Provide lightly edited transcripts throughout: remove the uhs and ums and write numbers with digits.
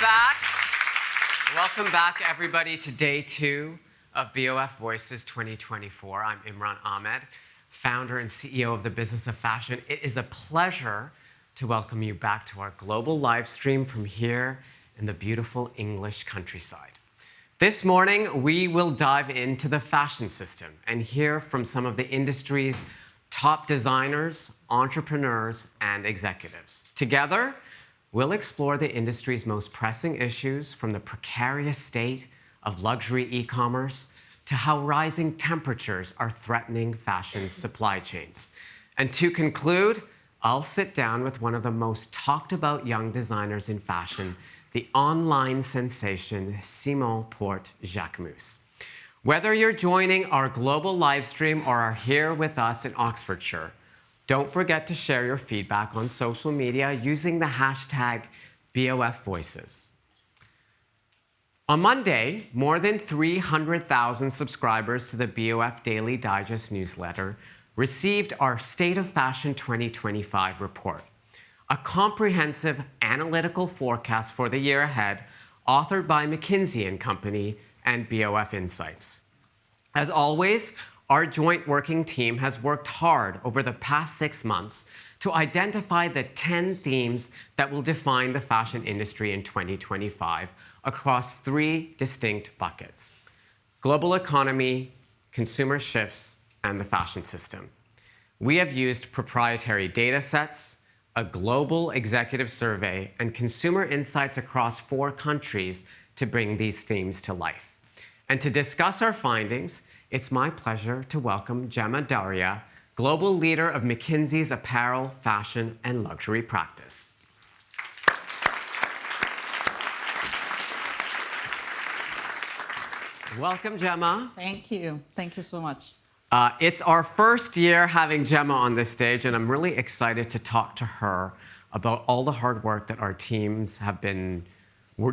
back. Welcome back, everybody, to day 2 of BoF Voices 2024. I'm Imran Ahmed, founder and CEO of the Business of Fashion. It is a pleasure to welcome you back to our global live stream from here in the beautiful English countryside. This morning, we will dive into the fashion system and hear from some of the industry's top designers, entrepreneurs, and executives. Together, we'll explore the industry's most pressing issues, from the precarious state of luxury e-commerce to how rising temperatures are threatening fashion's supply chains. And to conclude, I'll sit down with one of the most talked about young designers in fashion, the online sensation Simon Porte-Jacquemus. Whether you're joining our global live stream or are here with us in Oxfordshire, don't forget to share your feedback on social media using the hashtag BOFVoices. On Monday, more than 300,000 subscribers to the BoF Daily Digest newsletter received our State of Fashion 2025 report, a comprehensive analytical forecast for the year ahead, authored by McKinsey & Company and BoF Insights. As always, our joint working team has worked hard over the past 6 months to identify the 10 themes that will define the fashion industry in 2025 across 3 distinct buckets: global economy, consumer shifts, and the fashion system. We have used proprietary data sets, a global executive survey, and consumer insights across 4 countries to bring these themes to life. And to discuss our findings, it's my pleasure to welcome Gemma Daria, global leader of McKinsey's apparel, fashion, and luxury practice. Welcome, Gemma. Thank you. Thank you so much. It's our first year having Gemma on this stage, and I'm really excited to talk to her about all the hard work that our teams have been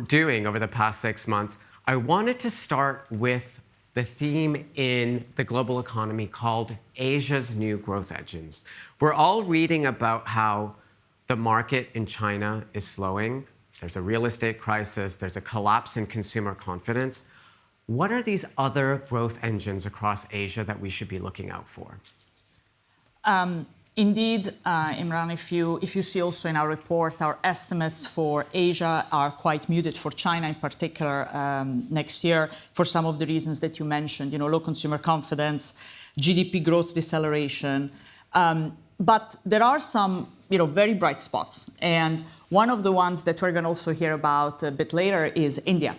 doing over the past 6 months. I wanted to start with the theme in the global economy called Asia's New Growth Engines. We're all reading about how the market in China is slowing. There's a real estate crisis. There's a collapse in consumer confidence. What are these other growth engines across Asia that we should be looking out for? Indeed, Imran, if you see also in our report, our estimates for Asia are quite muted, for China in particular, next year, for some of the reasons that you mentioned, low consumer confidence, GDP growth deceleration. But there are some, very bright spots. And one of the ones that we're going to also hear about a bit later is India,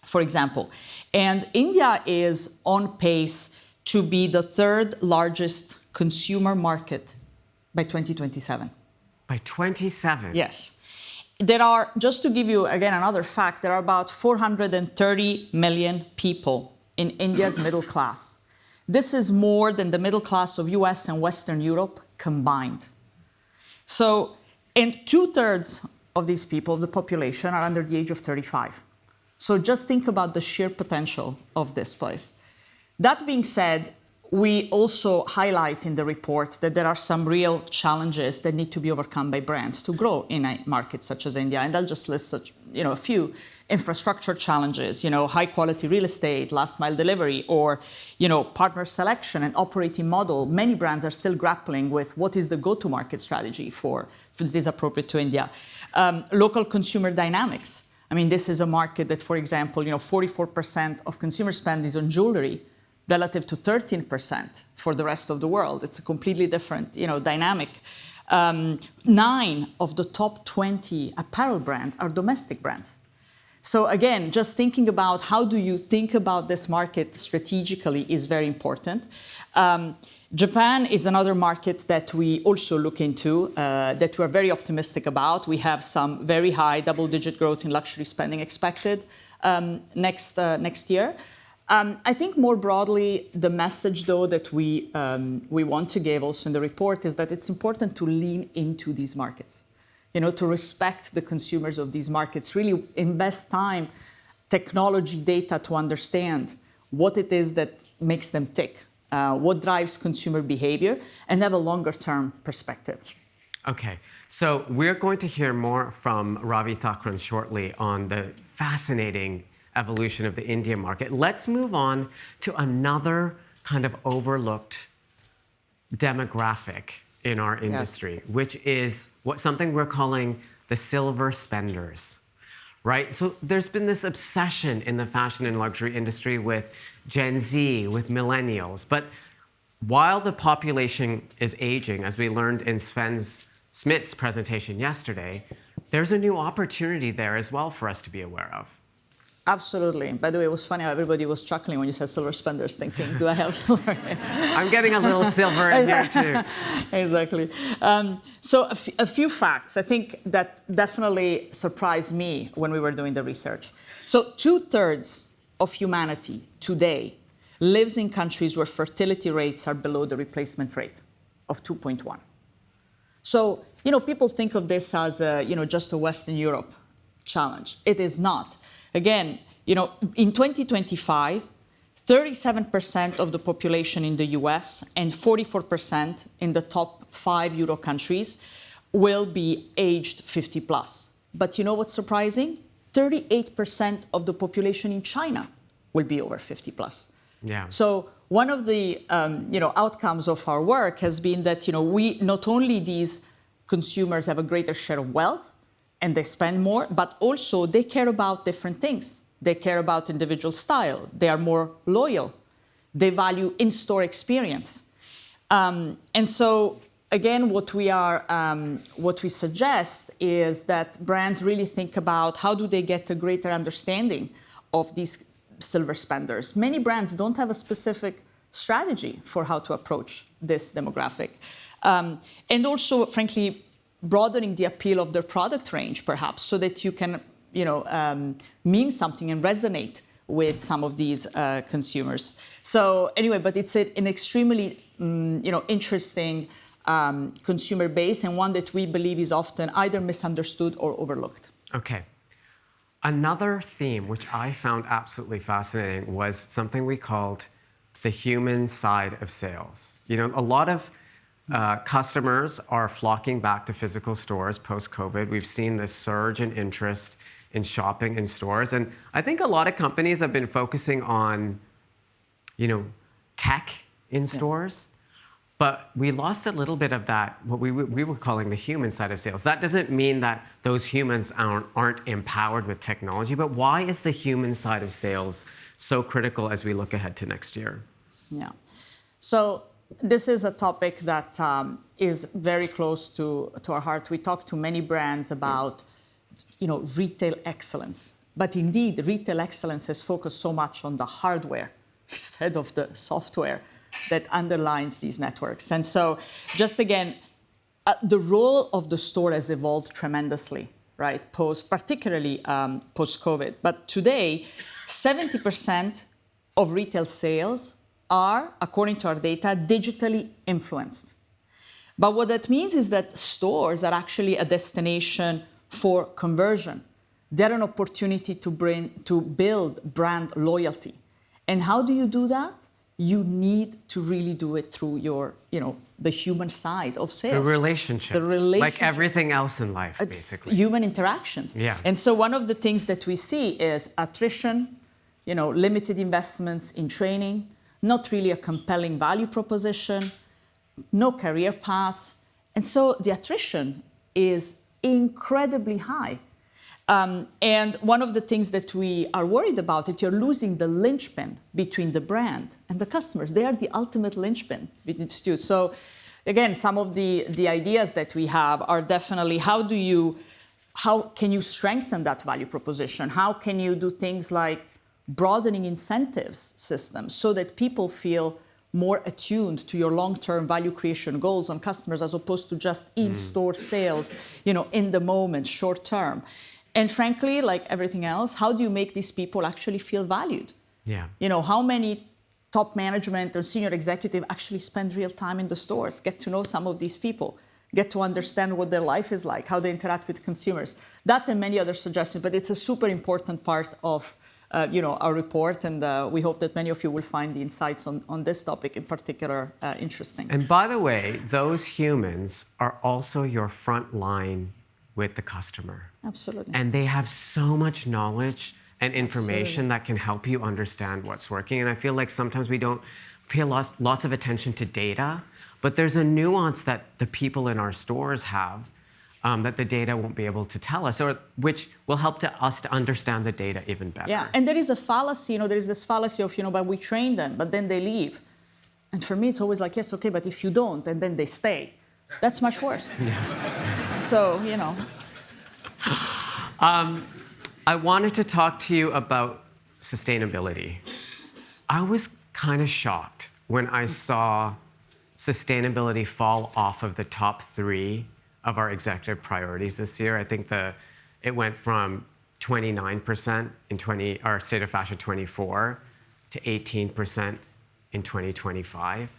for example. And India is on pace to be the 3rd largest consumer market by 2027. By 27? Yes. There are, just to give you, again, another fact, there are about 430 million people in India's middle class. This is more than the middle class of US and Western Europe combined. So, and 2/3 of these people, of the population, are under the age of 35. So just think about the sheer potential of this place. That being said, we also highlight in the report that there are some real challenges that need to be overcome by brands to grow in a market such as India. And I'll just list such, a few infrastructure challenges, high quality real estate, last mile delivery, or, partner selection and operating model. Many brands are still grappling with what is the go-to-market strategy for that is appropriate to India. Local consumer dynamics. I mean, this is a market that, for example, 44% of consumer spend is on jewelry, relative to 13% for the rest of the world. It's a completely different, dynamic. 9 of the top 20 apparel brands are domestic brands. So again, just thinking about how do you think about this market strategically is very important. Japan is another market that we also look into, that we're very optimistic about. We have some very high double-digit growth in luxury spending expected next year. I think more broadly, the message, though, that we want to give also in the report is that it's important to lean into these markets, to respect the consumers of these markets, really invest time, technology, data to understand what it is that makes them tick, what drives consumer behavior, and have a longer-term perspective. Okay, so we're going to hear more from Ravi Thakran shortly on the fascinating evolution of the India market. Let's move on to another kind of overlooked demographic in our industry, which is something we're calling the silver spenders, right? So there's been this obsession in the fashion and luxury industry with Gen Z, with millennials, but while the population is aging, as we learned in Smith's presentation yesterday, there's a new opportunity there as well for us to be aware of. Absolutely. By the way, it was funny how everybody was chuckling when you said silver spenders, thinking, do I have silver? I'm getting a little silver in here too. Exactly. So a few facts, I think, that definitely surprised me when we were doing the research. So 2/3 of humanity today lives in countries where fertility rates are below the replacement rate of 2.1. So, people think of this as, just a Western Europe challenge. It is not. Again, in 2025, 37% of the population in the US and 44% in the top 5 Euro countries will be aged 50 plus. But you know what's surprising? 38% of the population in China will be over 50 plus. Yeah. So one of the outcomes of our work has been that we not only these consumers have a greater share of wealth and they spend more, but also they care about different things. They care about individual style. They are more loyal. They value in-store experience. And so again, what we suggest is that brands really think about how do they get a greater understanding of these silver spenders. Many brands don't have a specific strategy for how to approach this demographic. And also, frankly, broadening the appeal of their product range, perhaps, so that you can, mean something and resonate with some of these consumers. So anyway, but it's an extremely, interesting consumer base, and one that we believe is often either misunderstood or overlooked. Okay. Another theme which I found absolutely fascinating was something we called the human side of sales. A lot of customers are flocking back to physical stores post-COVID. We've seen this surge in interest in shopping in stores. And I think a lot of companies have been focusing on, tech in stores. But we lost a little bit of that, what we were calling the human side of sales. That doesn't mean that those humans aren't empowered with technology, but why is the human side of sales so critical as we look ahead to next year? Yeah. So this is a topic that is very close to our heart. We talk to many brands about, retail excellence. But indeed, retail excellence has focused so much on the hardware instead of the software that underlines these networks. And so just again, the role of the store has evolved tremendously, right? Particularly post-COVID. But today, 70% of retail sales are, according to our data, digitally influenced. But what that means is that stores are actually a destination for conversion. They're an opportunity to build brand loyalty. And how do you do that? You need to really do it through your, the human side of sales. The relationships. Like everything else in life, basically. Human interactions. Yeah. And so one of the things that we see is attrition, limited investments in training, not really a compelling value proposition, no career paths. And so the attrition is incredibly high. And one of the things that we are worried about is you're losing the linchpin between the brand and the customers. They are the ultimate linchpin between the two. So again, some of the ideas that we have are definitely how can you strengthen that value proposition? How can you do things like broadening incentives systems so that people feel more attuned to your long-term value creation goals on customers as opposed to just in-store sales, in the moment, short term. And frankly, like everything else, how do you make these people actually feel valued? Yeah. How many top management or senior executive actually spend real time in the stores, get to know some of these people, get to understand what their life is like, how they interact with consumers. That and many other suggestions, but it's a super important part of our report, and we hope that many of you will find the insights on this topic in particular interesting. And by the way, those humans are also your front line with the customer. Absolutely. And they have so much knowledge and information Absolutely. that can help you understand what's working. And I feel like sometimes we don't pay lots of attention to data, but there's a nuance that the people in our stores have that the data won't be able to tell us, or which will help us to understand the data even better. Yeah, and there is a fallacy, there is this fallacy of, but we train them, but then they leave. And for me, it's always like, yes, okay, but if you don't, and then they stay, that's much worse. Yeah. So, I wanted to talk to you about sustainability. I was kind of shocked when I saw sustainability fall off of the top 3 of our executive priorities this year. I think it went from 29% in our State of Fashion 24 to 18% in 2025.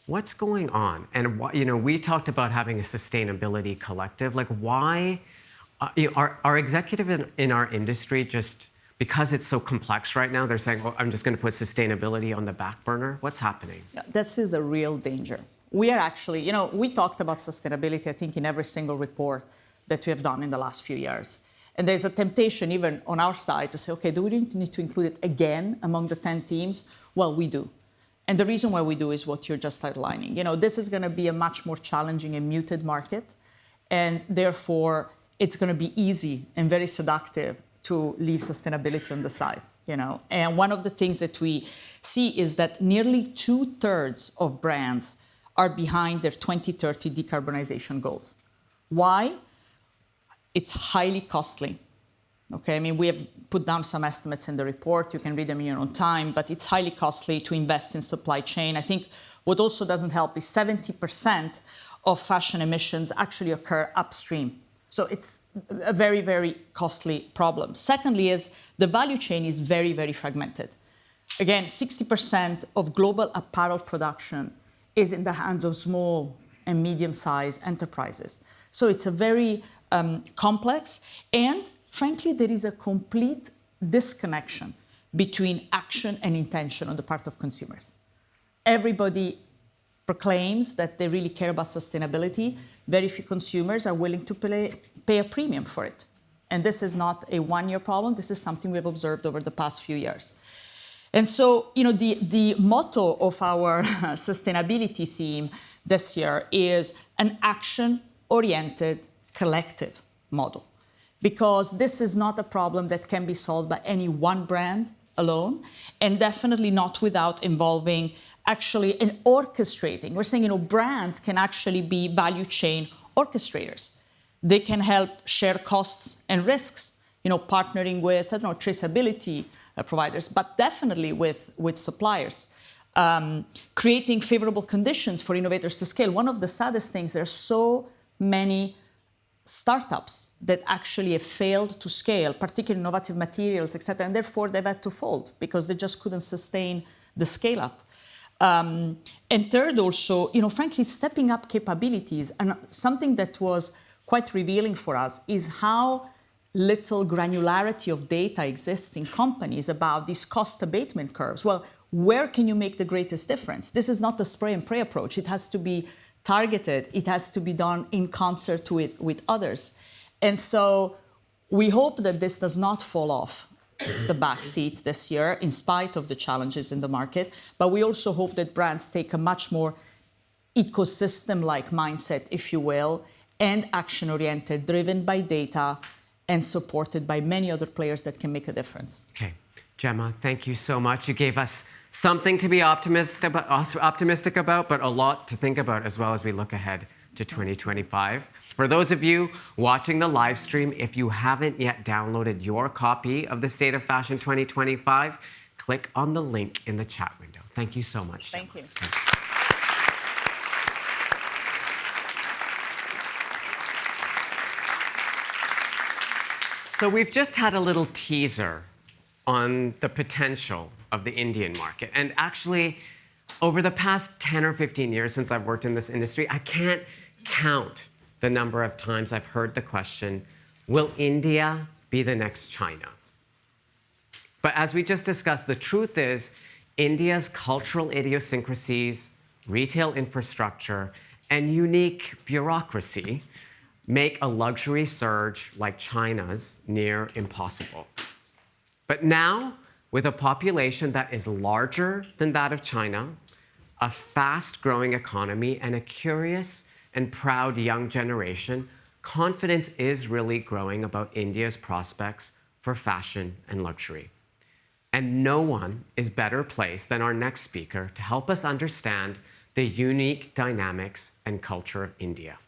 What's going on? And we talked about having a sustainability collective. Like, why are executive in our industry just because it's so complex right now? They're saying, "Oh, I'm just going to put sustainability on the back burner." What's happening? This is a real danger. We are actually, we talked about sustainability, I think, in every single report that we have done in the last few years. And there's a temptation, even on our side, to say, okay, do we need to include it again among the 10 themes? Well, we do. And the reason why we do is what you're just outlining. This is going to be a much more challenging and muted market. And therefore, it's going to be easy and very seductive to leave sustainability on the side. And one of the things that we see is that nearly 2/3 of brands are behind their 2030 decarbonization goals. Why? It's highly costly. Okay, we have put down some estimates in the report. You can read them in your own time, but it's highly costly to invest in supply chain. I think what also doesn't help is 70% of fashion emissions actually occur upstream. So it's a very, very costly problem. Secondly is the value chain is very, very fragmented. Again, 60% of global apparel production is in the hands of small and medium-sized enterprises. So it's a very complex, and frankly, there is a complete disconnection between action and intention on the part of consumers. Everybody proclaims that they really care about sustainability. Very few consumers are willing to pay a premium for it. And this is not a one-year problem. This is something we've observed over the past few years. And so, the motto of our sustainability theme this year is an action-oriented collective model. Because this is not a problem that can be solved by any one brand alone, and definitely not without involving actually an orchestrating. We're saying, brands can actually be value chain orchestrators. They can help share costs and risks, partnering with, traceability providers, but definitely with suppliers. Creating favorable conditions for innovators to scale. One of the saddest things, there are so many startups that actually have failed to scale, particularly innovative materials, et cetera, and therefore they've had to fold because they just couldn't sustain the scale up. And third, also, frankly, stepping up capabilities. And something that was quite revealing for us is how little granularity of data exists in companies about these cost abatement curves. Well, where can you make the greatest difference? This is not the spray and pray approach. It has to be targeted. It has to be done in concert with others. And so we hope that this does not fall off the back seat this year, in spite of the challenges in the market. But we also hope that brands take a much more ecosystem-like mindset, if you will, and action-oriented, driven by data, and supported by many other players that can make a difference. Okay. Gemma, thank you so much. You gave us something to be optimistic about, but a lot to think about as well as we look ahead to 2025. For those of you watching the live stream, if you haven't yet downloaded your copy of the State of Fashion 2025, click on the link in the chat window. Thank you so much, Gemma. Thank you. So we've just had a little teaser on the potential of the Indian market. And actually, over the past 10 or 15 years since I've worked in this industry, I can't count the number of times I've heard the question, will India be the next China? But as we just discussed, the truth is India's cultural idiosyncrasies, retail infrastructure, and unique bureaucracy make a luxury surge like China's near impossible. But now, with a population that is larger than that of China, a fast-growing economy, and a curious and proud young generation, confidence is really growing about India's prospects for fashion and luxury. And no one is better placed than our next speaker to help us understand the unique dynamics and culture of India.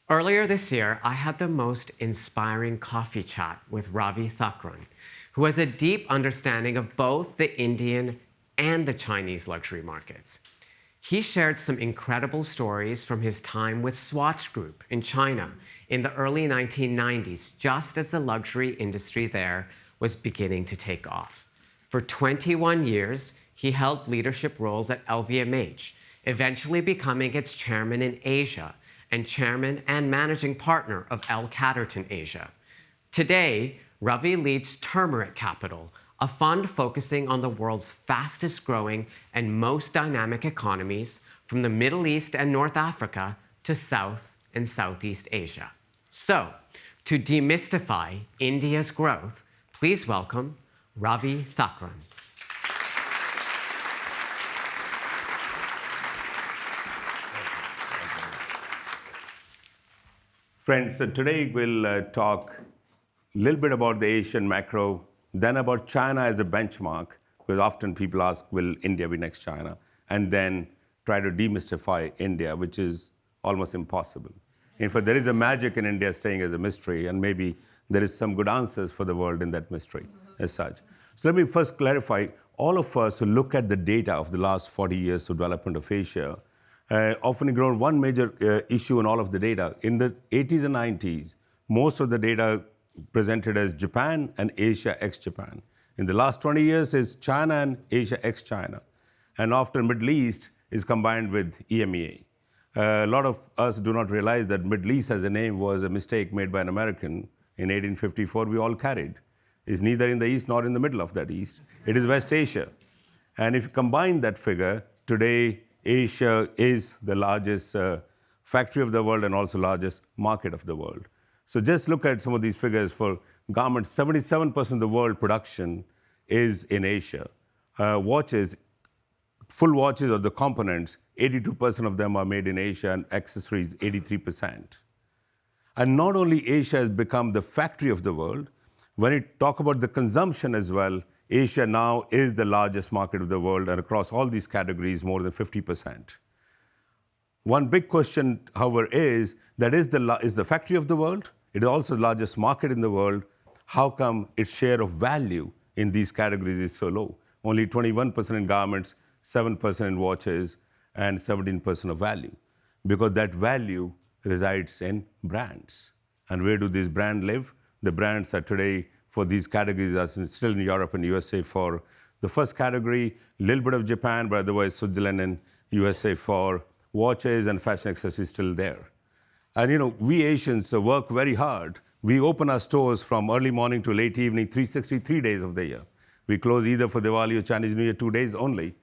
Earlier this year, I had the most inspiring coffee chat with Ravi Thakran, who has a deep understanding of both the Indian and the Chinese luxury markets. He shared some incredible stories from his time with Swatch Group in China in the early 1990s, just as the luxury industry there was beginning to take off. For 21 years, he held leadership roles at LVMH, eventually becoming its chairman in Asia and chairman and managing partner of L. Catterton Asia. Today, Ravi leads Turmeric Capital, a fund focusing on the world's fastest growing and most dynamic economies, from the Middle East and North Africa to South and Southeast Asia. So, to demystify India's growth, please welcome Ravi Thakran. Friends, so today we'll talk a little bit about the Asian macro, then about China as a benchmark, because often people ask, will India be next China? And then try to demystify India, which is almost impossible. In fact, there is a magic in India staying as a mystery, and maybe there is some good answers for the world in that mystery as such. So let me first clarify, all of us who look at the data of the last 40 years of development of Asia, often ignore one major issue in all of the data. In the 80s and 90s, most of the data presented as Japan and Asia ex-Japan. In the last 20 years, it's China and Asia ex-China. And often Middle East is combined with EMEA. A lot of us do not realize that Middle East as a name was a mistake made by an American in 1854. We all carried. It's neither in the East nor in the middle of that East. It is West Asia. And if you combine that figure, today Asia is the largest factory of the world and also largest market of the world. So just look at some of these figures. For garments, 77% of the world production is in Asia. Watches, full watches or the components, 82% of them are made in Asia, and accessories, 83%. And not only Asia has become the factory of the world, when you talk about the consumption as well, Asia now is the largest market of the world, and across all these categories, more than 50%. One big question, however, is that is the factory of the world. It is also the largest market in the world. How come its share of value in these categories is so low? Only 21% in garments, 7% in watches, and 17% of value. Because that value resides in brands. And where do these brands live? The brands are today for these categories are still in Europe and USA for the first category, a little bit of Japan, but otherwise Switzerland and USA for watches, and fashion accessories still there. And we Asians work very hard. We open our stores from early morning to late evening, 363 days of the year. We close either for Diwali or Chinese New Year 2 days only.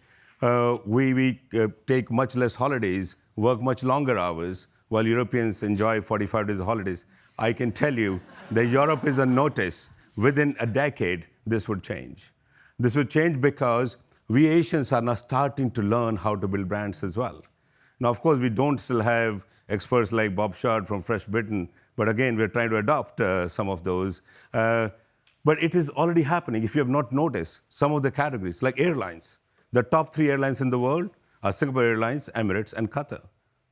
We take much less holidays, work much longer hours, while Europeans enjoy 45 days of holidays. I can tell you that Europe is on notice. Within a decade, this would change. This would change because we Asians are now starting to learn how to build brands as well. Now, of course, we don't still have experts like Bob Shard from Fresh Britain, but again, we're trying to adopt some of those. But it is already happening. If you have not noticed, some of the categories, like airlines, the top 3 airlines in the world are Singapore Airlines, Emirates, and Qatar,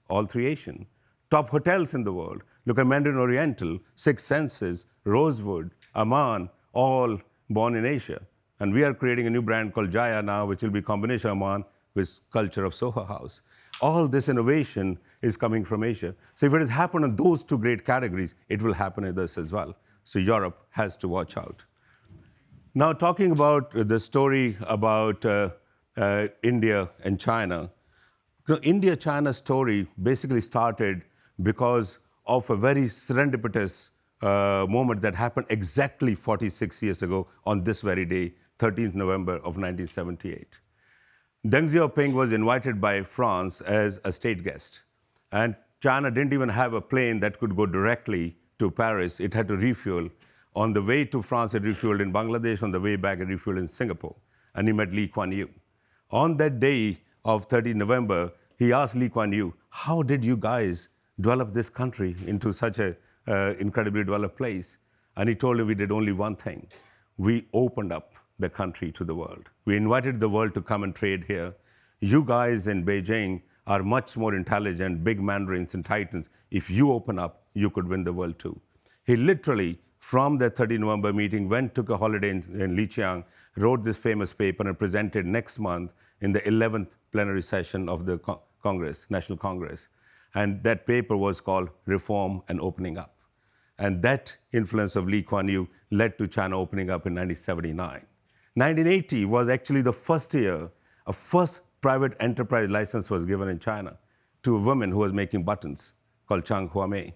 all 3 Asian. Top hotels in the world, look at Mandarin Oriental, Six Senses, Rosewood, Aman, all born in Asia. And we are creating a new brand called Jaya now, which will be a combination of Aman with culture of Soho House. All this innovation is coming from Asia. So if it has happened in those 2 great categories, it will happen in this as well. So Europe has to watch out. Now, talking about the story about India and China, India-China story basically started because of a very serendipitous moment that happened exactly 46 years ago on this very day, 13th November of 1978. Deng Xiaoping was invited by France as a state guest. And China didn't even have a plane that could go directly to Paris. It had to refuel. On the way to France, it refueled in Bangladesh. On the way back, it refueled in Singapore. And he met Lee Kuan Yew. On that day of 13 November, he asked Lee Kuan Yew, how did you guys develop this country into such an incredibly developed place? And he told him we did only one thing. We opened up the country to the world. We invited the world to come and trade here. You guys in Beijing are much more intelligent, big mandarins and titans. If you open up, you could win the world too. He literally, from that 30 November meeting, took a holiday in Lijiang, wrote this famous paper and presented next month in the 11th plenary session of the Congress, National Congress. And that paper was called Reform and Opening Up. And that influence of Lee Kuan Yew led to China opening up in 1979. 1980 was actually the first year a first private enterprise license was given in China to a woman who was making buttons called Chang Huamei,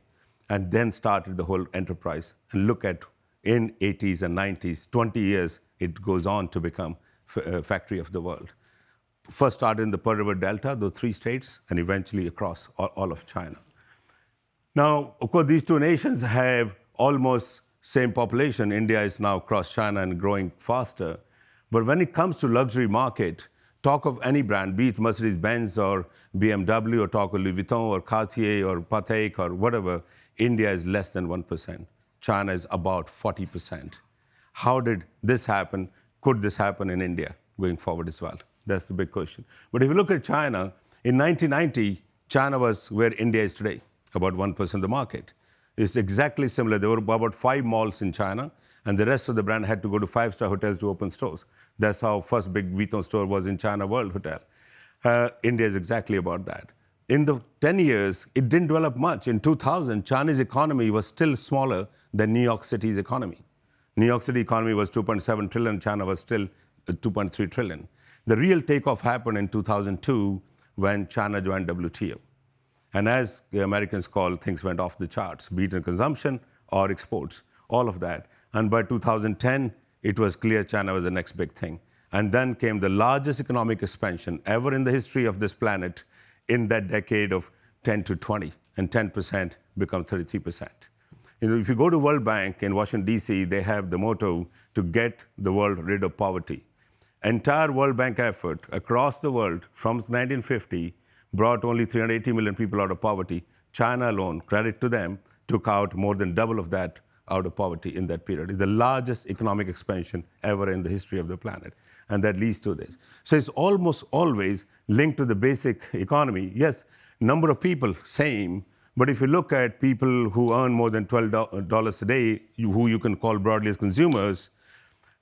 and then started the whole enterprise. And look at, in 80s and 90s, 20 years, it goes on to become a factory of the world. First started in the Pearl River Delta, those 3 states, and eventually across all of China. Now, of course, these two nations have almost same population. India is now across China and growing faster. But when it comes to luxury market, talk of any brand, be it Mercedes-Benz or BMW, or talk of Louis Vuitton or Cartier or Patek or whatever, India is less than 1%. China is about 40%. How did this happen? Could this happen in India going forward as well? That's the big question. But if you look at China, in 1990, China was where India is today, about 1% of the market. It's exactly similar. There were about 5 malls in China, and the rest of the brand had to go to 5-star hotels to open stores. That's how first big Vuitton store was in China World Hotel. India is exactly about that. In the 10 years, it didn't develop much. In 2000, China's economy was still smaller than New York City's economy. New York City economy was 2.7 trillion, China was still 2.3 trillion. The real takeoff happened in 2002 when China joined WTO. And as the Americans call, things went off the charts, be it in consumption or exports, all of that. And by 2010, it was clear China was the next big thing. And then came the largest economic expansion ever in the history of this planet in that decade of 10 to 20, and 10% become 33%. If you go to World Bank in Washington, D.C., they have the motto to get the world rid of poverty. Entire World Bank effort across the world from 1950 brought only 380 million people out of poverty. China alone, credit to them, took out more than double of that out of poverty in that period. It's the largest economic expansion ever in the history of the planet. And that leads to this. So it's almost always linked to the basic economy. Yes, number of people, same. But if you look at people who earn more than $12 a day, who you can call broadly as consumers,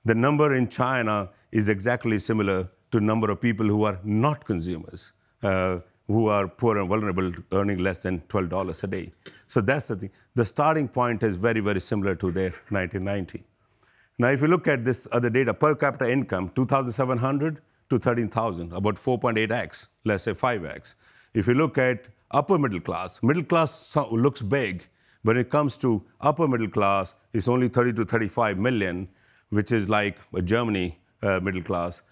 the number in China is exactly similar to the number of people who are not consumers, who are poor and vulnerable, earning less than $12 a day. So that's the thing. The starting point is very, very similar to their 1990. Now, if you look at this other data, per capita income, 2,700 to 13,000, about 4.8x, let's say 5x. If you look at upper middle class looks big, but when it comes to upper middle class, it's only 30 to 35 million, which is like a Germany middle class,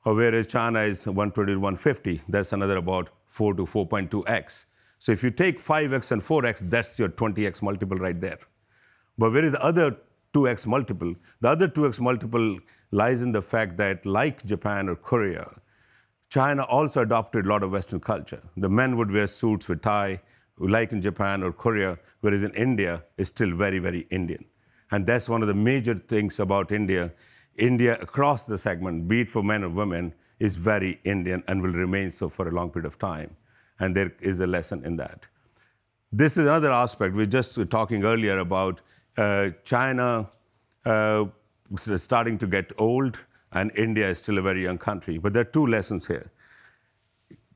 whereas China is 120 to 150. That's another about 4 to 4.2x. So if you take 5x and 4x, that's your 20x multiple right there. But where is the other 2x multiple? The other 2x multiple lies in the fact that, like Japan or Korea, China also adopted a lot of Western culture. The men would wear suits with tie, like in Japan or Korea, whereas in India, it's still very, very Indian. And that's one of the major things about India. India, across the segment, be it for men or women, is very Indian and will remain so for a long period of time. And there is a lesson in that. This is another aspect. We were just talking earlier about China starting to get old, and India is still a very young country. But there are 2 lessons here.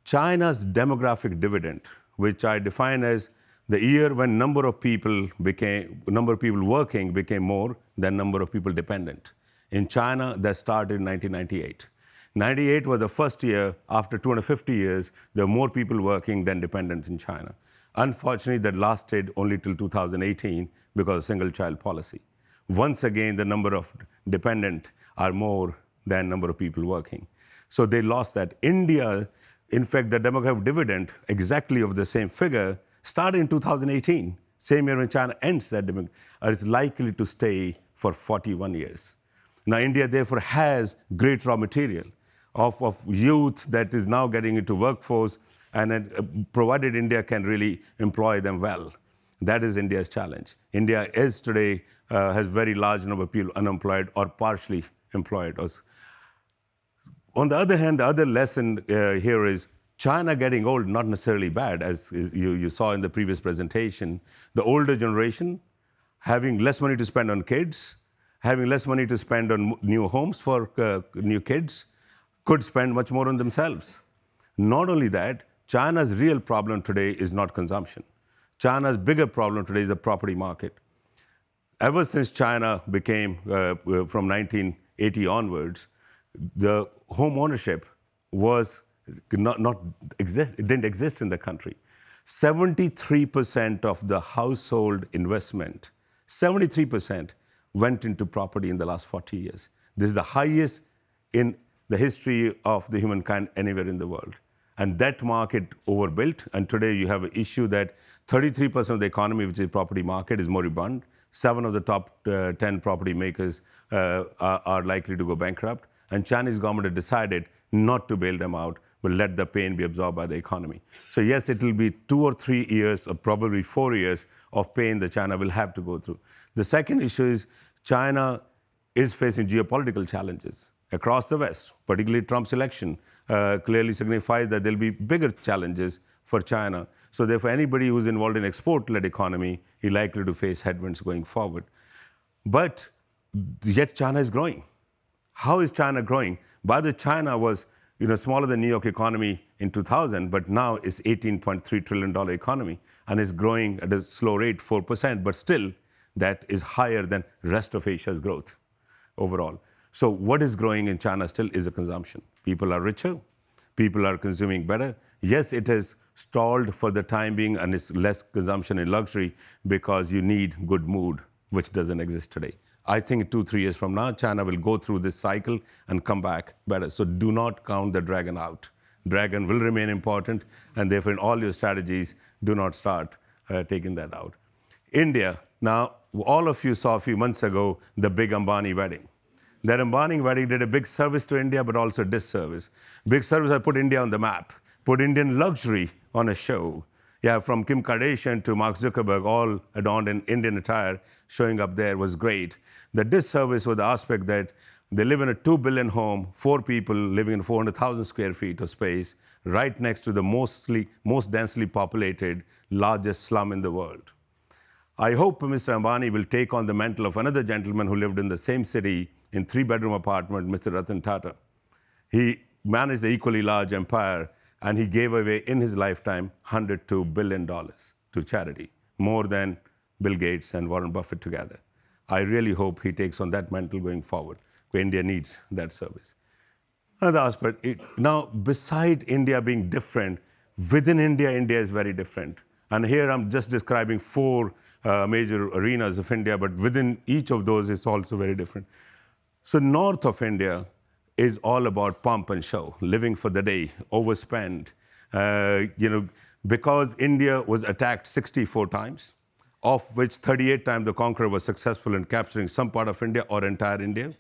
China's demographic dividend, which I define as the year when number of people working became more than number of people dependent. In China, that started in 1998. 98 was the first year, after 250 years, there were more people working than dependent in China. Unfortunately, that lasted only till 2018 because of single-child policy. Once again, the number of dependent are more than number of people working. So they lost that. India, in fact, the demographic dividend, exactly of the same figure, started in 2018, same year when China ends that demographic, is likely to stay for 41 years. Now, India, therefore, has great raw material of youth that is now getting into workforce, and provided India can really employ them well. That is India's challenge. India is today, has very large number of people unemployed or partially employed. On the other hand, the other lesson here is China getting old, not necessarily bad, as you saw in the previous presentation. The older generation having less money to spend on kids, having less money to spend on new homes for new kids, could spend much more on themselves. Not only that, China's real problem today is not consumption. China's bigger problem today is the property market. Ever since China became, from 1980 onwards, the home ownership was it didn't exist in the country. 73% of the household investment, 73% went into property in the last 40 years. This is the highest in the history of the humankind anywhere in the world. And that market overbuilt, and today you have an issue that 33% of the economy, which is the property market, is moribund. 7 of the top 10 property makers are likely to go bankrupt. And Chinese government has decided not to bail them out, but let the pain be absorbed by the economy. So yes, it will be 2 or 3 years, or probably 4 years of pain that China will have to go through. The second issue is China is facing geopolitical challenges across the West, particularly Trump's election clearly signifies that there'll be bigger challenges for China. So therefore, anybody who's involved in export-led economy is likely to face headwinds going forward. But yet China is growing. How is China growing? By the way, China was smaller than New York economy in 2000, but now it's $18.3 trillion economy and is growing at a slow rate, 4%, but still that is higher than rest of Asia's growth overall. So what is growing in China still is a consumption. People are richer, people are consuming better. Yes, it has stalled for the time being and it's less consumption in luxury because you need good mood, which doesn't exist today. I think 2-3 years from now, China will go through this cycle and come back better. So do not count the dragon out. Dragon will remain important, and therefore in all your strategies, do not start taking that out. India. Now, all of you saw a few months ago the big Ambani wedding. That Ambani wedding did a big service to India, but also a disservice. Big service, I put India on the map, put Indian luxury on a show. Yeah, from Kim Kardashian to Mark Zuckerberg, all adorned in Indian attire, showing up there was great. The disservice was the aspect that they live in a 2 billion home, 4 people living in 400,000 square feet of space, right next to the most densely populated, largest slum in the world. I hope Mr. Ambani will take on the mantle of another gentleman who lived in the same city in 3-bedroom apartment, Mr. Ratan Tata. He managed the equally large empire, and he gave away in his lifetime $102 billion to charity, more than Bill Gates and Warren Buffett together. I really hope he takes on that mantle going forward, because India needs that service. Another aspect, now beside India being different, within India, India is very different. And here I'm just describing 4 major arenas of India, but within each of those is also very different. So north of India is all about pomp and show, living for the day, overspend. Because India was attacked 64 times, of which 38 times the conqueror was successful in capturing some part of India or entire India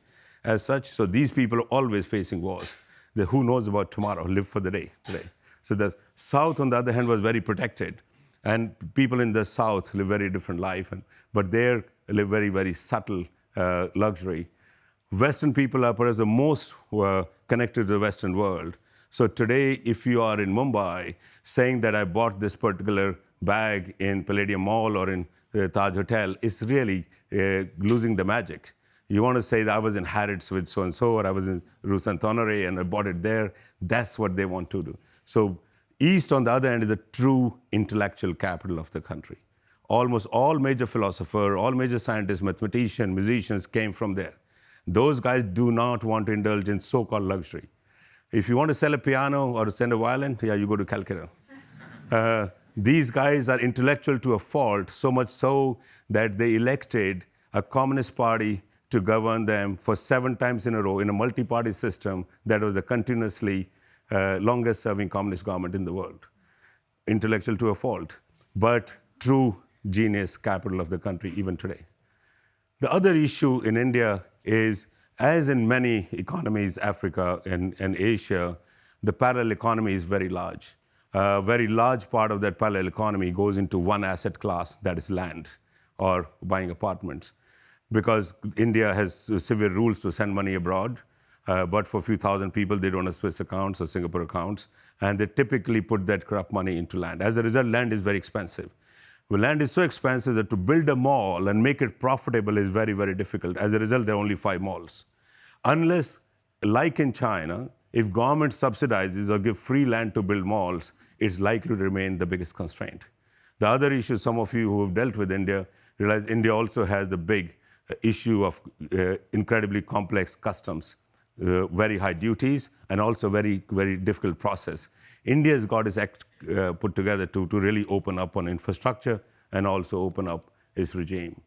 as such. So these people are always facing wars. Who knows about tomorrow? Live for the day today. So the south, on the other hand, was very protected. And people in the south live very different life, but they live very, very subtle luxury. Western people are perhaps the most connected to the Western world. So today, if you are in Mumbai saying that I bought this particular bag in Palladium Mall or in the Taj Hotel, it's really losing the magic. You want to say that I was in Harrods with so-and-so, or I was in Rue Saint-Honoré and I bought it there. That's what they want to do. So East, on the other hand, is the true intellectual capital of the country. Almost all major philosophers, all major scientists, mathematicians, musicians came from there. Those guys do not want to indulge in so-called luxury. If you want to sell a piano or send a violin, yeah, you go to Calcutta. These guys are intellectual to a fault, so much so that they elected a communist party to govern them for 7 times in a row in a multi-party system that was the continuously longest-serving communist government in the world. Intellectual to a fault, but true genius capital of the country even today. The other issue in India is, as in many economies, Africa and Asia, the parallel economy is very large. A very large part of that parallel economy goes into one asset class, that is land or buying apartments. Because India has severe rules to send money abroad, but for a few thousand people, they don't have Swiss accounts or Singapore accounts, and they typically put that corrupt money into land. As a result, land is very expensive. Well, land is so expensive that to build a mall and make it profitable is very, very difficult. As a result, there are only 5 malls. Unless, like in China, if government subsidizes or give free land to build malls, it's likely to remain the biggest constraint. The other issue, some of you who have dealt with India realize India also has the big issue of incredibly complex customs, very high duties, and also very, very difficult process. India has got its act put together to really open up on infrastructure and also open up its regime.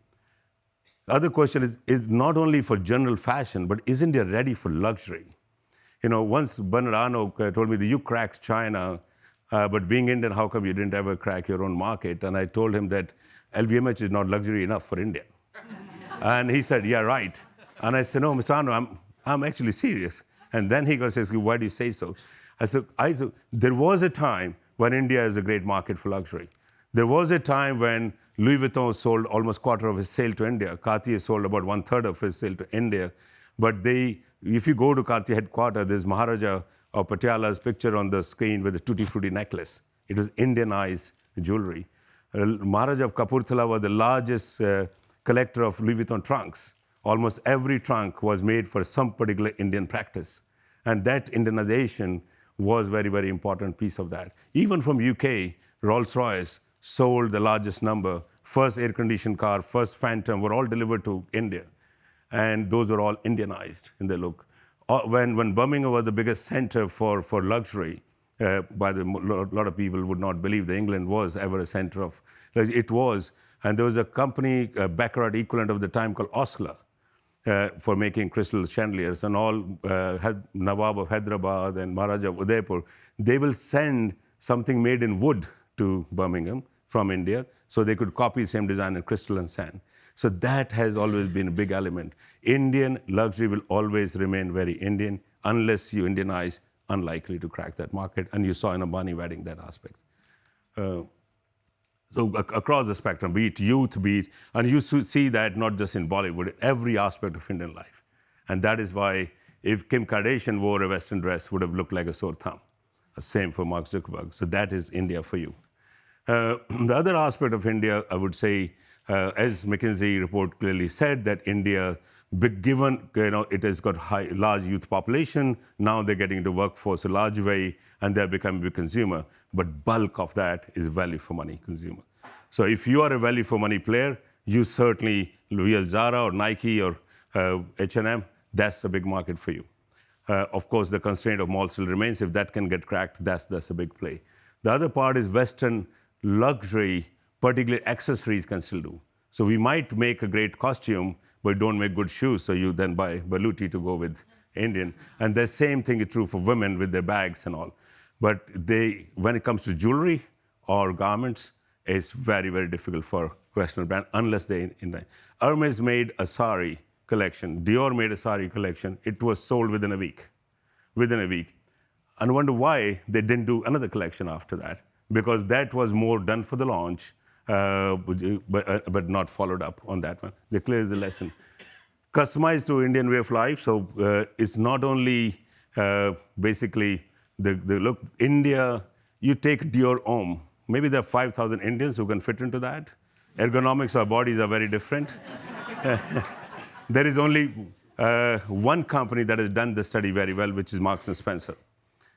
The other question is not only for general fashion, but is India ready for luxury? You know, once Bernard Arnault told me that you cracked China, but being Indian, how come you didn't ever crack your own market? And I told him that LVMH is not luxury enough for India. And he said, yeah, right. And I said, no, Mr. Arnault, I'm actually serious. And then he goes, why do you say so? I said, there was a time when India is a great market for luxury. There was a time when Louis Vuitton sold almost quarter of his sale to India. Cartier sold about 1/3 of his sale to India. But if you go to Cartier headquarters, there's Maharaja of Patiala's picture on the screen with a tutti frutti necklace. It was Indianized jewelry. Maharaja of Kapurthala was the largest collector of Louis Vuitton trunks. Almost every trunk was made for some particular Indian practice. And that Indianization was very, very important piece of that. Even from UK, Rolls-Royce sold the largest number. First air-conditioned car, first Phantom were all delivered to India. And those were all Indianized in their look. When Birmingham was the biggest center for luxury, a lot of people would not believe that England was ever a center of, it was. And there was a company, a Baccarat equivalent of the time called Osler, for making crystal chandeliers, and all Nawab of Hyderabad and Maharaja of Udaipur, they will send something made in wood to Birmingham from India, so they could copy the same design in crystal and sand. So that has always been a big element. Indian luxury will always remain very Indian. Unless you Indianize, unlikely to crack that market. And you saw in Ambani wedding that aspect. So across the spectrum, be it youth, and you see that not just in Bollywood, every aspect of Indian life. And that is why if Kim Kardashian wore a Western dress, would have looked like a sore thumb. Same for Mark Zuckerberg. So that is India for you. The other aspect of India, I would say, as McKinsey report clearly said, that India, given it has got large youth population, now they're getting into workforce a large way, and they're becoming a big consumer. But bulk of that is value for money consumer. So if you are a value for money player, you certainly, Louis Zara or Nike or H&M, that's a big market for you. Of course, the constraint of mall still remains. If that can get cracked, that's a big play. The other part is Western luxury, particularly accessories, can still do. So we might make a great costume, but don't make good shoes, so you then buy Baluti to go with Indian. And the same thing is true for women with their bags and all. But when it comes to jewelry or garments, it's very, very difficult for Western brand unless they invent. Hermes made a sari collection. Dior made a sari collection. It was sold within a week. Within a week. And I wonder why they didn't do another collection after that, because that was more done for the launch, but not followed up on that one. They cleared the lesson. Customized to Indian way of life, so it's not only basically the look. India, you take Dior home, maybe there are 5,000 Indians who can fit into that. Ergonomics of our bodies are very different. There is only one company that has done the study very well, which is Marks & Spencer.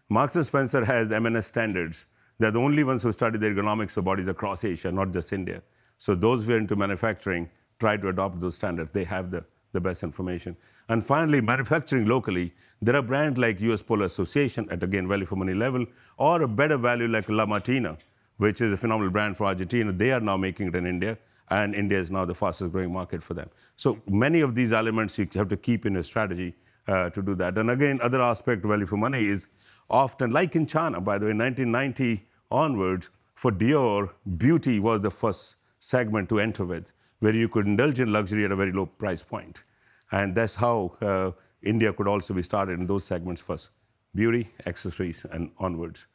Marks & Spencer has M&S standards. They're the only ones who study the ergonomics of bodies across Asia, not just India. So those who are into manufacturing try to adopt those standards. They have the best information. And finally, manufacturing locally. There are brands like US Polo Association at, again, value for money level, or a better value like La Martina, which is a phenomenal brand for Argentina. They are now making it in India, and India is now the fastest growing market for them. So many of these elements you have to keep in your strategy to do that. And again, other aspect of value for money is often, like in China, by the way, 1990 onwards, for Dior, beauty was the first segment to enter with, where you could indulge in luxury at a very low price point. And that's how India could also be started in those segments first: beauty, accessories, and onwards.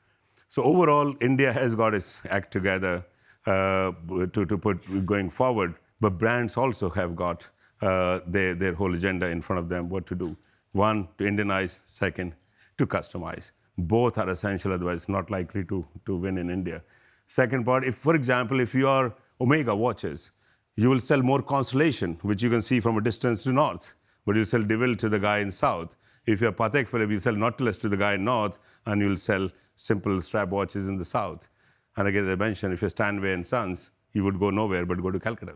So overall, India has got its act together to put going forward, but brands also have got their whole agenda in front of them, what to do. One, to Indianize; second, to customize. Both are essential, otherwise not likely to win in India. Second part, if, for example, if you are Omega watches, you will sell more Constellation, which you can see from a distance to north, but you'll sell DeVille to the guy in south. If you're Patek Philippe, you'll sell Nautilus to the guy in north, and you'll sell simple strap watches in the south. And again, as I mentioned, if you're Stanway and Sons, you would go nowhere but go to Calcutta.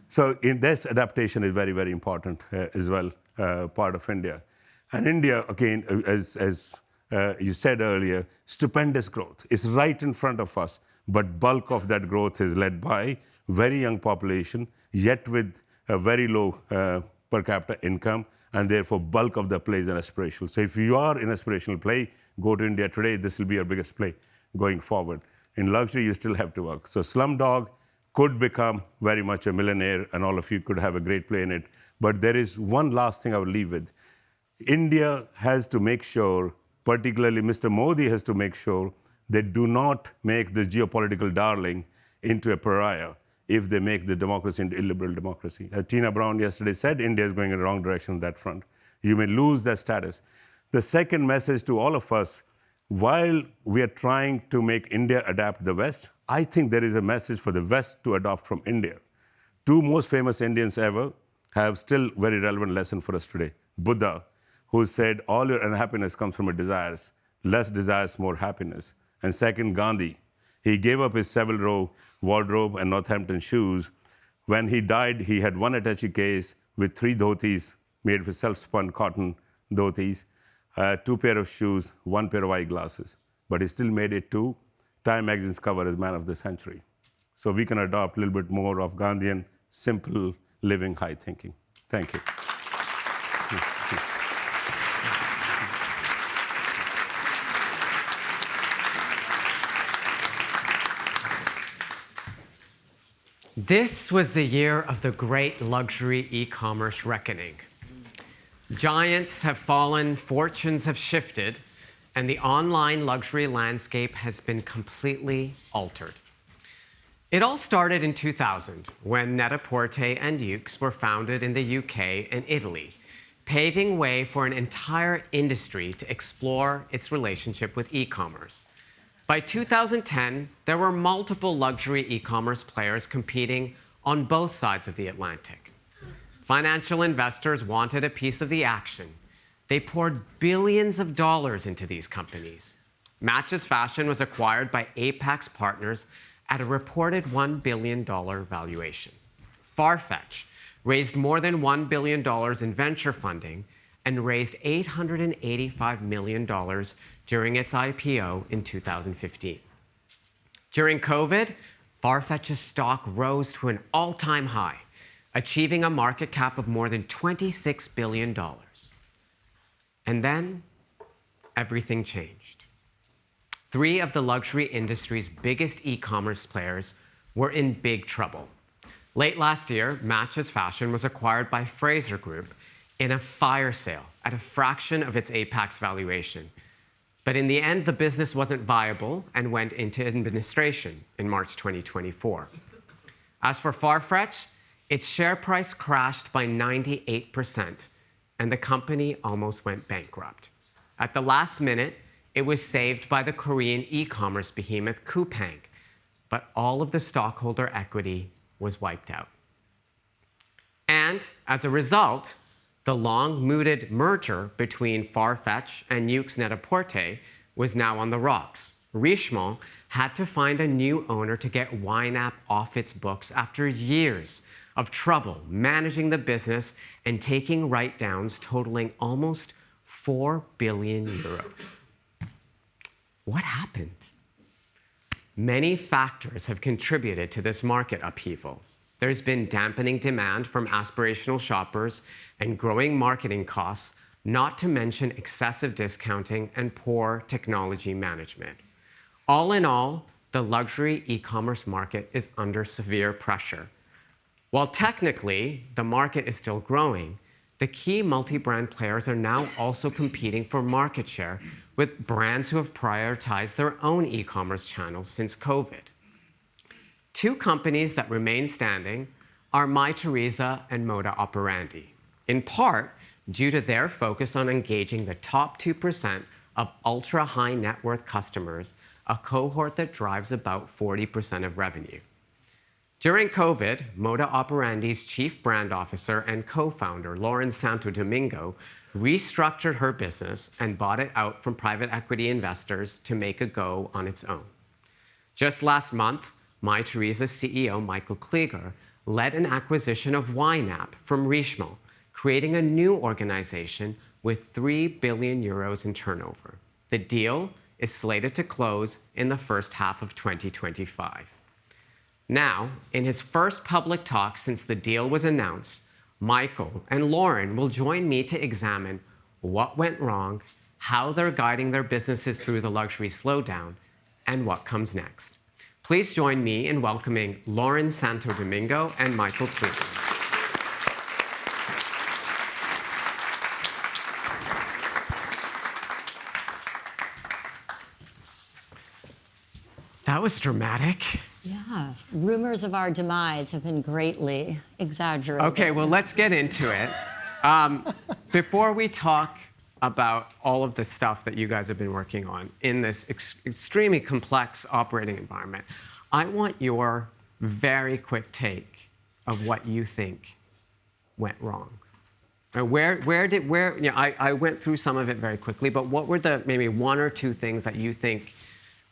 So in this, adaptation is very, very important as well, part of India. And India, again, as you said earlier, stupendous growth. It's right in front of us, but bulk of that growth is led by very young population, yet with a very low per capita income, and therefore bulk of the play is an aspirational. So if you are in aspirational play, go to India today, this will be your biggest play going forward. In luxury, you still have to work. So Slumdog could become very much a millionaire, and all of you could have a great play in it. But there is one last thing I will leave with. India has to make sure, particularly Mr. Modi has to make sure, they do not make this geopolitical darling into a pariah if they make the democracy into illiberal democracy. As Tina Brown yesterday said, India is going in the wrong direction on that front. You may lose that status. The second message to all of us, while we are trying to make India adapt the West, I think there is a message for the West to adopt from India. Two most famous Indians ever have still very relevant lesson for us today. Buddha, who said, all your unhappiness comes from your desires. Less desires, more happiness. And second, Gandhi. He gave up his Savile wardrobe and Northampton shoes. When he died, he had one attaché case with 3 dhotis made with self-spun cotton dhotis, 2 pair of shoes, 1 pair of eyeglasses. But he still made it to Time magazine's cover as Man of the Century. So we can adopt a little bit more of Gandhian, simple living, high thinking. Thank you. This was the year of the great luxury e-commerce reckoning. Giants have fallen, fortunes have shifted, and the online luxury landscape has been completely altered. It all started in 2000, when Net-a-Porter and Yoox were founded in the UK and Italy, paving way for an entire industry to explore its relationship with e-commerce. By 2010, there were multiple luxury e-commerce players competing on both sides of the Atlantic. Financial investors wanted a piece of the action. They poured billions of dollars into these companies. Matches Fashion was acquired by Apax Partners at a reported $1 billion valuation. Farfetch raised more than $1 billion in venture funding and raised $885 million during its IPO in 2015. During COVID, Farfetch's stock rose to an all-time high, achieving a market cap of more than $26 billion. And then, everything changed. 3 of the luxury industry's biggest e-commerce players were in big trouble. Late last year, Matches Fashion was acquired by Fraser Group in a fire sale at a fraction of its Apax valuation. But in the end, the business wasn't viable and went into administration in March 2024. As for Farfetch, its share price crashed by 98%, and the company almost went bankrupt. At the last minute, it was saved by the Korean e-commerce behemoth Coupang, but all of the stockholder equity was wiped out. And as a result, the long-mooted merger between Farfetch and Yoox Net-a-Porter was now on the rocks. Richemont had to find a new owner to get YNAP off its books after years of trouble managing the business and taking write-downs totaling almost 4 billion euros. What happened? Many factors have contributed to this market upheaval. There's been dampening demand from aspirational shoppers and growing marketing costs, not to mention excessive discounting and poor technology management. All in all, the luxury e-commerce market is under severe pressure. While technically the market is still growing, the key multi-brand players are now also competing for market share with brands who have prioritized their own e-commerce channels since COVID. Two companies that remain standing are Mytheresa and Moda Operandi, in part due to their focus on engaging the top 2% of ultra-high net worth customers, a cohort that drives about 40% of revenue. During COVID, Moda Operandi's chief brand officer and co-founder, Lauren Santo Domingo, restructured her business and bought it out from private equity investors to make a go on its own. Just last month, Mytheresa's CEO, Michael Klieger, led an acquisition of YNAP from Richemont, creating a new organization with 3 billion euros in turnover. The deal is slated to close in the first half of 2025. Now, in his first public talk since the deal was announced, Michael and Lauren will join me to examine what went wrong, how they're guiding their businesses through the luxury slowdown, and what comes next. Please join me in welcoming Lauren Santo Domingo and Michael Klieger. That was dramatic. Yeah, rumors of our demise have been greatly exaggerated. Okay, well, let's get into it. Before we talk about all of the stuff that you guys have been working on in this extremely complex operating environment, I want your very quick take of what you think went wrong. I went through some of it very quickly, but what were the maybe one or two things that you think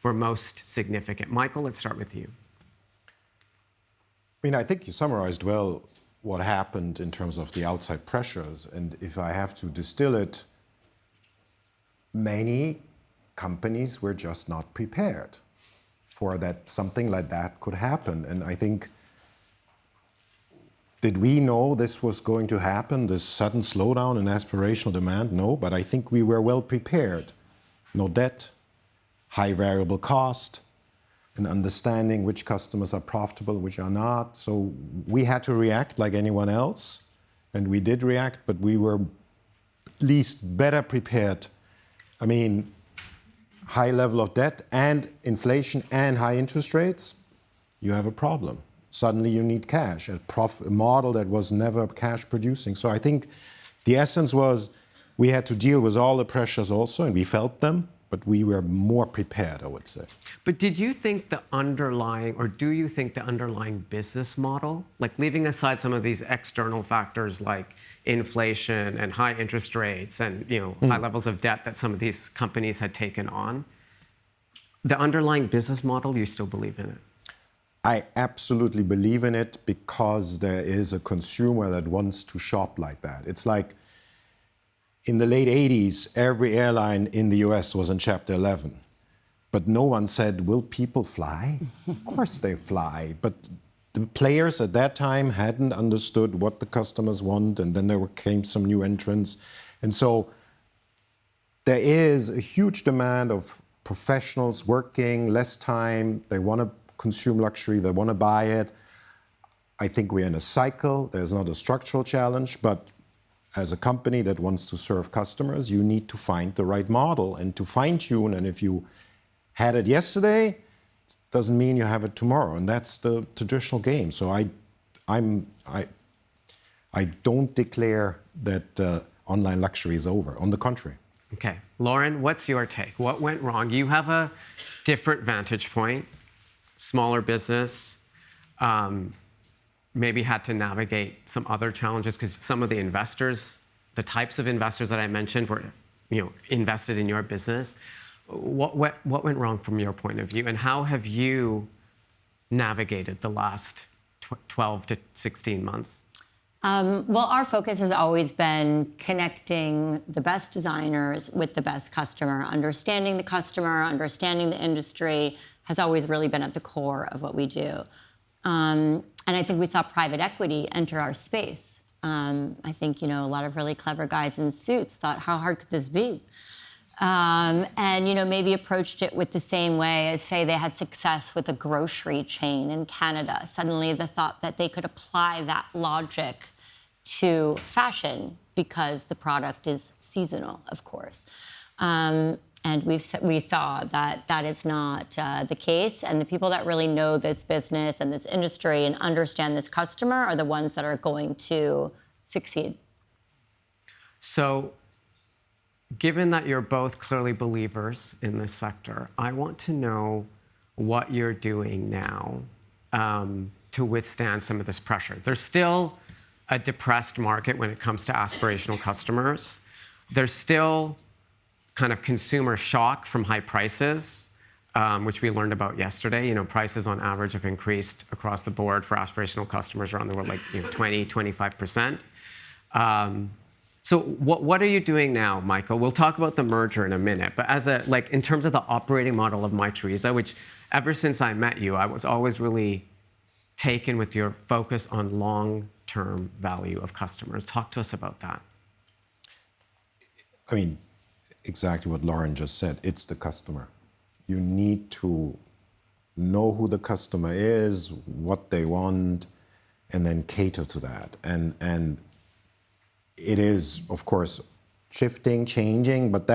were most significant? Michael, let's start with you. I mean, I think you summarized well what happened in terms of the outside pressures. And if I have to distill it, many companies were just not prepared for that something like that could happen. And I think, did we know this was going to happen, this sudden slowdown in aspirational demand? No, but I think we were well prepared. No debt, high variable cost, and understanding which customers are profitable, which are not. So we had to react like anyone else, and we did react, but we were at least better prepared. I mean, high level of debt and inflation and high interest rates, you have a problem. Suddenly you need cash, a model that was never cash producing. So I think the essence was we had to deal with all the pressures also, and we felt them, but we were more prepared, I would say. But did you think the underlying, or do you think the underlying business model, like leaving aside some of these external factors like inflation and high interest rates and high levels of debt that some of these companies had taken on, the underlying business model, you still believe in it? I absolutely believe in it because there is a consumer that wants to shop like that. It's like in the late 80s, every airline in the US was in Chapter 11. But no one said, will people fly? Of course they fly. But the players at that time hadn't understood what the customers want, and then there came some new entrants. And so there is a huge demand of professionals working less time. They want to consume luxury. They want to buy it. I think we're in a cycle. There's not a structural challenge, but as a company that wants to serve customers, you need to find the right model and to fine-tune. And if you had it yesterday, doesn't mean you have it tomorrow. And that's the traditional game. So I don't declare that online luxury is over. On the contrary. Okay. Lauren, what's your take? What went wrong? You have a different vantage point, smaller business, maybe had to navigate some other challenges because some of the investors, the types of investors that I mentioned were, invested in your business. What went wrong from your point of view, and how have you navigated the last 12 to 16 months? Well, our focus has always been connecting the best designers with the best customer, understanding the customer, understanding the industry, has always really been at the core of what we do. And I think we saw private equity enter our space. I think, a lot of really clever guys in suits thought, how hard could this be? And, maybe approached it with the same way as, say, they had success with a grocery chain in Canada. Suddenly the thought that they could apply that logic to fashion because the product is seasonal, of course. And we saw that that is not the case. And the people that really know this business and this industry and understand this customer are the ones that are going to succeed. So, given that you're both clearly believers in this sector, I want to know what you're doing now to withstand some of this pressure. There's still a depressed market when it comes to aspirational customers. There's still kind of consumer shock from high prices, which we learned about yesterday. Prices on average have increased across the board for aspirational customers around the world, like 20, 25%. So what are you doing now, Michael? We'll talk about the merger in a minute, but in terms of the operating model of Mytheresa, which ever since I met you, I was always really taken with your focus on long-term value of customers. Talk to us about that. I mean, exactly what Lauren just said. It's the customer. You need to know who the customer is, what they want, and then cater to that. And it is, of course, shifting, changing, but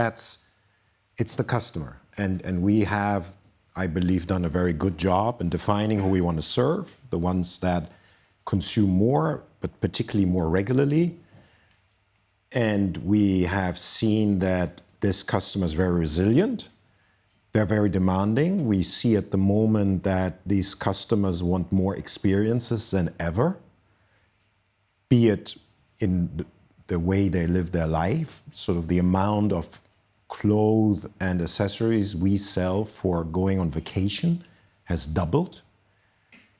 it's the customer. And we have, I believe, done a very good job in defining who we want to serve, the ones that consume more, but particularly more regularly. And we have seen that this customer is very resilient. They're very demanding. We see at the moment that these customers want more experiences than ever, be it in the way they live their life, sort of the amount of clothes and accessories we sell for going on vacation has doubled.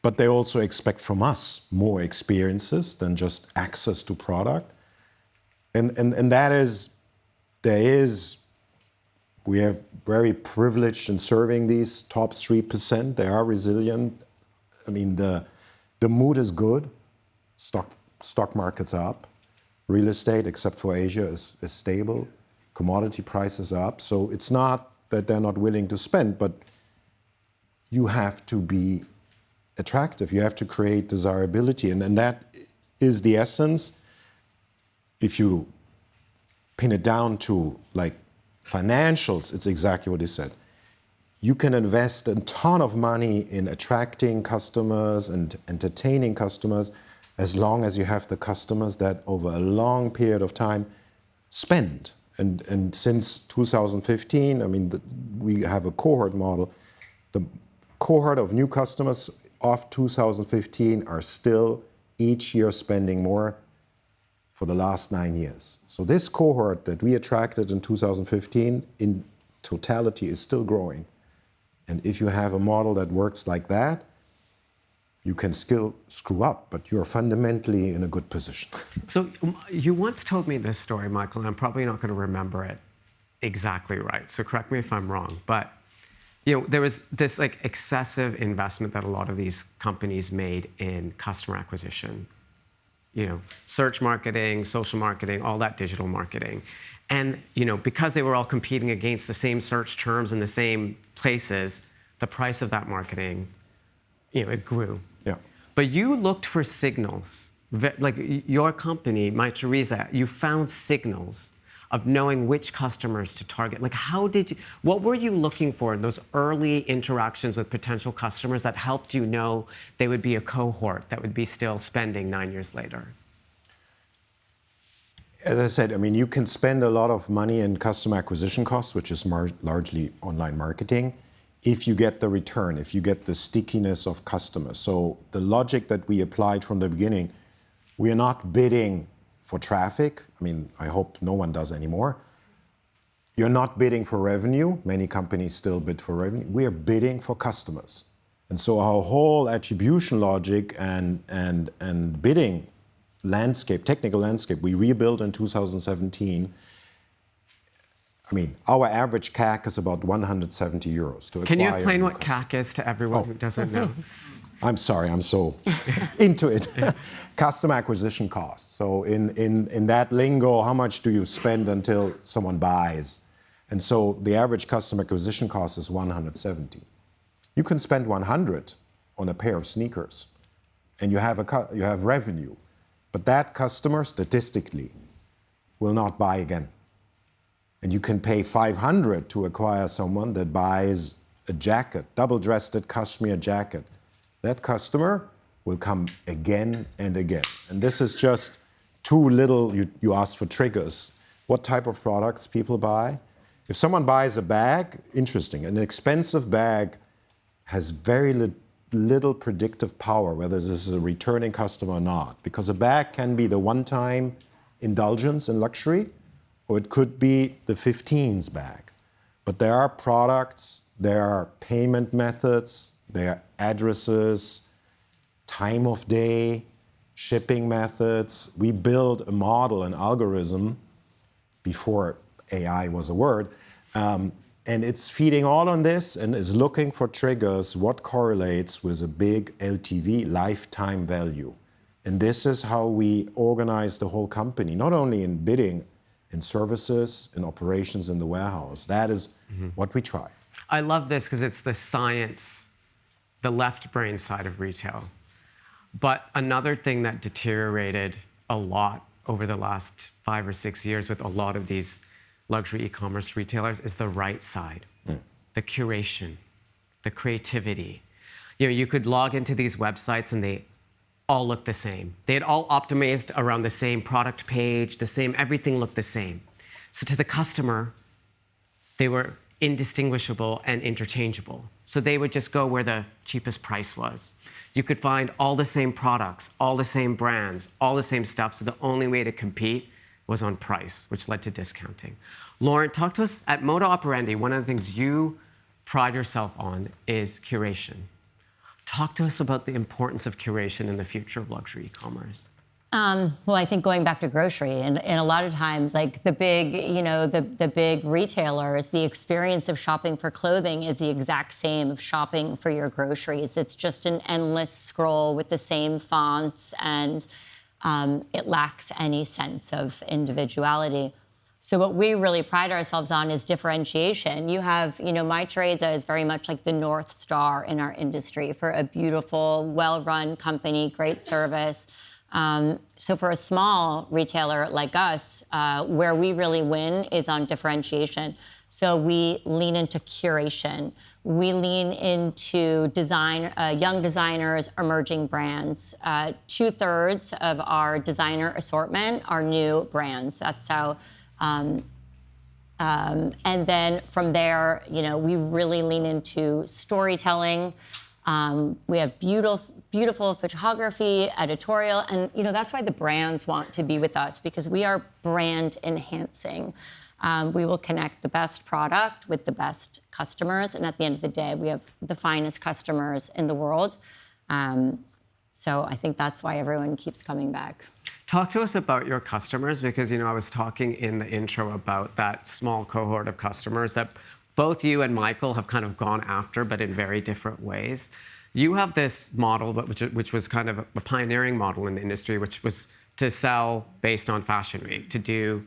But they also expect from us more experiences than just access to product. And that is, we have very privileged in serving these top 3%. They are resilient. I mean, the mood is good. Stock market's up. Real estate, except for Asia, is stable. Commodity prices are up. So it's not that they're not willing to spend, but you have to be attractive. You have to create desirability. And that is the essence. If you pin it down to like financials, it's exactly what he said. You can invest a ton of money in attracting customers and entertaining customers as long as you have the customers that over a long period of time spend. And since 2015, I mean, we have a cohort model. The cohort of new customers of 2015 are still each year spending more for the last 9 years. So this cohort that we attracted in 2015 in totality is still growing. And if you have a model that works like that, you can still screw up, but you're fundamentally in a good position. So you once told me this story, Michael, and I'm probably not going to remember it exactly right. So correct me if I'm wrong, but there was this like excessive investment that a lot of these companies made in customer acquisition. Search marketing, social marketing, all that digital marketing. And, because they were all competing against the same search terms in the same places, the price of that marketing, it grew. Yeah. But you looked for signals. Like your company, Mytheresa, you found signals of knowing which customers to target. Like what were you looking for in those early interactions with potential customers that helped you know they would be a cohort that would be still spending 9 years later? As I said, I mean, you can spend a lot of money in customer acquisition costs, which is largely online marketing, if you get the return, if you get the stickiness of customers. So the logic that we applied from the beginning, we are not bidding for traffic. I mean, I hope no one does anymore. You're not bidding for revenue. Many companies still bid for revenue. We are bidding for customers. And so our whole attribution logic and bidding landscape, technical landscape, we rebuilt in 2017. I mean, our average CAC is about 170 euros to acquire. Can you explain a what customer. CAC is to everyone who doesn't know? I'm sorry, I'm so into it. Customer acquisition costs. So in that lingo, how much do you spend until someone buys? And so the average customer acquisition cost is 170. You can spend 100 on a pair of sneakers, and you have revenue. But that customer, statistically, will not buy again. And you can pay 500 to acquire someone that buys a jacket, double-breasted cashmere jacket. That customer will come again and again. And this is just two little, you asked for triggers. What type of products people buy? If someone buys a bag, interesting, an expensive bag has very little predictive power, whether this is a returning customer or not. Because a bag can be the one-time indulgence in luxury, or it could be the 15s bag. But there are products, there are payment methods, there are addresses, time of day, shipping methods. We build a model, an algorithm, before AI was a word, and it's feeding all on this and is looking for triggers, what correlates with a big LTV, lifetime value. And this is how we organize the whole company, not only in bidding, in services, in operations in the warehouse. That is what we try. I love this because it's the science, the left brain side of retail. But another thing that deteriorated a lot over the last 5 or 6 years with a lot of these luxury e-commerce retailers is the right side, the curation, the creativity. You could log into these websites and they all look the same. They had all optimized around the same product page, the same, everything looked the same. So to the customer, they were indistinguishable and interchangeable. So they would just go where the cheapest price was. You could find all the same products, all the same brands, all the same stuff. So the only way to compete was on price, which led to discounting. Lauren, talk to us at Moda Operandi. One of the things you pride yourself on is curation. Talk to us about the importance of curation in the future of luxury e-commerce. Well, I think going back to grocery, and a lot of times, like the big, the big retailers, the experience of shopping for clothing is the exact same of shopping for your groceries. It's just an endless scroll with the same fonts, and it lacks any sense of individuality. So what we really pride ourselves on is differentiation. You have, My Teresa is very much like the North Star in our industry for a beautiful, well-run company, great service. So for a small retailer like us, where we really win is on differentiation. So we lean into curation. We lean into design, young designers, emerging brands. 2/3 of our designer assortment are new brands. That's how. And then from there, we really lean into storytelling. We have beautiful photography, editorial, and that's why the brands want to be with us, because we are brand enhancing. We will connect the best product with the best customers, and at the end of the day, we have the finest customers in the world. So I think that's why everyone keeps coming back. Talk to us about your customers, because I was talking in the intro about that small cohort of customers that both you and Michael have kind of gone after, but in very different ways. You have this model, which was kind of a pioneering model in the industry, which was to sell based on Fashion Week, to do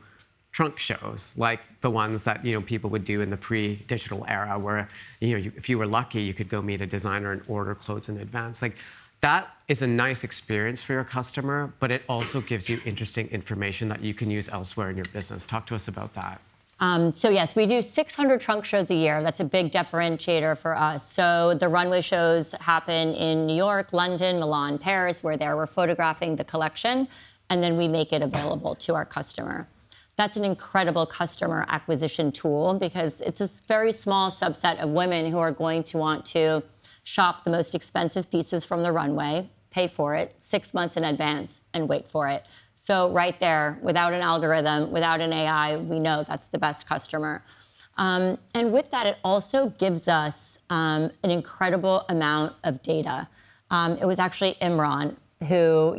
trunk shows like the ones that people would do in the pre-digital era, where if you were lucky, you could go meet a designer and order clothes in advance. Like, that is a nice experience for your customer, but it also gives you interesting information that you can use elsewhere in your business. Talk to us about that. So yes, we do 600 trunk shows a year. That's a big differentiator for us. So the runway shows happen in New York, London, Milan, Paris, where we're photographing the collection, and then we make it available to our customer. That's an incredible customer acquisition tool, because it's a very small subset of women who are going to want to shop the most expensive pieces from the runway, pay for it 6 months in advance, and wait for it. So right there, without an algorithm, without an AI, we know that's the best customer. And with that, it also gives us an incredible amount of data. It was actually Imran who,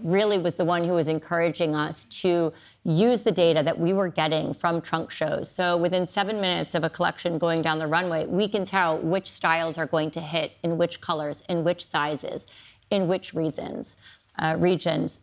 really was the one who was encouraging us to use the data that we were getting from trunk shows. So within 7 minutes of a collection going down the runway, we can tell which styles are going to hit in which colors, in which sizes, in which regions.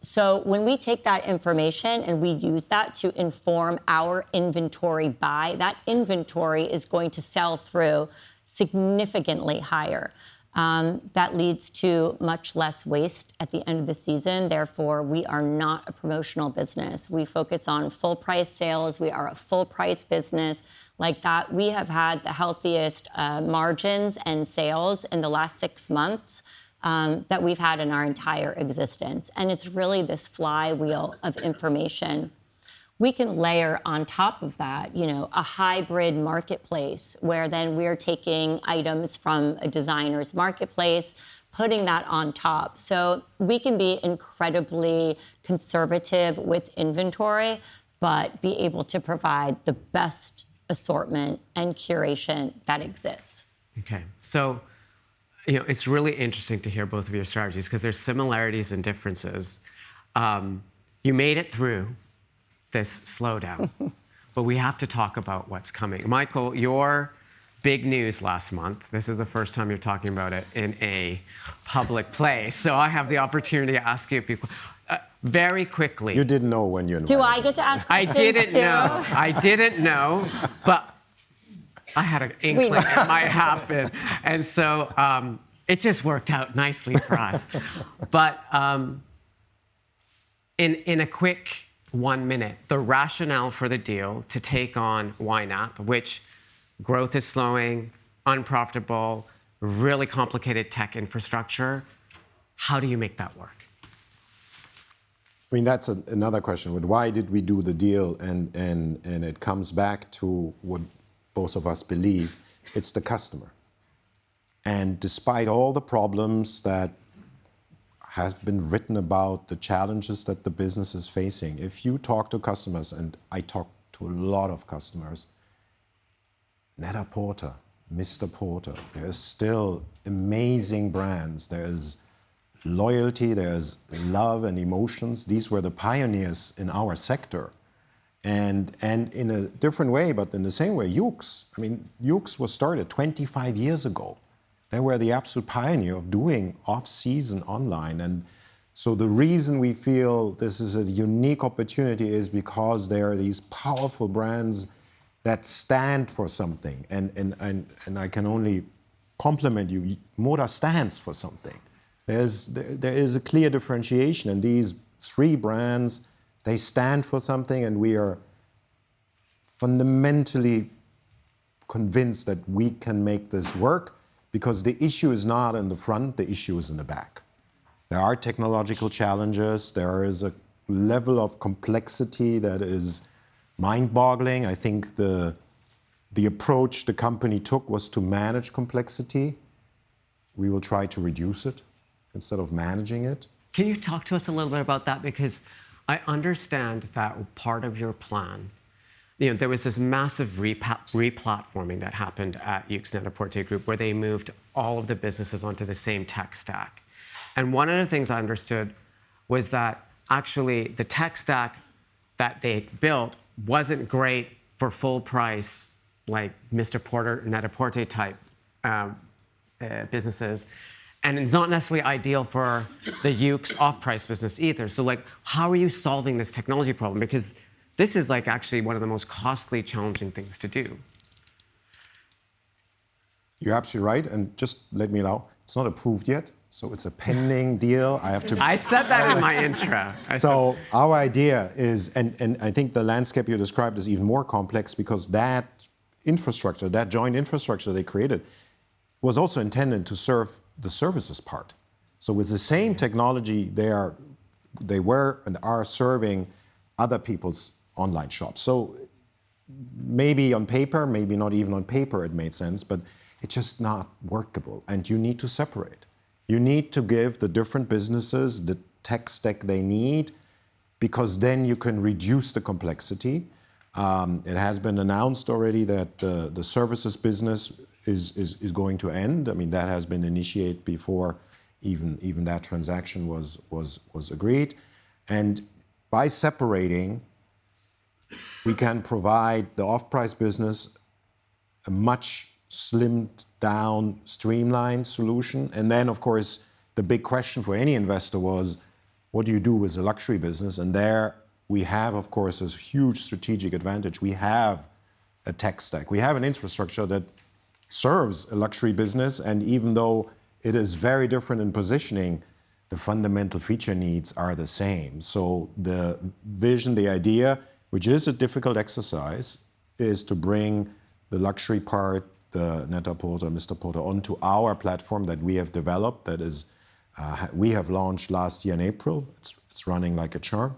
So when we take that information and we use that to inform our inventory buy, that inventory is going to sell through significantly higher. That leads to much less waste at the end of the season. Therefore, we are not a promotional business. We focus on full price sales. We are a full price business. Like that, we have had the healthiest margins and sales in the last 6 months that we've had in our entire existence. And it's really this flywheel of information. We can layer on top of that, a hybrid marketplace where then we're taking items from a designer's marketplace, putting that on top. So we can be incredibly conservative with inventory, but be able to provide the best assortment and curation that exists. Okay, so it's really interesting to hear both of your strategies because there's similarities and differences. You made it through this slowdown, but we have to talk about what's coming. Michael, your big news last month, this is the first time you're talking about it in a public place, so I have the opportunity to ask you a few very quickly. You didn't know when you invited Do I get to ask I questions didn't know, but I had an inkling it might happen. And so it just worked out nicely for us. But in a quick 1 minute, the rationale for the deal to take on YNAP, which growth is slowing, unprofitable, really complicated tech infrastructure, how do you make that work? I mean, that's another question. Why did we do the deal? And it comes back to what both of us believe. It's the customer. And despite all the problems that have been written about, the challenges that the business is facing, if you talk to customers, and I talk to a lot of customers, Net-a-Porter, Mr. Porter, there's still amazing brands. There's loyalty, there's love and emotions. These were the pioneers in our sector. And in a different way, but in the same way, Yoox. I mean, Yoox was started 25 years ago. They were the absolute pioneer of doing off-season online. And so the reason we feel this is a unique opportunity is because there are these powerful brands that stand for something. And I can only compliment you. Moda stands for something. There is a clear differentiation, and these three brands, they stand for something, and we are fundamentally convinced that we can make this work, because the issue is not in the front, the issue is in the back. There are technological challenges, there is a level of complexity that is mind-boggling. I think the approach the company took was to manage complexity. We will try to reduce it instead of managing it. Can you talk to us a little bit about that? Because I understand that part of your plan, there was this massive replatforming that happened at Yoox Net-a-Porter Group where they moved all of the businesses onto the same tech stack. And one of the things I understood was that actually the tech stack that they built wasn't great for full price, like Mr. Porter, Net-a-Porter type businesses. And it's not necessarily ideal for the Yoox off-price business either. So how are you solving this technology problem? Because this is actually one of the most costly, challenging things to do. You're absolutely right, and just let me know, it's not approved yet, so it's a pending deal. I said that in my intro. So our idea is, and I think the landscape you described is even more complex, because that infrastructure, that joint infrastructure they created, was also intended to serve the services part. So with the same technology, they were and are serving other people's online shops. So maybe on paper, maybe not even on paper it made sense, but it's just not workable. And you need to separate. You need to give the different businesses the tech stack they need, because then you can reduce the complexity. It has been announced already that the services business is going to end. I mean, that has been initiated before even that transaction was agreed. And by separating, we can provide the off-price business a much slimmed down, streamlined solution. And then, of course, the big question for any investor was, what do you do with the luxury business? And there we have, of course, this huge strategic advantage. We have a tech stack. We have an infrastructure that serves a luxury business. And even though it is very different in positioning, the fundamental feature needs are the same. So the vision, the idea, which is a difficult exercise, is to bring the luxury part, the Net-a-Porter, Mr. Porter, onto our platform that we have developed. That is, we have launched last year in April. It's running like a charm.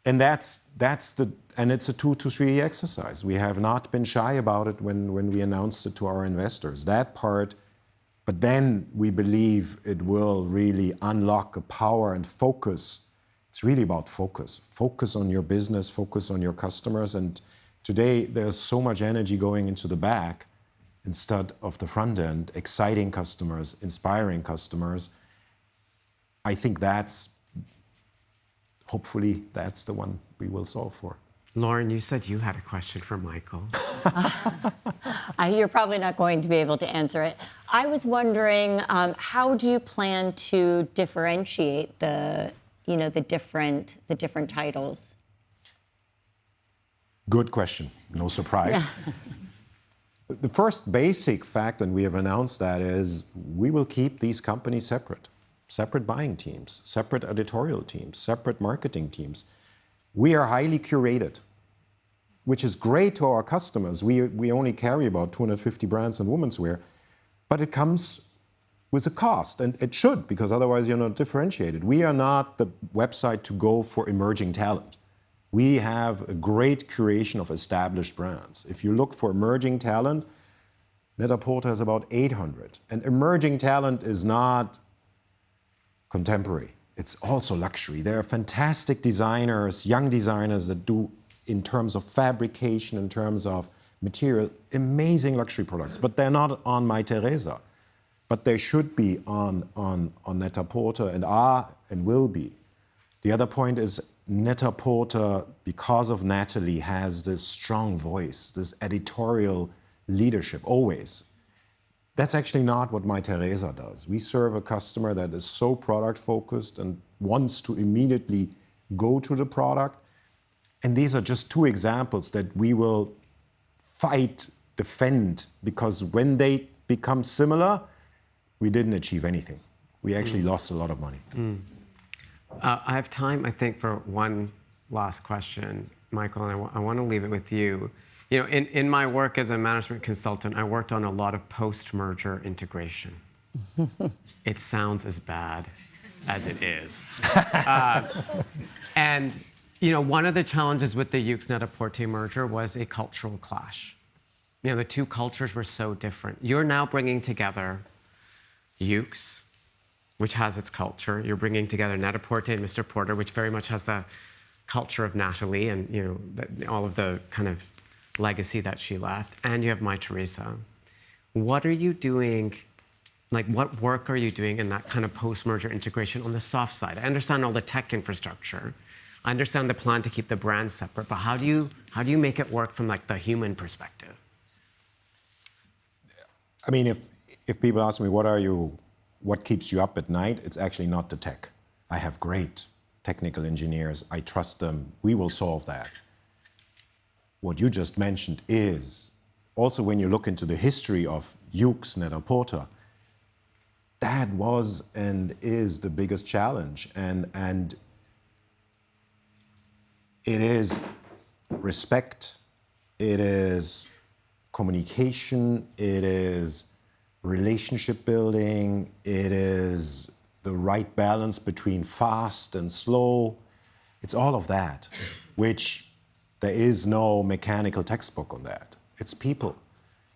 And it's a 2 to 3 year exercise. We have not been shy about it when we announced it to our investors. That part, but then we believe it will really unlock a power and focus. It's really about focus. Focus on your business, focus on your customers. And today there's so much energy going into the back instead of the front end, exciting customers, inspiring customers. I think hopefully that's the one we will solve for. Lauren, you said you had a question for Michael. You're probably not going to be able to answer it. I was wondering, how do you plan to differentiate the different titles? Good question. No surprise. The first basic fact, and we have announced that, is we will keep these companies separate. Separate buying teams, separate editorial teams, separate marketing teams. We are highly curated, which is great to our customers. We only carry about 250 brands in women's wear, but it comes with a cost, and it should, because otherwise you're not differentiated. We are not the website to go for emerging talent. We have a great curation of established brands. If you look for emerging talent, Net-a-Porter has about 800. And emerging talent is not contemporary. It's also luxury. There are fantastic designers, young designers that do, in terms of fabrication, in terms of material, amazing luxury products. But they're not on Mytheresa. But they should be on Net-a-Porter and are and will be. The other point is Net-a-Porter, because of Natalie, has this strong voice, this editorial leadership, always. That's actually not what Mytheresa does. We serve a customer that is so product-focused and wants to immediately go to the product. And these are just 2 examples that we will fight, defend, because when they become similar, we didn't achieve anything. We actually lost a lot of money. I have time, I think, for one last question, Michael, and I want to leave it with you. You know, in my work as a management consultant, I worked on a lot of post-merger integration. It sounds as bad as it is. And you know, one of the challenges with the Yoox Net-a-Porter merger was a cultural clash. You know, the 2 cultures were so different. You're now bringing together Yoox, which has its culture. You're bringing together Net-a-Porter and Mr. Porter, which very much has the culture of Natalie and, you know, all of the kind of legacy that she left. And you have Mytheresa. What are you doing? Like, what work are you doing in that kind of post-merger integration on the soft side? I understand all the tech infrastructure. I understand the plan to keep the brands separate, but how do you make it work from like the human perspective? I mean, if people ask me what keeps you up at night, it's actually not the tech. I have great technical engineers. I trust them. We will solve that. What you just mentioned is also, when you look into the history of Yoox Net-a-Porter, that was and is the biggest challenge. And it is respect, it is communication, it is relationship building, it is the right balance between fast and slow. It's all of that, which there is no mechanical textbook on that. It's people.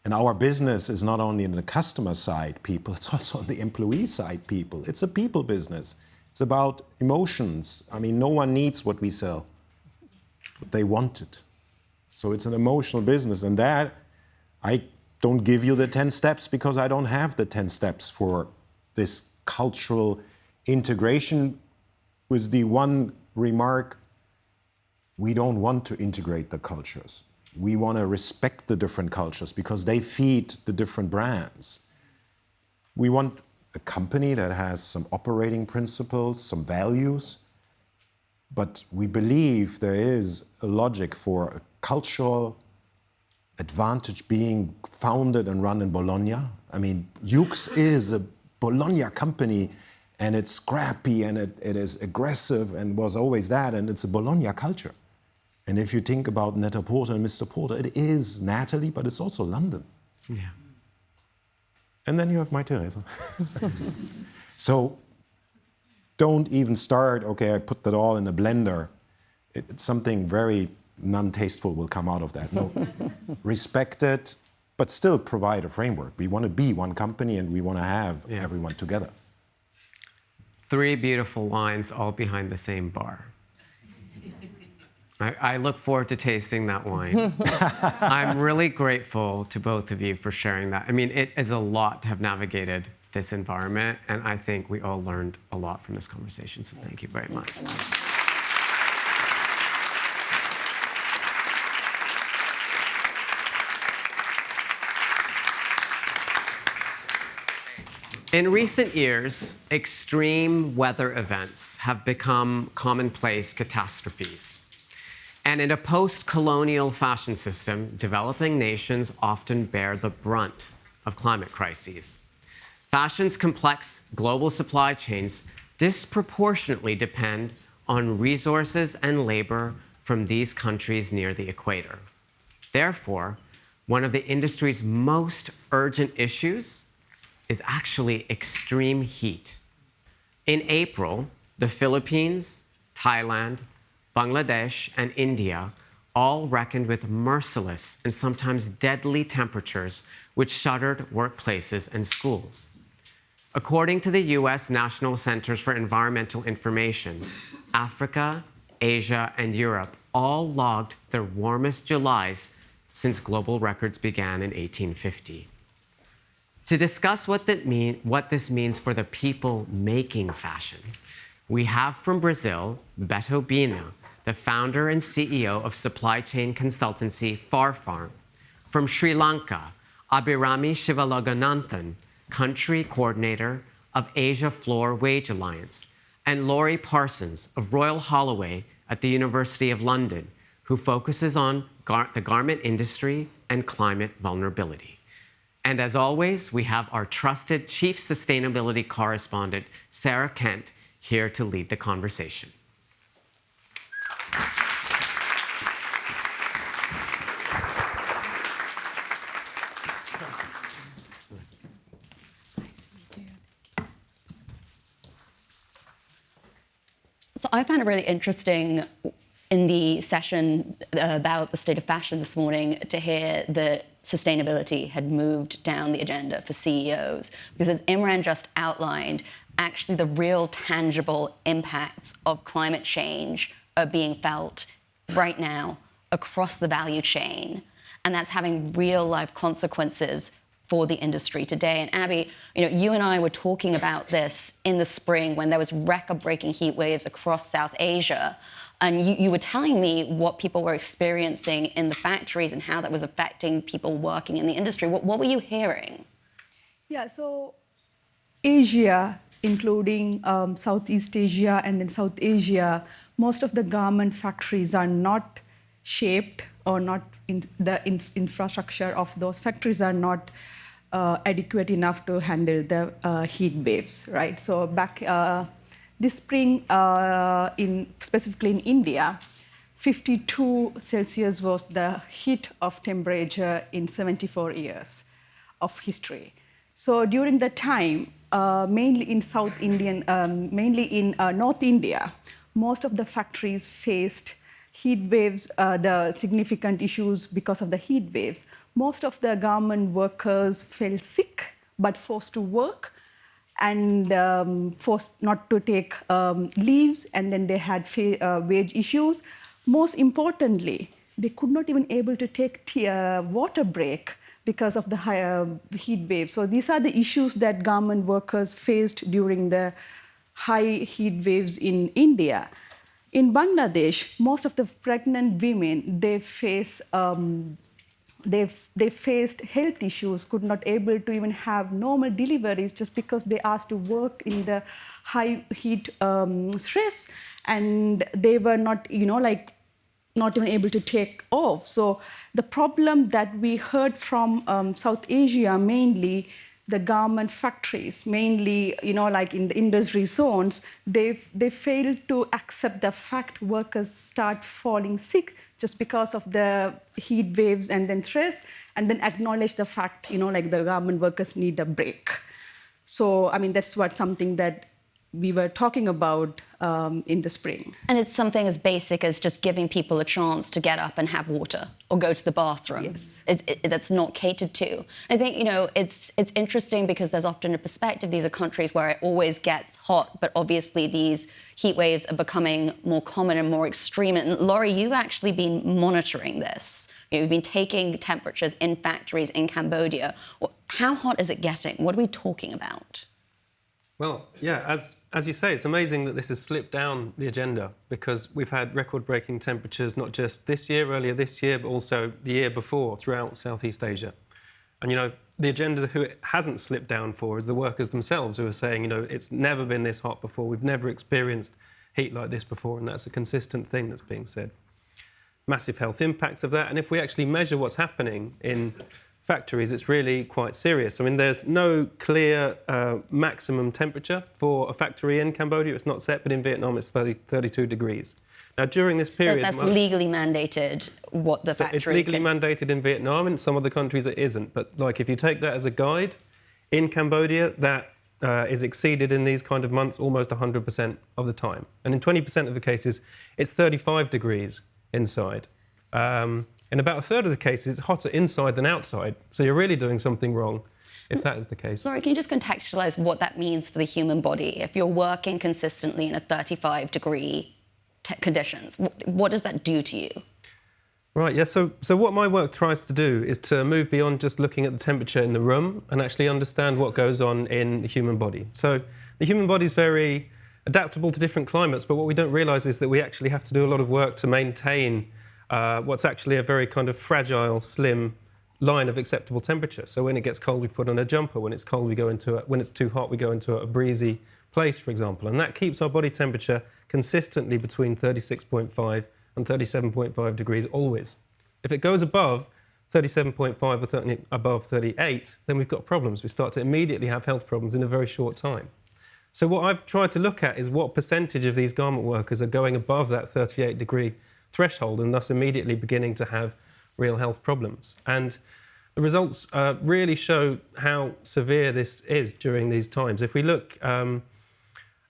And our business is not only in the customer side people, it's also on the employee side people. It's a people business. It's about emotions. I mean, no one needs what we sell, but they want it. So it's an emotional business. And that, I don't give you the 10 steps because I don't have the 10 steps for this cultural integration, with the one remark: we don't want to integrate the cultures. We want to respect the different cultures because they feed the different brands. We want a company that has some operating principles, some values, but we believe there is a logic for a cultural advantage being founded and run in Bologna. I mean, Yux is a Bologna company, and it's scrappy and it is aggressive and was always that, and it's a Bologna culture. And if you think about Net-a-Porter and Mr. Porter, it is Natalie, but it's also London. Yeah. And then you have My Teresa. So don't even start, okay, I put that all in a blender. It's something very non-tasteful will come out of that. No, respect it, but still provide a framework. We want to be one company and we want to have everyone together. 3 beautiful wines all behind the same bar. I look forward to tasting that wine. I'm really grateful to both of you for sharing that. I mean, it is a lot to have navigated this environment, and I think we all learned a lot from this conversation, so thank you very much. In recent years, extreme weather events have become commonplace catastrophes. And in a post-colonial fashion system, developing nations often bear the brunt of climate crises. Fashion's complex global supply chains disproportionately depend on resources and labor from these countries near the equator. Therefore, one of the industry's most urgent issues is actually extreme heat. In April, the Philippines, Thailand, Bangladesh, and India all reckoned with merciless and sometimes deadly temperatures which shuttered workplaces and schools. According to the US National Centers for Environmental Information, Africa, Asia, and Europe all logged their warmest Julys since global records began in 1850. To discuss what this means for the people making fashion, we have from Brazil, Beto Bina, the founder and CEO of supply chain consultancy Farfarm. From Sri Lanka, Abhirami Shivaloganathan, country coordinator of Asia Floor Wage Alliance, and Laurie Parsons of Royal Holloway at the University of London, who focuses on the garment industry and climate vulnerability. And as always, we have our trusted Chief Sustainability Correspondent, Sarah Kent, here to lead the conversation. So I found it really interesting in the session about the state of fashion this morning to hear that sustainability had moved down the agenda for CEOs. Because as Imran just outlined, actually the real tangible impacts of climate change are being felt right now across the value chain. And that's having real life consequences for the industry today. And Abby, you and I were talking about this in the spring when there was record-breaking heat waves across South Asia. And you were telling me what people were experiencing in the factories and how that was affecting people working in the industry. What were you hearing? Yeah, so Asia, including Southeast Asia and then South Asia, most of the garment factories are not shaped or not in the infrastructure of those factories are not adequate enough to handle the heat waves, right? So back this spring, specifically in India, 52 Celsius was the heat of temperature in 74 years of history. So during the time, mainly in North India, most of the factories faced heat waves, the significant issues because of the heat waves. Most of the garment workers fell sick, but forced to work and forced not to take leaves, and then they had wage issues. Most importantly, they could not even able to take water break because of the high, heat wave. So these are the issues that garment workers faced during the high heat waves in India. In Bangladesh, most of the pregnant women, they faced health issues, could not able to even have normal deliveries just because they asked to work in the high heat stress, and they were not, not even able to take off. So the problem that we heard from South Asia, mainly the garment factories, mainly, like in the industry zones, they failed to accept the fact workers start falling sick just because of the heat waves and then stress, and then acknowledge the fact, like the garment workers need a break. So, that's something that we were talking about in the spring. And it's something as basic as just giving people a chance to get up and have water or go to the bathroom. Yes. That's not catered to. I think, it's interesting because there's often a perspective, these are countries where it always gets hot, but obviously these heat waves are becoming more common and more extreme. And Laurie, you've actually been monitoring this. You've been taking temperatures in factories in Cambodia. How hot is it getting? What are we talking about? Well, yeah, as you say, it's amazing that this has slipped down the agenda because we've had record-breaking temperatures not just earlier this year, but also the year before throughout Southeast Asia. And, the agenda who it hasn't slipped down for is the workers themselves who are saying, it's never been this hot before, we've never experienced heat like this before, and that's a consistent thing that's being said. Massive health impacts of that, and if we actually measure what's happening in factories, it's really quite serious. There's no clear maximum temperature for a factory in Cambodia. It's not set, but in Vietnam it's 32 degrees. Now, during this period... That's legally mandated what the factory It's legally mandated in Vietnam. In some other countries it isn't. But, if you take that as a guide, in Cambodia, that is exceeded in these kind of months almost 100% of the time. And in 20% of the cases, it's 35 degrees inside. In about a third of the cases, it's hotter inside than outside. So you're really doing something wrong if that is the case. Laurie, can you just contextualise what that means for the human body? If you're working consistently in a 35-degree conditions, what does that do to you? Right, yeah, so what my work tries to do is to move beyond just looking at the temperature in the room and actually understand what goes on in the human body. So the human body is very adaptable to different climates, but what we don't realise is that we actually have to do a lot of work to maintain what's actually a very kind of fragile, slim line of acceptable temperature. So when it gets cold, we put on a jumper. When it's cold, when it's too hot, we go into a breezy place, for example. And that keeps our body temperature consistently between 36.5 and 37.5 degrees always. If it goes above 37.5 or above 38, then we've got problems. We start to immediately have health problems in a very short time. So what I've tried to look at is what percentage of these garment workers are going above that 38-degree threshold and thus immediately beginning to have real health problems. And the results really show how severe this is during these times. If we look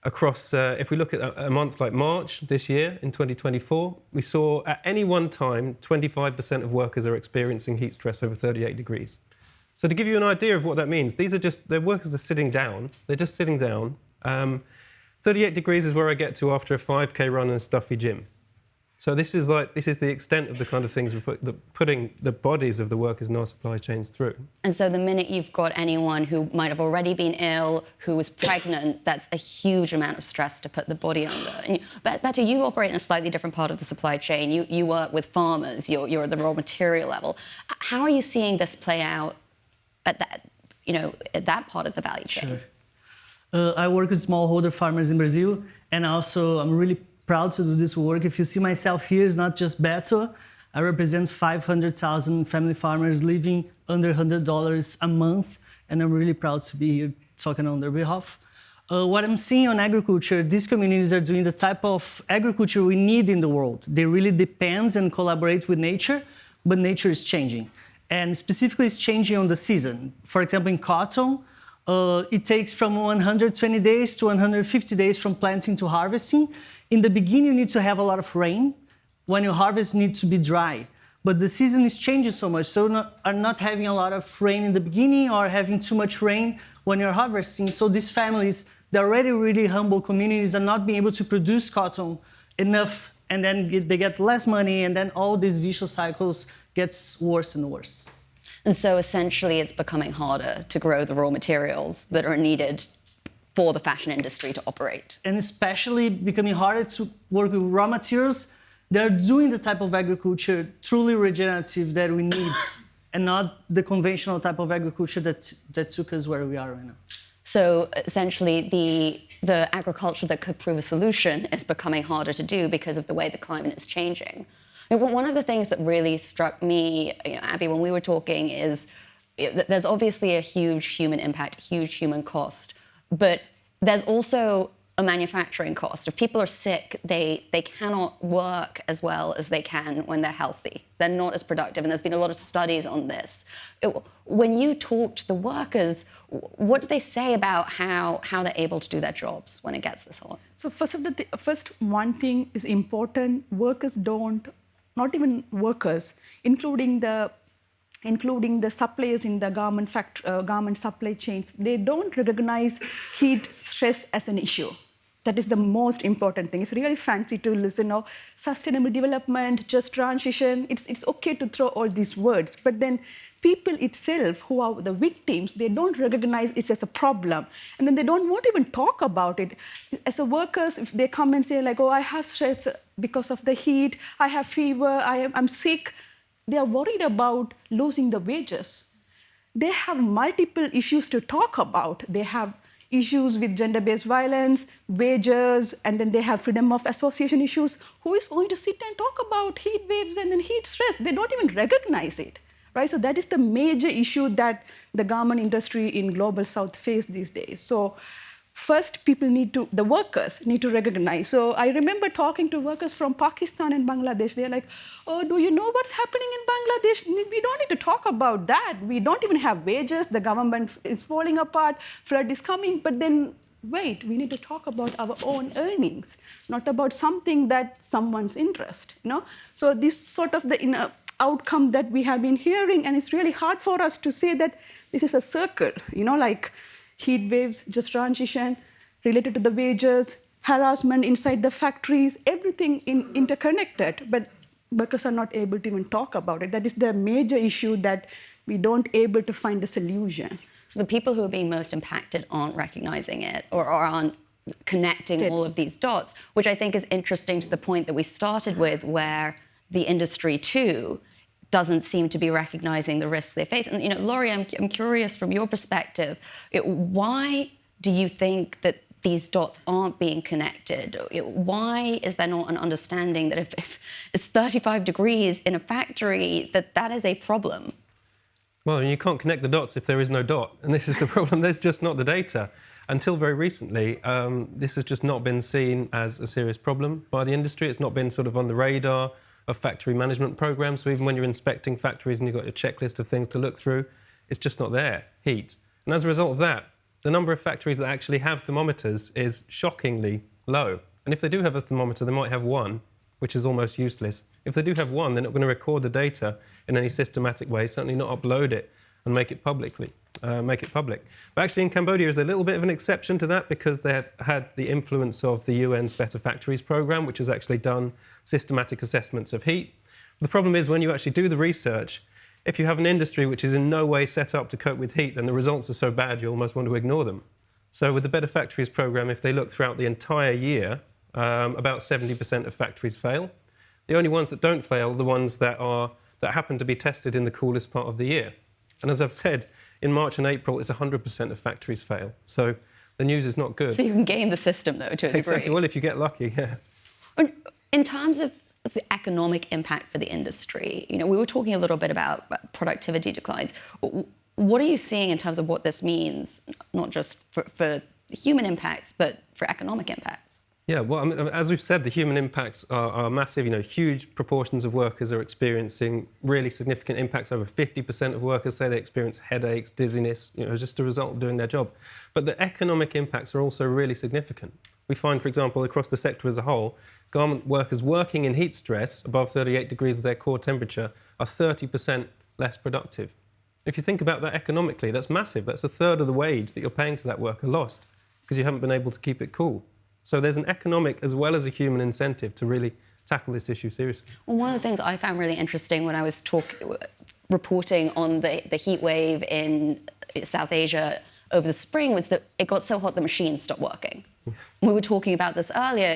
if we look at a month like March this year, in 2024, we saw at any one time 25% of workers are experiencing heat stress over 38 degrees. So to give you an idea of what that means, their workers are sitting down. They're just sitting down. 38 degrees is where I get to after a 5K run in a stuffy gym. So this is the extent of the kind of things we're putting the bodies of the workers in our supply chains through. And so the minute you've got anyone who might have already been ill, who was pregnant, that's a huge amount of stress to put the body under. And Betta, you operate in a slightly different part of the supply chain. You work with farmers. You're at the raw material level. How are you seeing this play out at that part of the value chain? Sure. I work with smallholder farmers in Brazil, and also I'm really proud to do this work. If you see myself here, it's not just Beto. I represent 500,000 family farmers living under $100 a month, and I'm really proud to be here talking on their behalf. What I'm seeing on agriculture, these communities are doing the type of agriculture we need in the world. They really depend and collaborate with nature, but nature is changing. And specifically, it's changing on the season. For example, in cotton, it takes from 120 days to 150 days from planting to harvesting. In the beginning, you need to have a lot of rain. When you harvest, you need to be dry. But the season is changing so much, so are not having a lot of rain in the beginning or having too much rain when you're harvesting. So these families, they're already really humble communities, are not being able to produce cotton enough, and then they get less money, and then all these vicious cycles gets worse and worse. And so essentially it's becoming harder to grow the raw materials that are needed for the fashion industry to operate. And especially becoming harder to work with raw materials. They're doing the type of agriculture truly regenerative that we need, and not the conventional type of agriculture that took us where we are right now. So essentially the agriculture that could prove a solution is becoming harder to do because of the way the climate is changing. One of the things that really struck me, Abby, when we were talking is there's obviously a huge human impact, huge human cost, but there's also a manufacturing cost. If people are sick, they cannot work as well as they can when they're healthy. They're not as productive, and there's been a lot of studies on this. When you talk to the workers, what do they say about how they're able to do their jobs when it gets this hot? So first one thing is important. Workers don't, not even workers, including the suppliers in the garment supply chains, they don't recognize heat stress as an issue. That is the most important thing. It's really fancy to listen of sustainable development, just transition. It's okay to throw all these words, but then people itself who are the victims, they don't recognize it as a problem. And then they don't want to even talk about it. As a workers, if they come and say like, oh, I have stress because of the heat, I have fever, I'm sick, they are worried about losing the wages. They have multiple issues to talk about. They have issues with gender-based violence, wages, and then they have freedom of association issues. Who is going to sit and talk about heat waves and then heat stress? They don't even recognize it, right? So that is the major issue that the garment industry in Global South face these days. So first, the workers need to recognize. So I remember talking to workers from Pakistan and Bangladesh. They're like, oh, do you know what's happening in Bangladesh? We don't need to talk about that. We don't even have wages. The government is falling apart. Flood is coming. But then, wait, we need to talk about our own earnings, not about something that someone's interest. So this sort of the outcome that we have been hearing, and it's really hard for us to say that this is a circle, like heat waves, just transition, related to the wages, harassment inside the factories, everything interconnected, but workers are not able to even talk about it. That is the major issue that we don't able to find a solution. So the people who are being most impacted aren't recognizing it or aren't connecting all of these dots, which I think is interesting to the point that we started with, where the industry too doesn't seem to be recognizing the risks they face. And Laurie, I'm curious from your perspective, why do you think that these dots aren't being connected? Why is there not an understanding that if it's 35 degrees in a factory, that is a problem? Well, you can't connect the dots if there is no dot, and this is the problem. There's just not the data. Until very recently, this has just not been seen as a serious problem by the industry. It's not been sort of on the radar of factory management programs. So even when you're inspecting factories and you've got your checklist of things to look through, it's just not there, heat. And as a result of that, the number of factories that actually have thermometers is shockingly low. And if they do have a thermometer, they might have one, which is almost useless. If they do have one, they're not going to record the data in any systematic way, certainly not upload it and make it public. But actually in Cambodia is a little bit of an exception to that, because they had the influence of the UN's Better Factories program, which has actually done systematic assessments of heat. The problem is when you actually do the research, if you have an industry which is in no way set up to cope with heat, then the results are so bad you almost want to ignore them. So with the Better Factories program, if they look throughout the entire year, about 70% of factories fail. The only ones that don't fail are the ones that happen to be tested in the coolest part of the year. And as I've said, in March and April, it's 100% of factories fail. So the news is not good. So you can game the system, though, to a degree. Exactly. Well, if you get lucky, yeah. In terms of the economic impact for the industry, we were talking a little bit about productivity declines. What are you seeing in terms of what this means, not just for human impacts, but for economic impacts? Yeah, well, I mean, as we've said, the human impacts are massive. Huge proportions of workers are experiencing really significant impacts. Over 50% of workers say they experience headaches, dizziness, just a result of doing their job. But the economic impacts are also really significant. We find, for example, across the sector as a whole, garment workers working in heat stress above 38 degrees of their core temperature are 30% less productive. If you think about that economically, that's massive. That's a third of the wage that you're paying to that worker lost because you haven't been able to keep it cool. So there's an economic as well as a human incentive to really tackle this issue seriously. Well, one of the things I found really interesting when I was reporting on the heat wave in South Asia over the spring was that it got so hot the machines stopped working. We were talking about this earlier,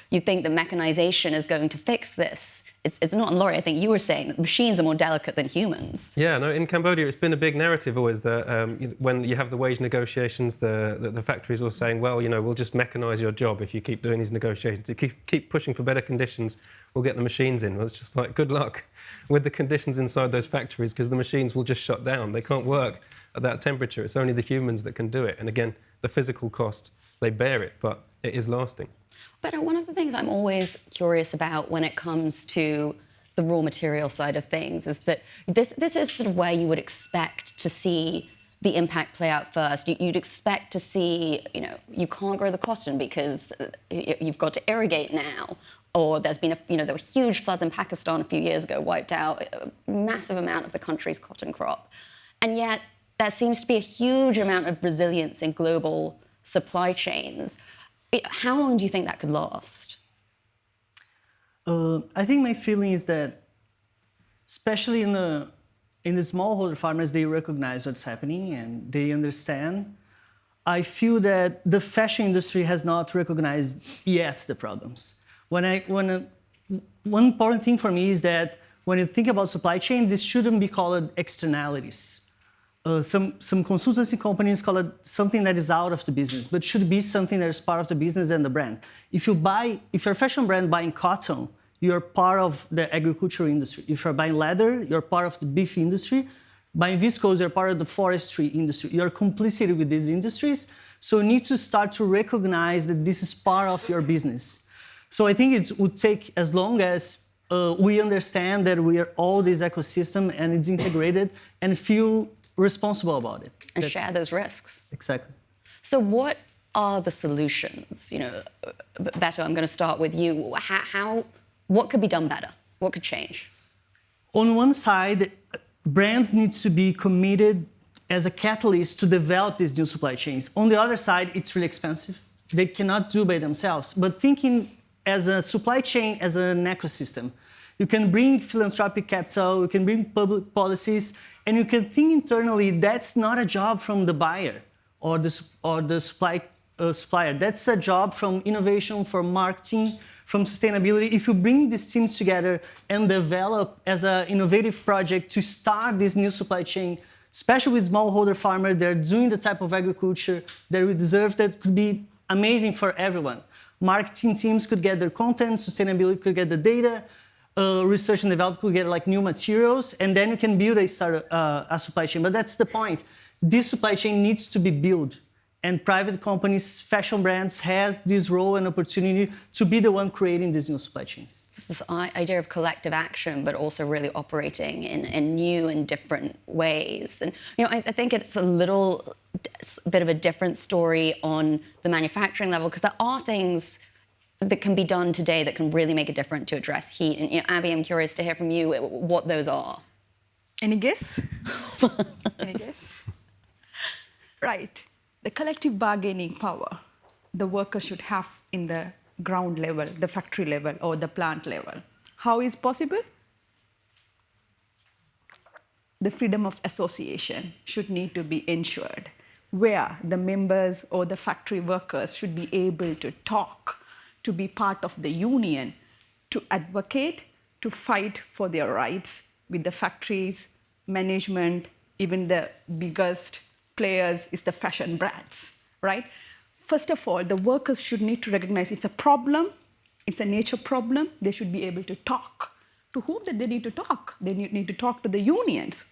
you think that mechanization is going to fix this. It's not, and Laurie, I think you were saying that machines are more delicate than humans. Yeah, no, in Cambodia, it's been a big narrative always that when you have the wage negotiations, the factories are saying, well, we'll just mechanize your job if you keep doing these negotiations. If you keep pushing for better conditions, we'll get the machines in. Well, it's just like, good luck with the conditions inside those factories, because the machines will just shut down. They can't work at that temperature. It's only the humans that can do it. And again, the physical cost, they bear it, but it is lasting. But one of the things I'm always curious about when it comes to the raw material side of things is that this is sort of where you would expect to see the impact play out first. You'd expect to see, you can't grow the cotton because you've got to irrigate now. Or there's been, there were huge floods in Pakistan a few years ago, wiped out a massive amount of the country's cotton crop. And yet there seems to be a huge amount of resilience in global supply chains. How long do you think that could last? I think my feeling is that, especially in the smallholder farmers, they recognize what's happening and they understand. I feel that the fashion industry has not recognized yet the problems. One important thing for me is that when you think about supply chain, this shouldn't be called externalities. Some consultancy companies call it something that is out of the business, but should be something that is part of the business and the brand. If you're a fashion brand buying cotton, you're part of the agricultural industry. If you're buying leather, you're part of the beef industry. Buying viscose, you're part of the forestry industry. You're complicit with these industries, so you need to start to recognize that this is part of your business. So I think it would take as long as we understand that we are all this ecosystem and it's integrated and feel responsible about it. And share those risks. Exactly. So what are the solutions? Beto, I'm going to start with you. What could be done better? What could change? On one side, brands need to be committed as a catalyst to develop these new supply chains. On the other side, it's really expensive. They cannot do by themselves. But thinking as a supply chain, as an ecosystem, you can bring philanthropic capital, you can bring public policies, and you can think internally that's not a job from the buyer or the supplier. That's a job from innovation, from marketing, from sustainability. If you bring these teams together and develop as an innovative project to start this new supply chain, especially with smallholder farmers, they're doing the type of agriculture that we deserve, that could be amazing for everyone. Marketing teams could get their content, sustainability could get the data, research and development could get new materials, and then you can build a supply chain. But that's the point. This supply chain needs to be built, and private companies, fashion brands, has this role and opportunity to be the one creating these new supply chains. It's this idea of collective action, but also really operating in new and different ways. And I think it's a little bit of a different story on the manufacturing level, because there are things that can be done today that can really make a difference to address heat. And Abby, I'm curious to hear from you what those are. Any guess? Any guess? Right. The collective bargaining power the worker should have in the ground level, the factory level, or the plant level. How is possible? The freedom of association should need to be ensured, where the members or the factory workers should be able to talk, to be part of the union, to advocate, to fight for their rights with the factories, management, even the biggest players is the fashion brands, right? First of all, the workers should need to recognize it's a problem, it's a nature problem. They should be able to talk. To whom that they need to talk? They need to talk to the unions,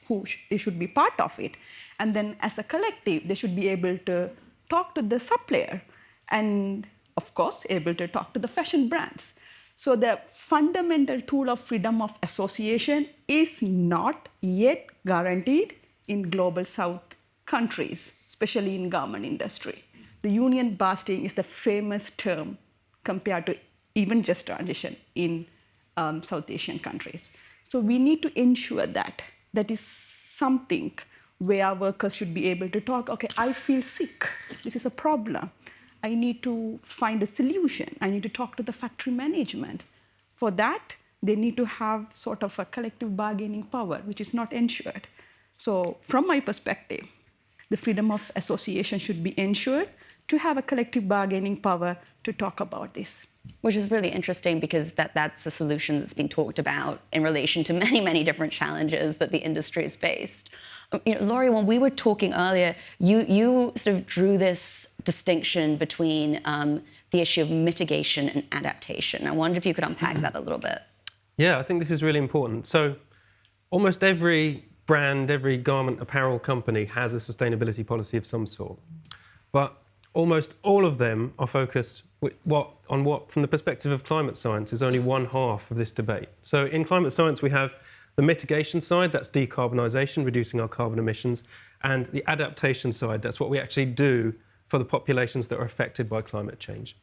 they should be part of it. And then as a collective, they should be able to talk to the supplier and, of course, able to talk to the fashion brands. So the fundamental tool of freedom of association is not yet guaranteed in global South countries, especially in garment industry. The union busting is the famous term compared to even just transition in South Asian countries. So we need to ensure that that is something where workers should be able to talk, okay, I feel sick, this is a problem. I need to find a solution. I need to talk to the factory management. For that, they need to have sort of a collective bargaining power, which is not ensured. So from my perspective, the freedom of association should be ensured to have a collective bargaining power to talk about this. Which is really interesting because that's a solution that's been talked about in relation to many, many different challenges that the industry has faced. Laurie, when we were talking earlier, you sort of drew this distinction between the issue of mitigation and adaptation. I wondered if you could unpack that a little bit. Yeah, I think this is really important. So almost every brand, every garment apparel company has a sustainability policy of some sort. But almost all of them are focused on what, from the perspective of climate science, is only one half of this debate. So in climate science, we have the mitigation side, that's decarbonisation, reducing our carbon emissions, and the adaptation side, that's what we actually do for the populations that are affected by climate change.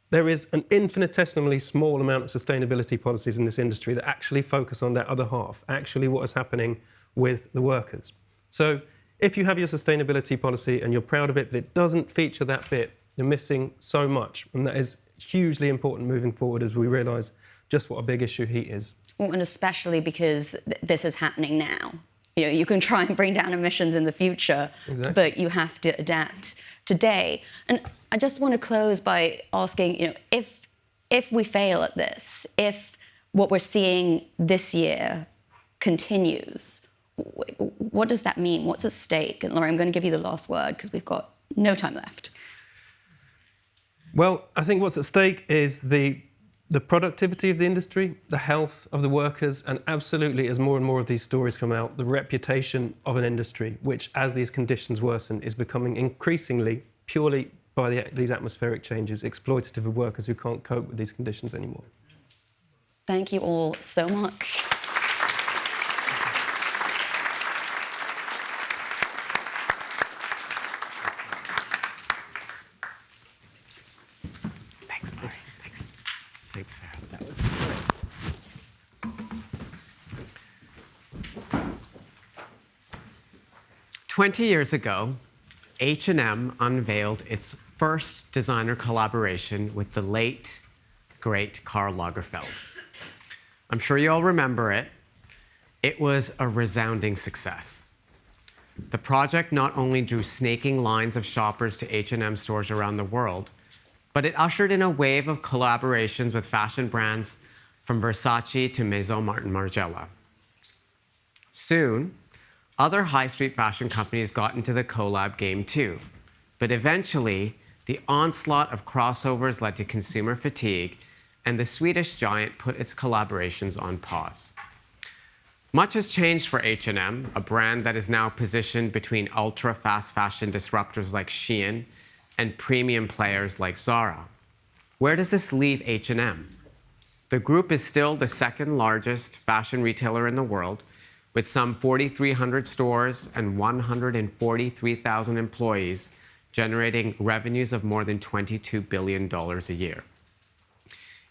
There is an infinitesimally small amount of sustainability policies in this industry that actually focus on that other half, actually what is happening with the workers. So if you have your sustainability policy and you're proud of it, but it doesn't feature that bit, you're missing so much. And that is hugely important moving forward as we realise just what a big issue heat is. Well, and especially because this is happening now. You can try and bring down emissions in the future, exactly, but you have to adapt today. And I just want to close by asking, if we fail at this, if what we're seeing this year continues, what does that mean? What's at stake? And Laurie, I'm going to give you the last word because we've got no time left. Well, I think what's at stake is the productivity of the industry, the health of the workers, and absolutely, as more and more of these stories come out, the reputation of an industry, which, as these conditions worsen, is becoming increasingly, purely by these atmospheric changes, exploitative of workers who can't cope with these conditions anymore. Thank you all so much. Thanks, Sarah. That was great. 20 years ago, H&M unveiled its first designer collaboration with the late, great Karl Lagerfeld. I'm sure you all remember it. It was a resounding success. The project not only drew snaking lines of shoppers to H&M stores around the world, but it ushered in a wave of collaborations with fashion brands from Versace to Maison Margiela. Soon, other high street fashion companies got into the collab game too. But eventually, the onslaught of crossovers led to consumer fatigue, and the Swedish giant put its collaborations on pause. Much has changed for H&M, a brand that is now positioned between ultra-fast fashion disruptors like Shein and premium players like Zara. Where does this leave H&M? The group is still the second largest fashion retailer in the world, with some 4,300 stores and 143,000 employees, generating revenues of more than $22 billion a year.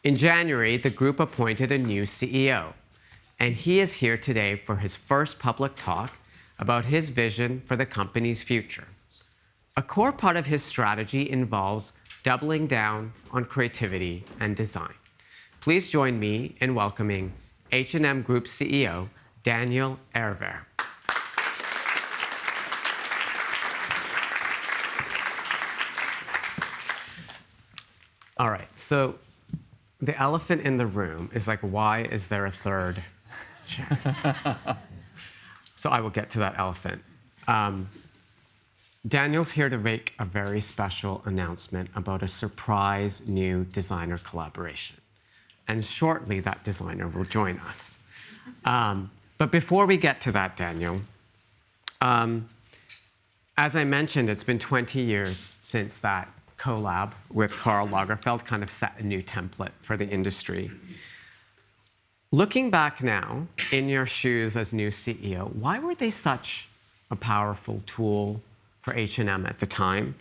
In January, the group appointed a new CEO, and he is here today for his first public talk about his vision for the company's future. A core part of his strategy involves doubling down on creativity and design. Please join me in welcoming H&M Group CEO, Daniel Hervé. All right, so the elephant in the room is like, why is there a third chair? So I will get to that elephant. Daniel's here to make a very special announcement about a surprise new designer collaboration. And shortly, that designer will join us. But before we get to that, Daniel, as I mentioned, it's been 20 years since that collab with Karl Lagerfeld kind of set a new template for the industry. Looking back now, in your shoes as new CEO, why were they such a powerful tool for H&M at the time?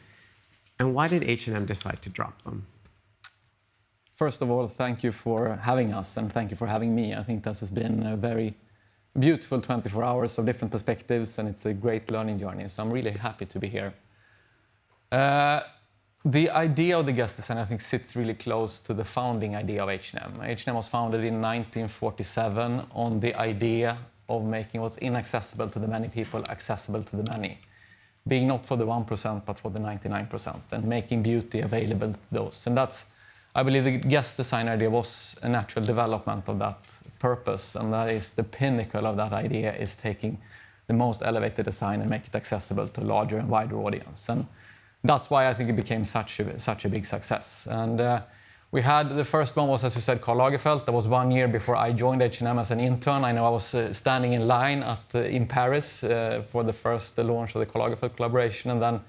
And why did H&M decide to drop them? First of all, thank you for having us and thank you for having me. I think this has been a very beautiful 24 hours of different perspectives and it's a great learning journey. So I'm really happy to be here. The idea of the guest design, I think, sits really close to the founding idea of H&M. H&M was founded in 1947 on the idea of making what's inaccessible to the many people accessible to the many, being not for the 1%, but for the 99%, and making beauty available to those. And that's, I believe, the guest design idea was a natural development of that purpose, and that is the pinnacle of that idea is taking the most elevated design and make it accessible to a larger and wider audience. And that's why I think it became such a big success. And we had, the first one was, as you said, Karl Lagerfeld. That was 1 year before I joined H&M as an intern. I know I was standing in line in Paris for the first launch of the Karl Lagerfeld collaboration. And then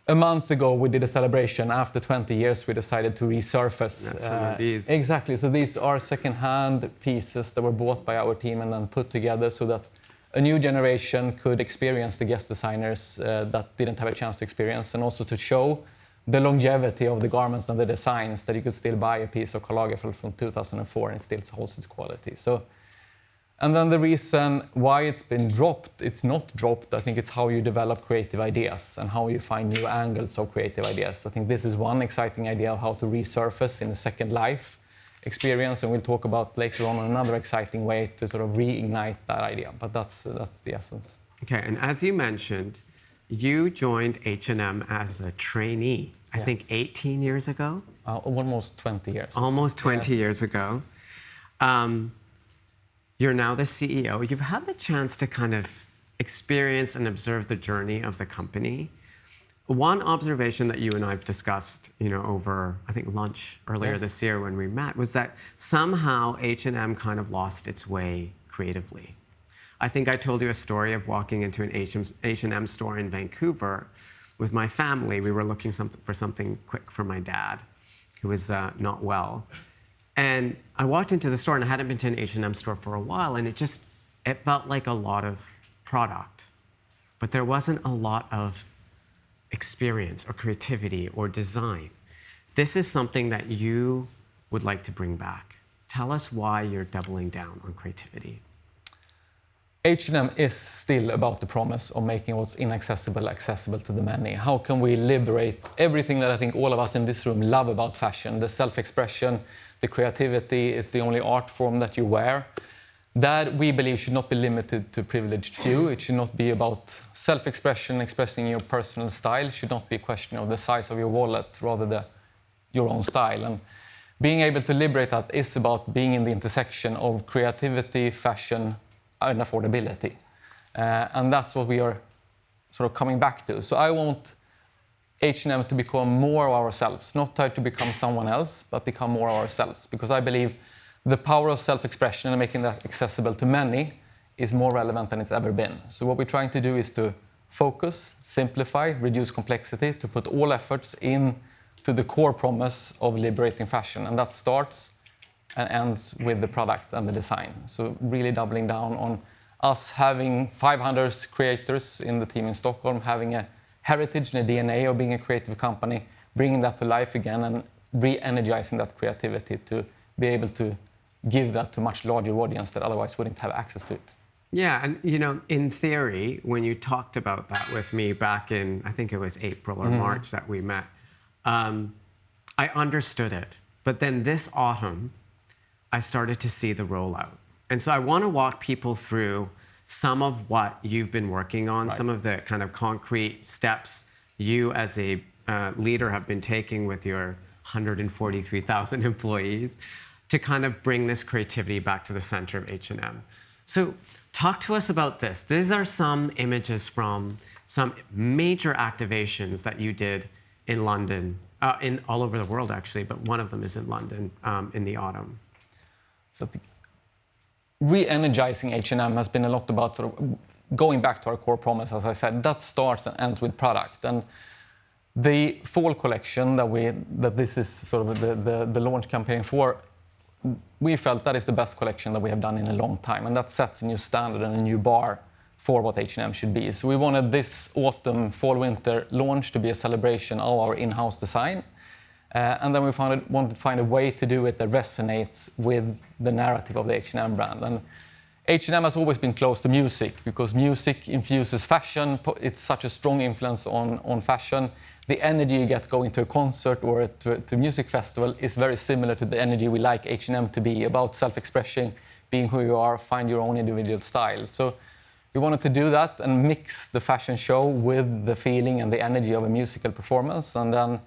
a month ago, we did a celebration. After 20 years, we decided to resurface. That's some of these. Exactly. So these are second-hand pieces that were bought by our team and then put together so that a new generation could experience the guest designers that didn't have a chance to experience, and also to show the longevity of the garments and the designs, that you could still buy a piece of Karl Lagerfeld from 2004 and it still holds its quality. So, and then the reason why it's been dropped, it's not dropped. I think it's how you develop creative ideas and how you find new angles of creative ideas. I think this is one exciting idea of how to resurface in a second life experience, and we'll talk about later on another exciting way to sort of reignite that idea. But that's the essence. Okay, and as you mentioned, you joined H&M as a trainee, I think 18 years ago? Almost 20 years. Almost 20 years ago. You're now the CEO. You've had the chance to kind of experience and observe the journey of the company. One observation that you and I have discussed, over, I think, lunch earlier this year when we met, was that somehow H&M kind of lost its way creatively. I think I told you a story of walking into an H&M store in Vancouver with my family. We were looking for something quick for my dad, who was not well. And I walked into the store, and I hadn't been to an H&M store for a while, and it felt like a lot of product. But there wasn't a lot of experience or creativity or design. This is something that you would like to bring back. Tell us why you're doubling down on creativity. H&M is still about the promise of making what's inaccessible accessible to the many. How can we liberate everything that I think all of us in this room love about fashion, the self-expression, the creativity, it's the only art form that you wear. That we believe should not be limited to privileged few. It should not be about self-expression, expressing your personal style. It should not be a question of the size of your wallet, rather your own style. And being able to liberate that is about being in the intersection of creativity, fashion, and affordability. And that's what we are sort of coming back to. So I want H&M to become more of ourselves, not try to become someone else, but become more of ourselves. Because I believe the power of self-expression and making that accessible to many is more relevant than it's ever been. So what we're trying to do is to focus, simplify, reduce complexity, to put all efforts into the core promise of liberating fashion. And that starts and ends with the product and the design. So really doubling down on us having 500 creators in the team in Stockholm, having a heritage and a DNA of being a creative company, bringing that to life again and re-energizing that creativity to be able to give that to a much larger audience that otherwise wouldn't have access to it. Yeah, and in theory, when you talked about that with me back in, I think it was April or March that we met, I understood it. But then this autumn, I started to see the rollout. And so I want to walk people through some of what you've been working on, some of the kind of concrete steps you as a leader have been taking with your 143,000 employees to kind of bring this creativity back to the center of H&M. So talk to us about this. These are some images from some major activations that you did in London, in all over the world actually, but one of them is in London in the autumn. So re-energizing H&M has been a lot about sort of going back to our core promise, as I said. That starts and ends with product. And the fall collection that this is sort of the launch campaign for, we felt that is the best collection that we have done in a long time, and that sets a new standard and a new bar for what H&M should be. So we wanted this autumn, fall, winter launch to be a celebration of our in-house design, and then we wanted to find a way to do it that resonates with the narrative of the H&M brand. And H&M has always been close to music because music infuses fashion. It's such a strong influence on fashion. The energy you get going to a concert or to a music festival is very similar to the energy we like H&M to be, about self-expression, being who you are, find your own individual style. So we wanted to do that and mix the fashion show with the feeling and the energy of a musical performance. And then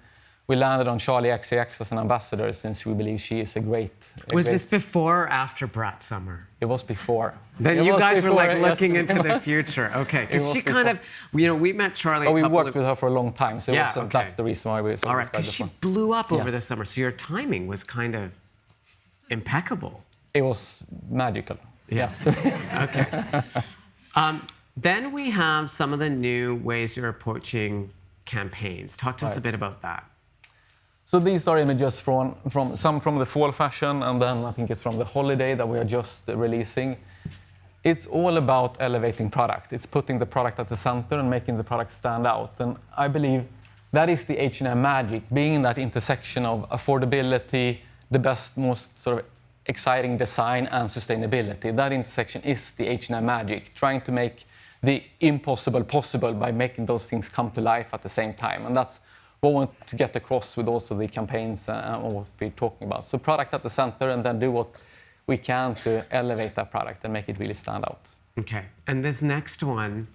we landed on Charlie XCX as an ambassador since we believe she is a great... Was this before or after Brat Summer? It was before. Then It you was guys were like before, looking yes. into the future. Okay, It because was she kind of, you know, we met Charlie. Oh, we a couple worked of, with her for a long time, so Yeah, also okay. that's the reason why we saw All this right, guy because she before. blew up over Yes. the summer, so your timing was kind of impeccable. It was magical. Yes. Okay. Then we have some of the new ways you're approaching campaigns. Talk to us a bit about that. So these are images some from the fall fashion, and then I think it's from the holiday that we are just releasing. It's all about elevating product. It's putting the product at the center and making the product stand out. And I believe that is the H&M magic, being in that intersection of affordability, the best, most sort of exciting design, and sustainability. That intersection is the H&M magic, trying to make the impossible possible by making those things come to life at the same time. And that's what we want to get across with also the campaigns and what we're talking about. So product at the center, and then do what we can to elevate that product and make it really stand out. Okay, and this next one,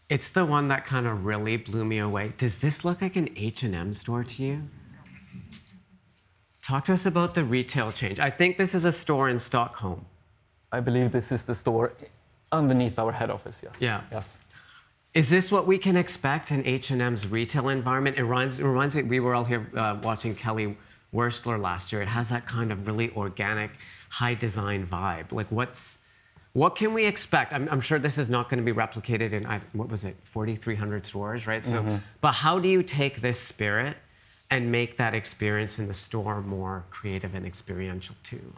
it's the one that kind of really blew me away. Does this look like an H&M store to you? Talk to us about the retail change. I think this is a store in Stockholm. I believe this is the store underneath our head office, yes. Yeah. Yes. Is this what we can expect in H&M's retail environment? It reminds me, we were all here watching Kelly Wurstler last year. It has that kind of really organic, high design vibe. Like what can we expect? I'm sure this is not going to be replicated in, what was it, 4,300 stores, right? So, but how do you take this spirit and make that experience in the store more creative and experiential too?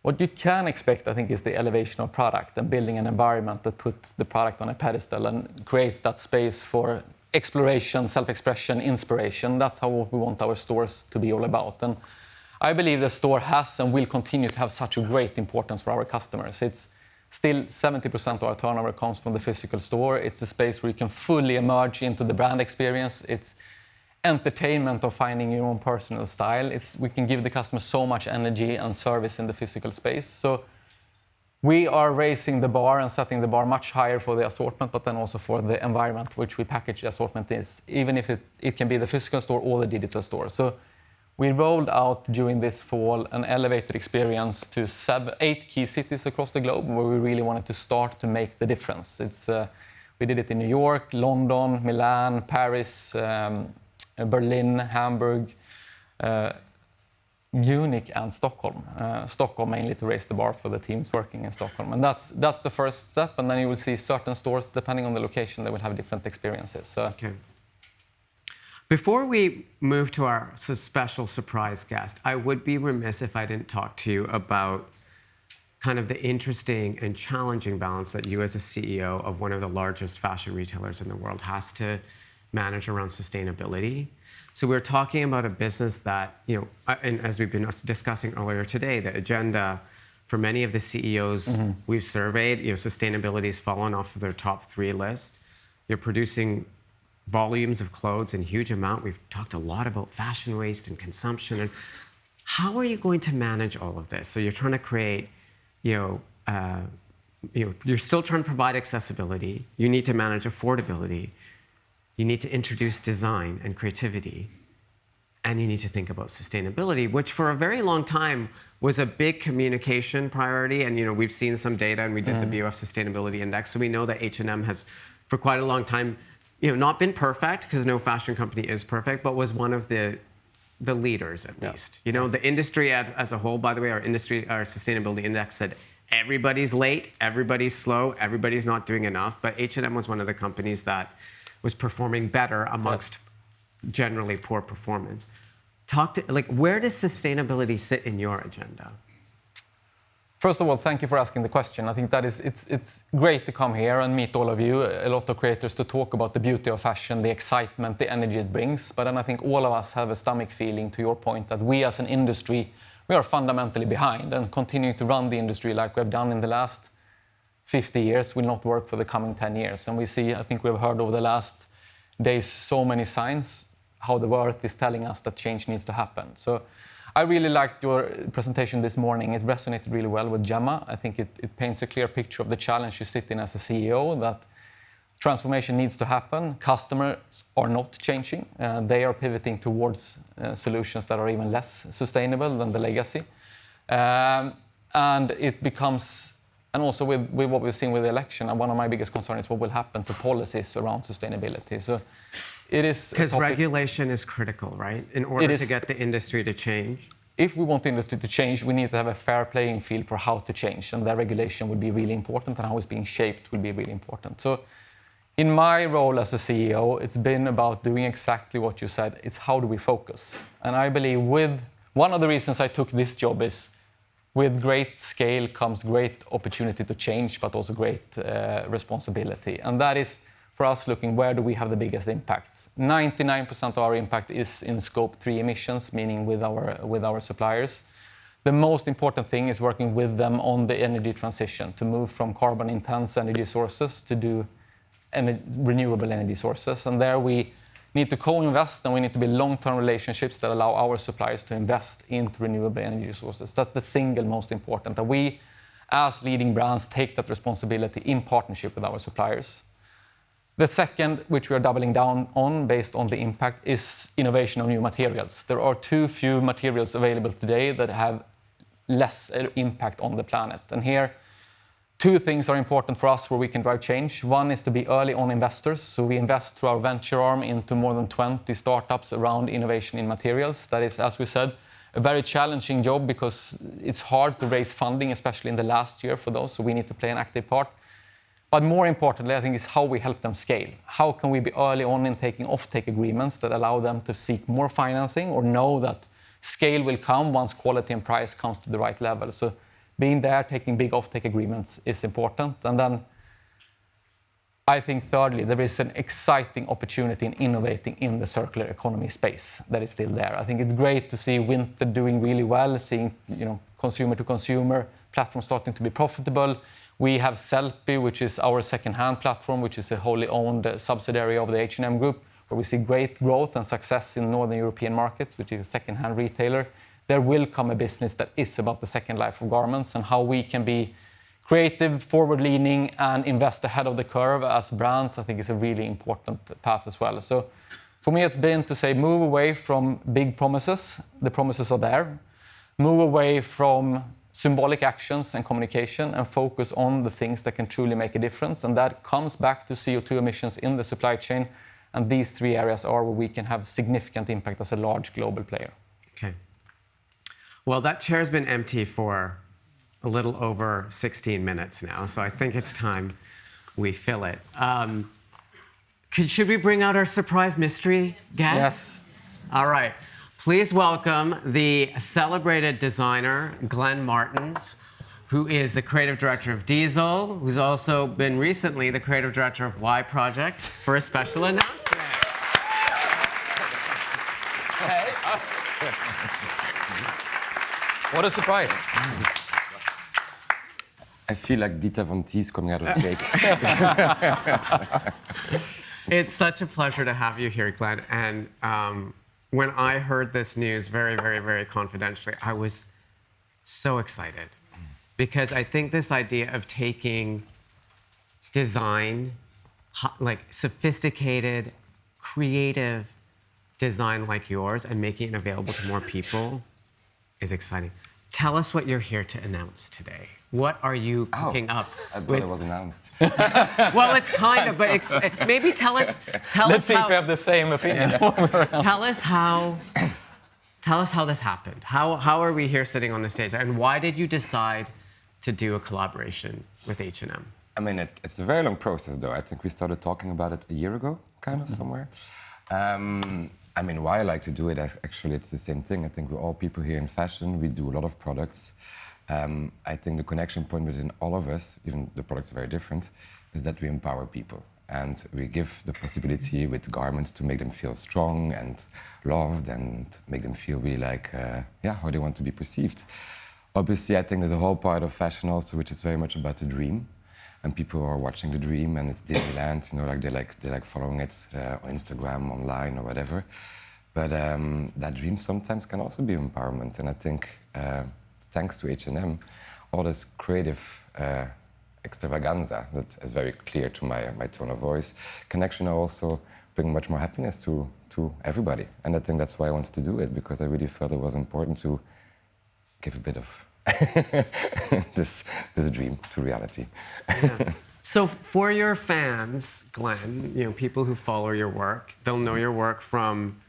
What you can expect, I think, is the elevation of product and building an environment that puts the product on a pedestal and creates that space for exploration, self-expression, inspiration. That's how we want our stores to be all about. And I believe the store has and will continue to have such a great importance for our customers. It's still 70% of our turnover comes from the physical store. It's a space where you can fully emerge into the brand experience. It's entertainment of finding your own personal style. We can give the customer so much energy and service in the physical space. So we are raising the bar and setting the bar much higher for the assortment, but then also for the environment which we package the assortment is, even if it can be the physical store or the digital store. So we rolled out during this fall an elevated experience to 8 key cities across the globe where we really wanted to start to make the difference. We did it in New York, London, Milan, Paris, Berlin, Hamburg, Munich, and Stockholm. Stockholm mainly to raise the bar for the teams working in Stockholm. And that's the first step. And then you will see certain stores, depending on the location, they will have different experiences. So. Okay. Before we move to our special surprise guest, I would be remiss if I didn't talk to you about kind of the interesting and challenging balance that you as a CEO of one of the largest fashion retailers in the world has to manage around sustainability. So we're talking about a business that, you know, and as we've been discussing earlier today, the agenda for many of the CEOs we've surveyed, you know, sustainability has fallen off of their top 3 list. You're producing volumes of clothes in huge amount. We've talked a lot about fashion waste and consumption. And how are you going to manage all of this? So you're trying to create, you're still trying to provide accessibility. You need to manage affordability. You need to introduce design and creativity, and you need to think about sustainability, which for a very long time was a big communication priority. And we've seen some data, and we did the BoF Sustainability Index, so we know that H&M has, for quite a long time, not been perfect, because no fashion company is perfect, but was one of the leaders at least. The industry as a whole, by the way, our sustainability index said everybody's late, everybody's slow, everybody's not doing enough, but H&M was one of the companies that was performing better amongst generally poor performance. Where does sustainability sit in your agenda? First of all, thank you for asking the question. I think that it's great to come here and meet all of you, a lot of creators, to talk about the beauty of fashion, the excitement, the energy it brings. But then I think all of us have a stomach feeling, to your point, that we as an industry, we are fundamentally behind, and continuing to run the industry like we have done in the last 50 years will not work for the coming 10 years. And we see, I think we've heard over the last days so many signs how the earth is telling us that change needs to happen. So I really liked your presentation this morning. It resonated really well with Gemma. I think it paints a clear picture of the challenge you sit in as a CEO, that transformation needs to happen. Customers are not changing. They are pivoting towards solutions that are even less sustainable than the legacy. And it becomes, and also with what we've seen with the election, and one of my biggest concerns is what will happen to policies around sustainability. So it is because regulation is critical, right? In order to get the industry to change. If we want the industry to change, we need to have a fair playing field for how to change, and that regulation would be really important, and how it's being shaped will be really important. So in my role as a CEO, it's been about doing exactly what you said. It's how do we focus? And I believe one of the reasons I took this job is with great scale comes great opportunity to change, but also great responsibility. And that is for us looking where do we have the biggest impact. 99% of our impact is in scope 3 emissions, meaning with our suppliers. The most important thing is working with them on the energy transition, to move from carbon intense energy sources to do renewable energy sources. And there we need to co-invest, and we need to build long-term relationships that allow our suppliers to invest into renewable energy sources. That's the single most important, that we as leading brands take that responsibility in partnership with our suppliers. The second, which we are doubling down on based on the impact, is innovation of new materials. There are too few materials available today that have less impact on the planet. And here, two things are important for us where we can drive change. One is to be early on investors. So we invest through our venture arm into more than 20 startups around innovation in materials. That is, as we said, a very challenging job because it's hard to raise funding, especially in the last year for those. So we need to play an active part. But more importantly, I think, is how we help them scale. How can we be early on in taking off-take agreements that allow them to seek more financing or know that scale will come once quality and price comes to the right level. So being there, taking big off-take agreements is important. And then I think thirdly, there is an exciting opportunity in innovating in the circular economy space that is still there. I think it's great to see Winter doing really well, seeing consumer to consumer platforms starting to be profitable. We have Sellpy, which is our second-hand platform, which is a wholly owned subsidiary of the H&M Group, where we see great growth and success in Northern European markets, which is a second-hand retailer. There will come a business that is about the second life of garments, and how we can be creative, forward-leaning, and invest ahead of the curve as brands, I think is a really important path as well. So for me, it's been to say, move away from big promises. The promises are there. Move away from symbolic actions and communication, and focus on the things that can truly make a difference. And that comes back to CO2 emissions in the supply chain. And these three areas are where we can have significant impact as a large global player. Okay. Well, that chair's been empty for a little over 16 minutes now, so I think it's time we fill it. Should we bring out our surprise mystery guest? Yes. All right. Please welcome the celebrated designer, Glenn Martins, who is the creative director of Diesel, who's also been recently the creative director of Y Project, for a special announcement. Hey. What a surprise. I feel like Dita Von Teese coming out of the cake. It's such a pleasure to have you here, Glenn. And when I heard this news very, very, very confidentially, I was so excited. Because I think this idea of taking design, like sophisticated, creative design like yours, and making it available to more people is exciting. Tell us what you're here to announce today. What are you cooking up? I thought it was announced. Well, it's kind of, but maybe tell us Let's see how, if we have the same opinion. tell us how this happened. How are we here sitting on the stage? And why did you decide to do a collaboration with H&M? I mean, it's a very long process, though. I think we started talking about it a year ago, kind of, somewhere. I mean, why I like to do it, actually, it's the same thing. I think we're all people here in fashion. We do a lot of products. I think the connection point between all of us, even the products are very different, is that we empower people. And we give the possibility with garments to make them feel strong and loved and make them feel really like, how they want to be perceived. Obviously, I think there's a whole part of fashion also, which is very much about the dream. and people are watching the dream, and it's Disneyland. You know, like they like following it on Instagram, online, or whatever. But that dream sometimes can also be empowerment, and I think thanks to H&M, all this creative extravaganza that is very clear to my tone of voice can actually now also bring much more happiness to everybody. And I think that's why I wanted to do it, because I really felt it was important to give a bit of this dream to reality. Yeah. So for your fans, Glenn, you know, people who follow your work, they'll know your work from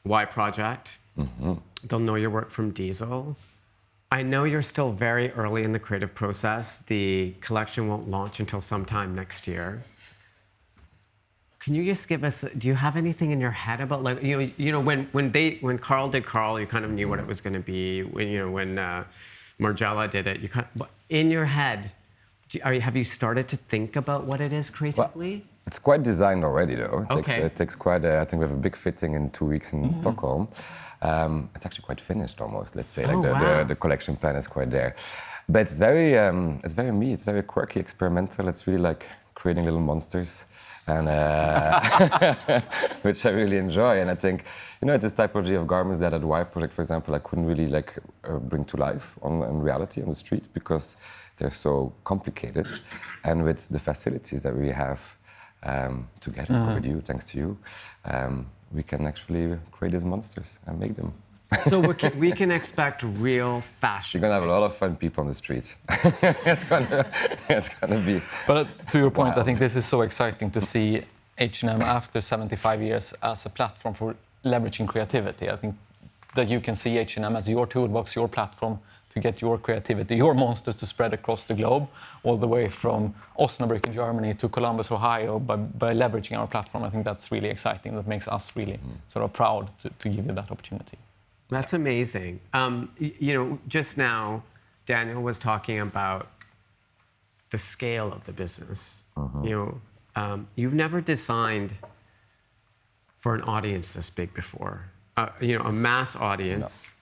Y Project. Mm-hmm. They'll know your work from Diesel. I know you're still very early in the creative process. The collection won't launch until sometime next year. Can you just give us? Do you have anything in your head about, like, you know when Carl did Carl, you kind of knew what it was going to be. When Margiela did it, you kind of, in your head, have you started to think about what it is creatively? Well, it's quite designed already, though. It takes quite. I think we have a big fitting in 2 weeks in Stockholm. It's actually quite finished almost. Let's say, the collection plan is quite there, but it's very me. It's very quirky, experimental. It's really like creating little monsters, and which I really enjoy. And I think, it's this typology of garments that at Y Project, for example, I couldn't really bring to life in reality on the streets because they're so complicated. And with the facilities that we have together with you, thanks to you, we can actually create these monsters and make them. So we can expect real fashion. You're gonna have a lot of fun people on the streets. it's gonna be. But to your point, wild. I think this is so exciting to see H&M after 75 years as a platform for leveraging creativity. I think that you can see H&M as your toolbox, your platform to get your creativity, your monsters to spread across the globe, all the way from Osnabrück in Germany to Columbus, Ohio, by leveraging our platform. I think that's really exciting. That makes us really sort of proud to give you that opportunity. That's amazing. Just now, Daniel was talking about the scale of the business. You've never designed for an audience this big before. A mass audience.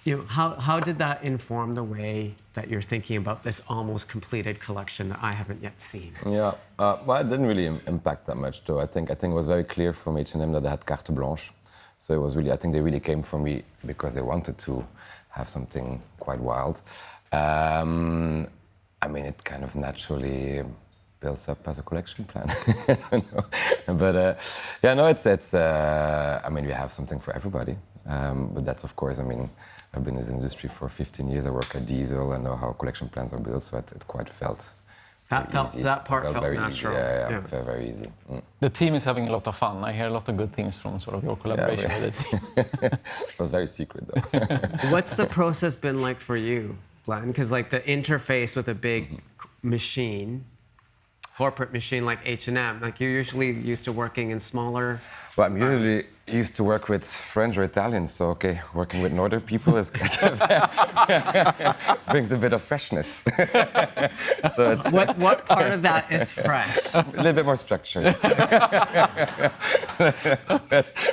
No. How did that inform the way that you're thinking about this almost completed collection that I haven't yet seen? Yeah, well, it didn't really impact that much, though. I think it was very clear from H&M that they had carte blanche. So it was really, I think they really came for me because they wanted to have something quite wild. It kind of naturally builds up as a collection plan. But it's we have something for everybody. But that's, of course, I've been in this industry for 15 years. I work at Diesel. I know how collection plans are built, so it quite felt That part felt very natural. Easy. Yeah, felt very easy. The team is having a lot of fun. I hear a lot of good things from sort of your collaboration with it. It was very secret, though. What's the process been like for you, Glenn? Because the interface with a big machine, corporate machine like H&M, you're usually used to working in smaller... Well, I'm usually used to work with French or Italians, so working with Northern people is brings a bit of freshness. So it's what part of that is fresh? A little bit more structured.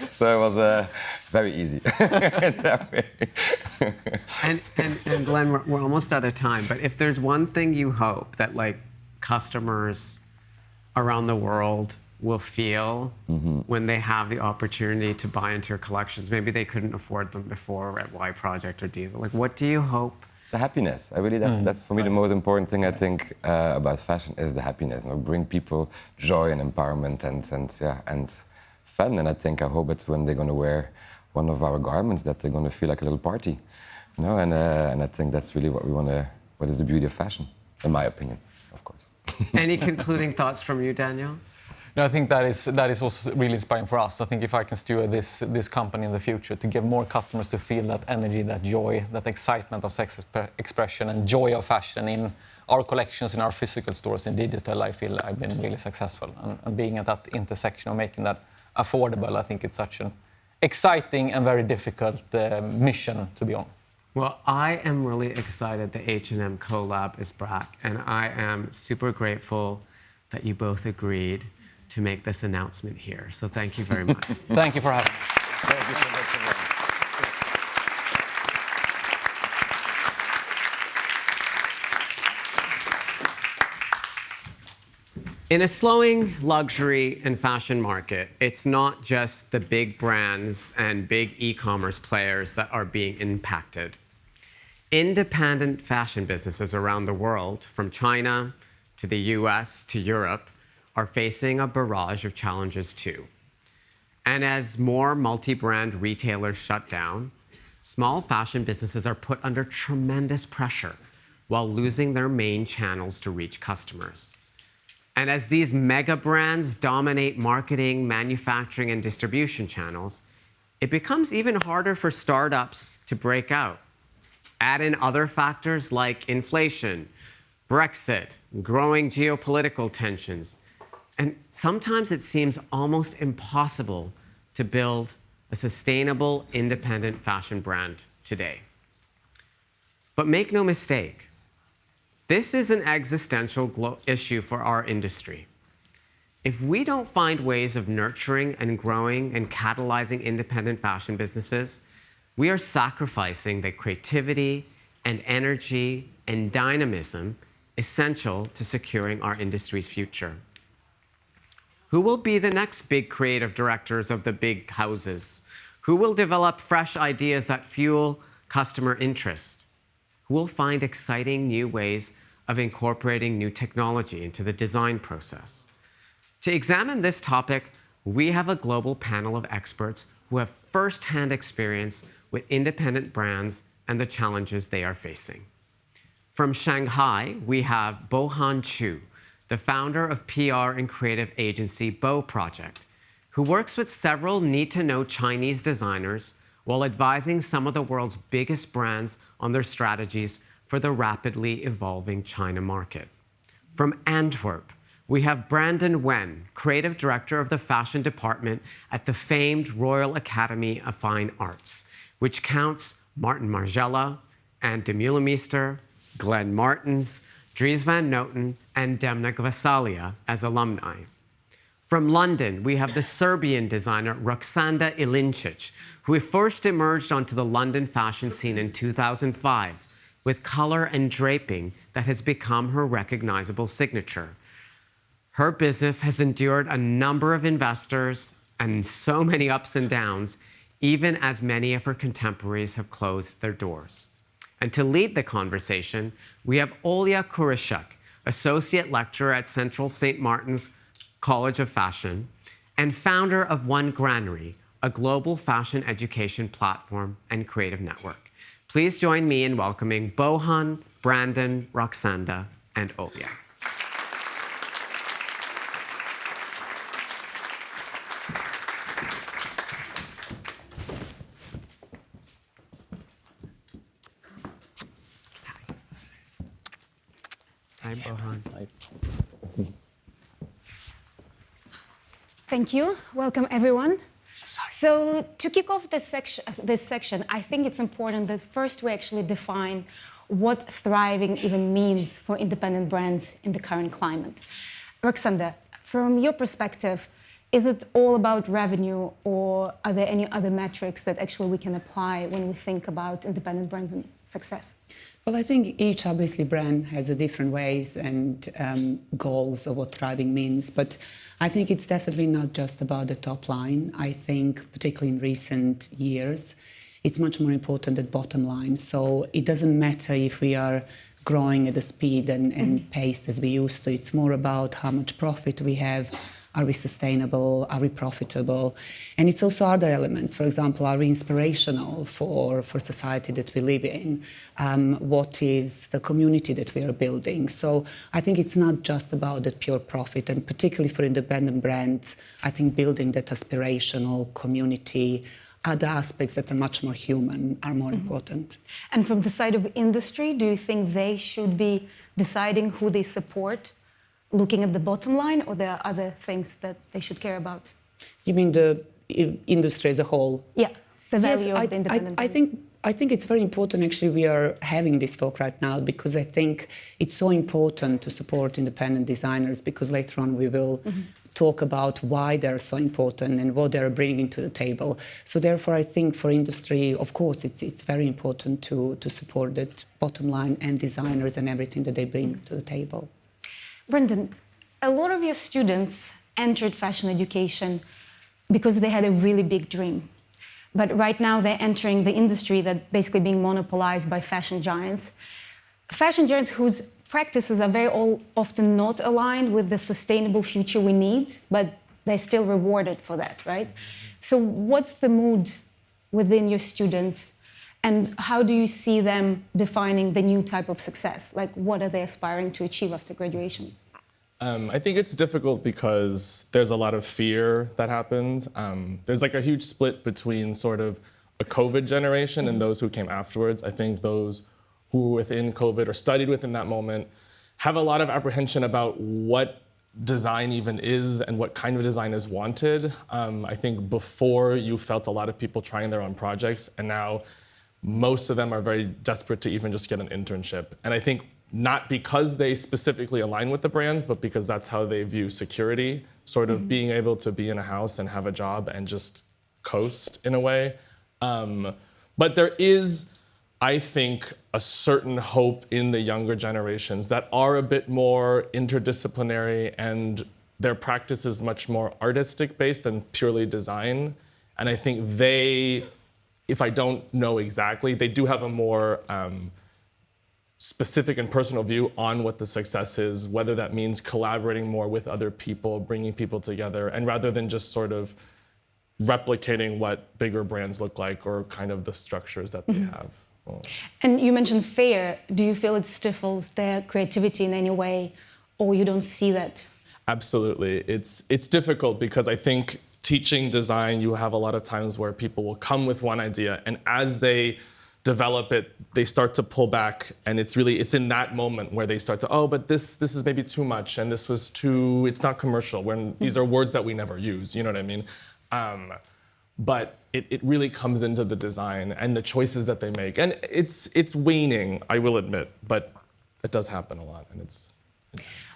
So it was very easy in that way. And Glenn, we're almost out of time, but if there's one thing you hope that customers around the world will feel when they have the opportunity to buy into your collections, maybe they couldn't afford them before at Y Project or Diesel. What do you hope? The happiness. That's for me the most important thing I think about fashion is the happiness. Bring people joy and empowerment and fun. And I hope it's when they're going to wear one of our garments that they're going to feel like a little party. And I think that's really what is the beauty of fashion, in my opinion, of course. Any concluding thoughts from you, Daniel? No, I think that is also really inspiring for us. I think if I can steward this company in the future to give more customers to feel that energy, that joy, that excitement of sex expression and joy of fashion in our collections, in our physical stores, in digital, I feel I've been really successful. And being at that intersection of making that affordable, I think it's such an exciting and very difficult mission to be on. Well, I am really excited the H&M collab is back, and I am super grateful that you both agreed to make this announcement here. So thank you very much. Thank you for having me. Thank you so much. In a slowing luxury and fashion market, it's not just the big brands and big e-commerce players that are being impacted. Independent fashion businesses around the world, from China to the US to Europe, are facing a barrage of challenges too. And as more multi-brand retailers shut down, small fashion businesses are put under tremendous pressure while losing their main channels to reach customers. And as these mega brands dominate marketing, manufacturing, and distribution channels, it becomes even harder for startups to break out. Add in other factors like inflation, Brexit, growing geopolitical tensions, and sometimes it seems almost impossible to build a sustainable, independent fashion brand today. But make no mistake, this is an existential issue for our industry. If we don't find ways of nurturing and growing and catalyzing independent fashion businesses, we are sacrificing the creativity and energy and dynamism essential to securing our industry's future. Who will be the next big creative directors of the big houses? Who will develop fresh ideas that fuel customer interest? Who will find exciting new ways of incorporating new technology into the design process? To examine this topic, we have a global panel of experts who have first-hand experience with independent brands and the challenges they are facing. From Shanghai, we have Bohan Chu, the founder of PR and creative agency BoF Project, who works with several need-to-know Chinese designers while advising some of the world's biggest brands on their strategies for the rapidly evolving China market. From Antwerp, we have Brandon Wen, creative director of the fashion department at the famed Royal Academy of Fine Arts, which counts Martin Margiela, Anne de Meulemeester, Glenn Martens, Dries Van Noten, and Demna Gvasalia as alumni. From London, we have the Serbian designer Roksanda Ilincic, who first emerged onto the London fashion scene in 2005 with color and draping that has become her recognizable signature. Her business has endured a number of investors and so many ups and downs, even as many of her contemporaries have closed their doors. And to lead the conversation, we have Olya Kurishuk, associate lecturer at Central St. Martin's College of Fashion and founder of One Granary, a global fashion education platform and creative network. Please join me in welcoming Bohan, Brandon, Roksanda, and Olya. Hi, Bohan. Hi. Thank you. Welcome, everyone. So to kick off this section, I think it's important that first we actually define what thriving even means for independent brands in the current climate. Roksanda, from your perspective, is it all about revenue, or are there any other metrics that actually we can apply when we think about independent brands and success? Well, I think each, obviously, brand has a different ways and goals of what thriving means. But I think it's definitely not just about the top line. I think, particularly in recent years, it's much more important than bottom line. So it doesn't matter if we are growing at the speed and pace as we used to. It's more about how much profit we have. Are we sustainable? Are we profitable? And it's also other elements. For example, are we inspirational for society that we live in? What is the community that we are building? So I think it's not just about that pure profit, and particularly for independent brands, I think building that aspirational community, other aspects that are much more human are more important. And from the side of industry, do you think they should be deciding who they support, looking at the bottom line, or there are other things that they should care about? You mean the industry as a whole? Yeah, the value of the independent brands. I think it's very important, actually, we are having this talk right now, because I think it's so important to support independent designers, because later on we will talk about why they're so important and what they're bringing to the table. So therefore, I think for industry, of course, it's very important to support that bottom line and designers and everything that they bring to the table. Brendan, a lot of your students entered fashion education because they had a really big dream. But right now they're entering the industry that's basically being monopolized by fashion giants. Fashion giants whose practices are often not aligned with the sustainable future we need, but they're still rewarded for that, right? So what's the mood within your students, and how do you see them defining the new type of success? Like, what are they aspiring to achieve after graduation? I think it's difficult because there's a lot of fear that happens. There's like a huge split between sort of a COVID generation and those who came afterwards. I think those who were within COVID or studied within that moment have a lot of apprehension about what design even is and what kind of design is wanted. I think before you felt a lot of people trying their own projects, and now most of them are very desperate to even just get an internship. And I think not because they specifically align with the brands, but because that's how they view security, sort of being able to be in a house and have a job and just coast in a way. But there is, I think, a certain hope in the younger generations that are a bit more interdisciplinary, and their practice is much more artistic based than purely design. And I think they, if I don't know exactly, they do have a more specific and personal view on what the success is, whether that means collaborating more with other people, bringing people together, and rather than just sort of replicating what bigger brands look like or kind of the structures that they have. And you mentioned fear. Do you feel it stifles their creativity in any way, or you don't see that? Absolutely. It's difficult because I think teaching design, you have a lot of times where people will come with one idea, and as they develop it, they start to pull back, and it's in that moment where they start to, oh, but this is maybe too much, and this was too, it's not commercial, when these are words that we never use, you know what I mean? But it really comes into the design and the choices that they make, and it's waning, I will admit, but it does happen a lot, and it's.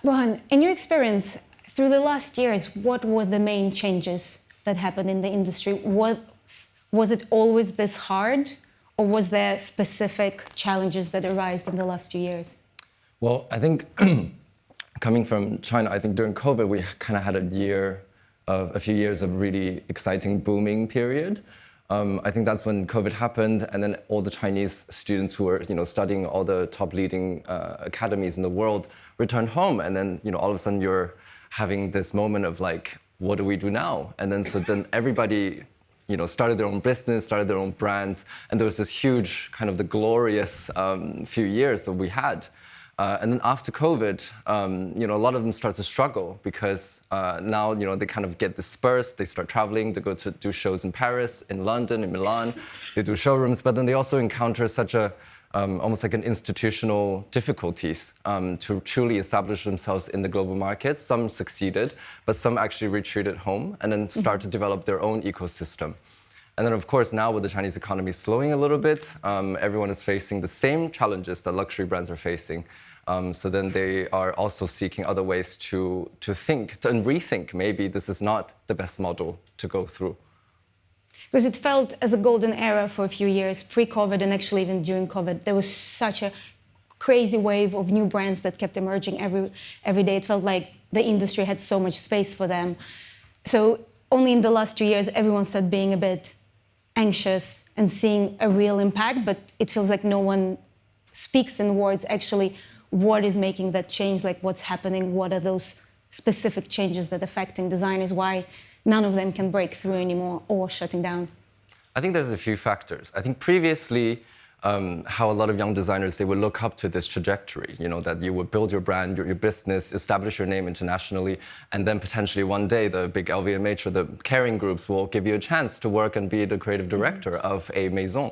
Rohan, in your experience, through the last years, what were the main changes that happened in the industry? Was it always this hard? Or was there specific challenges that arose in the last few years? Well, I think coming from China, I think during COVID, we kind of had a few years of really exciting booming period. I think that's when COVID happened, and then all the Chinese students who were, studying all the top leading academies in the world returned home, and then, all of a sudden you're having this moment of like, what do we do now? And then everybody started their own business, started their own brands, and there was this huge kind of the glorious few years that we had. And then after COVID, a lot of them start to struggle because now, they kind of get dispersed, they start traveling, they go to do shows in Paris, in London, in Milan, they do showrooms, but then they also encounter such a, almost like an institutional difficulties to truly establish themselves in the global markets. Some succeeded, but some actually retreated home and then start to develop their own ecosystem. And then, of course, now with the Chinese economy slowing a little bit, everyone is facing the same challenges that luxury brands are facing. So then they are also seeking other ways to think and rethink maybe this is not the best model to go through. Because it felt as a golden era for a few years, pre-COVID and actually even during COVID. There was such a crazy wave of new brands that kept emerging every day. It felt like the industry had so much space for them. So only in the last 2 years, everyone started being a bit anxious and seeing a real impact, but it feels like no one speaks in words actually what is making that change, like what's happening, what are those specific changes that are affecting designers, why none of them can break through anymore or shutting down? I think there's a few factors. I think previously, how a lot of young designers, they would look up to this trajectory, that you would build your brand, your business, establish your name internationally, and then potentially one day the big LVMH or the Kering groups will give you a chance to work and be the creative director of a maison.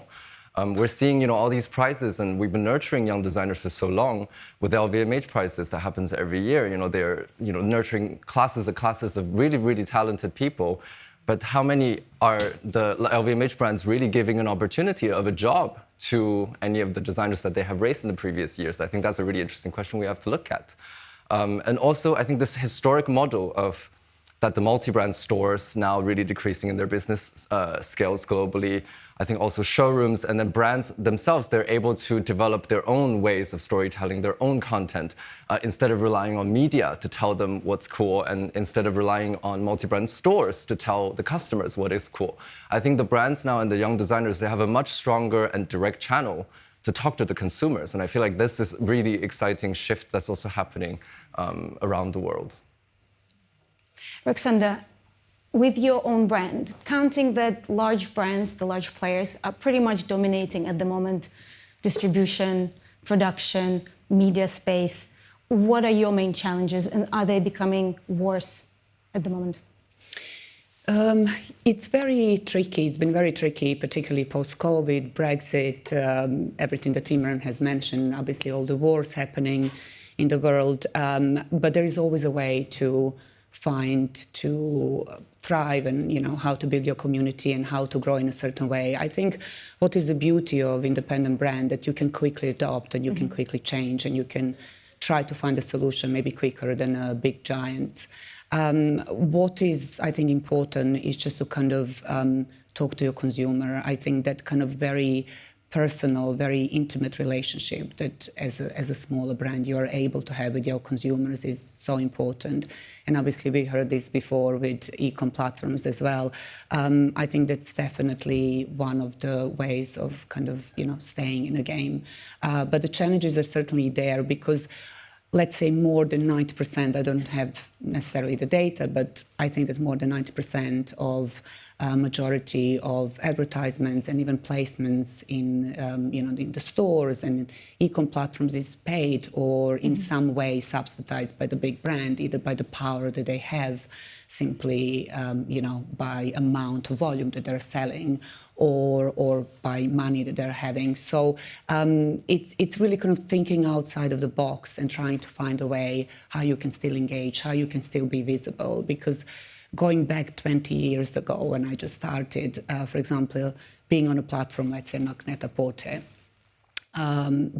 We're seeing, all these prizes, and we've been nurturing young designers for so long with the LVMH prizes that happens every year. They're, nurturing classes of really, really talented people. But how many are the LVMH brands really giving an opportunity of a job to any of the designers that they have raised in the previous years? I think that's a really interesting question we have to look at. And also, I think this historic model of that the multi-brand stores now really decreasing in their business scales globally. I think also showrooms and then brands themselves, they're able to develop their own ways of storytelling, their own content, instead of relying on media to tell them what's cool and instead of relying on multi-brand stores to tell the customers what is cool. I think the brands now and the young designers, they have a much stronger and direct channel to talk to the consumers. And I feel like this is really exciting shift that's also happening around the world. Roxanda, with your own brand, counting that large brands, the large players, are pretty much dominating at the moment distribution, production, media space, what are your main challenges and are they becoming worse at the moment? It's very tricky. It's been very tricky, particularly post-COVID, Brexit, everything that Imran has mentioned, obviously all the wars happening in the world. But there is always a way to thrive and how to build your community and how to grow in a certain way. I think what is the beauty of independent brand that you can quickly adopt and you can quickly change and you can try to find a solution maybe quicker than a big giant. What is, I think, important is just to kind of talk to your consumer. I think that kind of very personal, very intimate relationship that as a smaller brand you are able to have with your consumers is so important. And obviously we heard this before with e-com platforms as well. I think that's definitely one of the ways of kind of, staying in a game. But the challenges are certainly there because let's say more than 90%, I don't have necessarily the data, but I think that more than 90% of majority of advertisements and even placements in, in the stores and e-com platforms is paid or in some way subsidized by the big brand, either by the power that they have simply, by amount of volume that they're selling or by money that they're having. So it's really kind of thinking outside of the box and trying to find a way how you can still engage, how you can still be visible. Because going back 20 years ago when I just started, for example, being on a platform, let's say Net-a-Porter,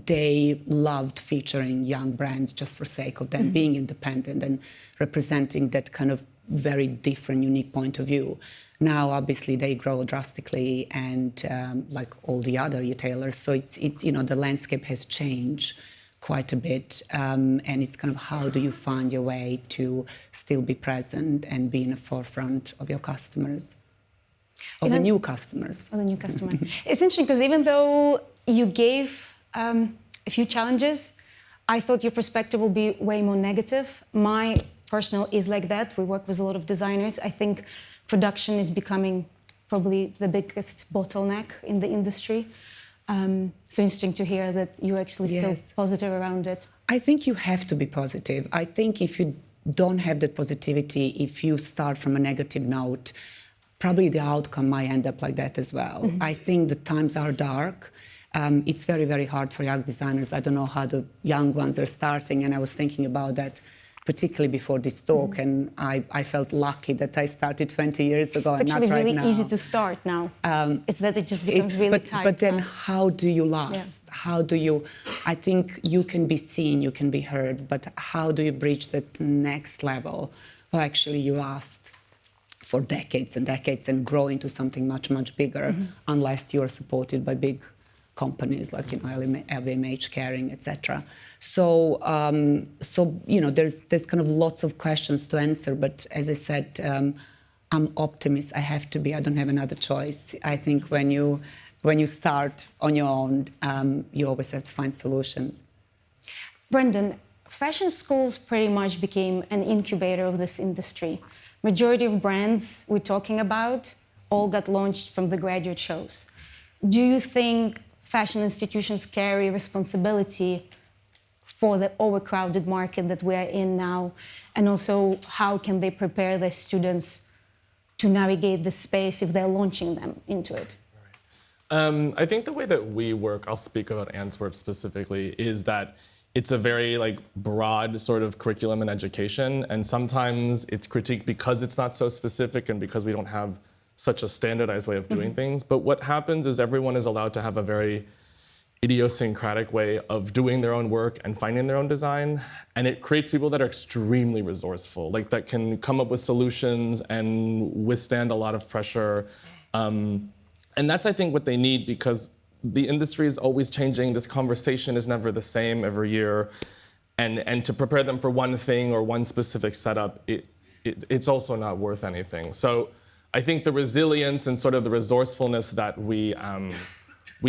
they loved featuring young brands just for sake of them being independent and representing that kind of very different, unique point of view. Now, obviously, they grow drastically, and like all the other retailers, so it's the landscape has changed quite a bit, and it's kind of how do you find your way to still be present and be in the forefront of your customers, of the new customers. Of the new customer. It's interesting because even though you gave a few challenges, I thought your perspective will be way more negative. My personal is like that. We work with a lot of designers. I think production is becoming probably the biggest bottleneck in the industry. So interesting to hear that you're actually still positive around it. I think you have to be positive. I think if you don't have that positivity, if you start from a negative note, probably the outcome might end up like that as well. I think the times are dark. It's very, very hard for young designers. I don't know how the young ones are starting, and I was thinking about that particularly before this talk, and I felt lucky that I started 20 years ago and not right now. It's actually really easy to start now. It's that it just becomes really tight. But then how do you last? Yeah. How do you, I think you can be seen, you can be heard, but how do you bridge that next level? Well, actually you last for decades and decades and grow into something much, much bigger, unless you are supported by big companies like LVMH, Kering, etc. So there's kind of lots of questions to answer. But as I said, I'm optimist. I have to be. I don't have another choice. I think when you start on your own, you always have to find solutions. Brendan, fashion schools pretty much became an incubator of this industry. Majority of brands we're talking about all got launched from the graduate shows. Do you think fashion institutions carry responsibility for the overcrowded market that we are in now? And also, how can they prepare their students to navigate the space if they're launching them into it? I think the way that we work, I'll speak about Antwerp specifically, is that it's a very broad sort of curriculum and education. And sometimes it's critiqued because it's not so specific and because we don't have such a standardized way of doing things. But what happens is everyone is allowed to have a very idiosyncratic way of doing their own work and finding their own design. And it creates people that are extremely resourceful, like that can come up with solutions and withstand a lot of pressure. And that's, I think, what they need, because the industry is always changing. This conversation is never the same every year. And to prepare them for one thing or one specific setup, it's also not worth anything. So I think the resilience and sort of the resourcefulness that we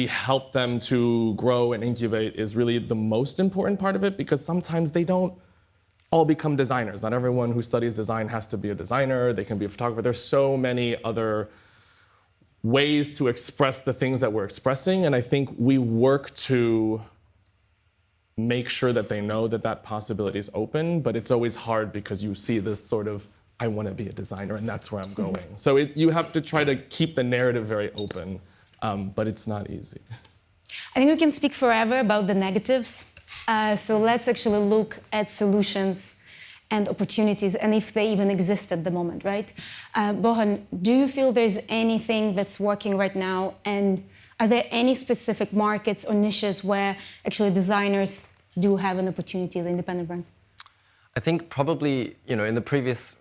help them to grow and incubate is really the most important part of it, because sometimes they don't all become designers. Not everyone who studies design has to be a designer. They can be a photographer. There's so many other ways to express the things that we're expressing, and I think we work to make sure that they know that that possibility is open, but it's always hard because you see this sort of, I want to be a designer and that's where I'm going. So you have to try to keep the narrative very open, but it's not easy. I think we can speak forever about the negatives. So let's actually look at solutions and opportunities, and if they even exist at the moment, right? Bohan, do you feel there's anything that's working right now, and are there any specific markets or niches where actually designers do have an opportunity, the independent brands? I think probably, in the previous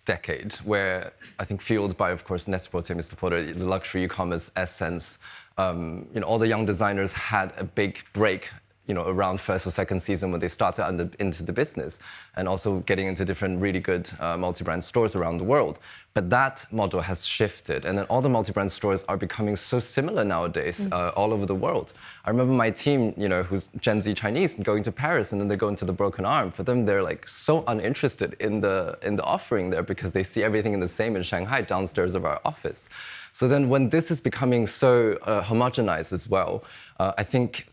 decade, where I think fueled by, of course, Net-a-Porter, Mr. Porter, the luxury e-commerce essence, all the young designers had a big break around first or second season when they started into the business, and also getting into different really good multi-brand stores around the world. But that model has shifted, and then all the multi-brand stores are becoming so similar nowadays all over the world. I remember my team, who's Gen Z Chinese, going to Paris, and then they go into the Broken Arm. For them, they're like so uninterested in the offering there, because they see everything in the same in Shanghai downstairs of our office. So then when this is becoming so homogenized as well, I think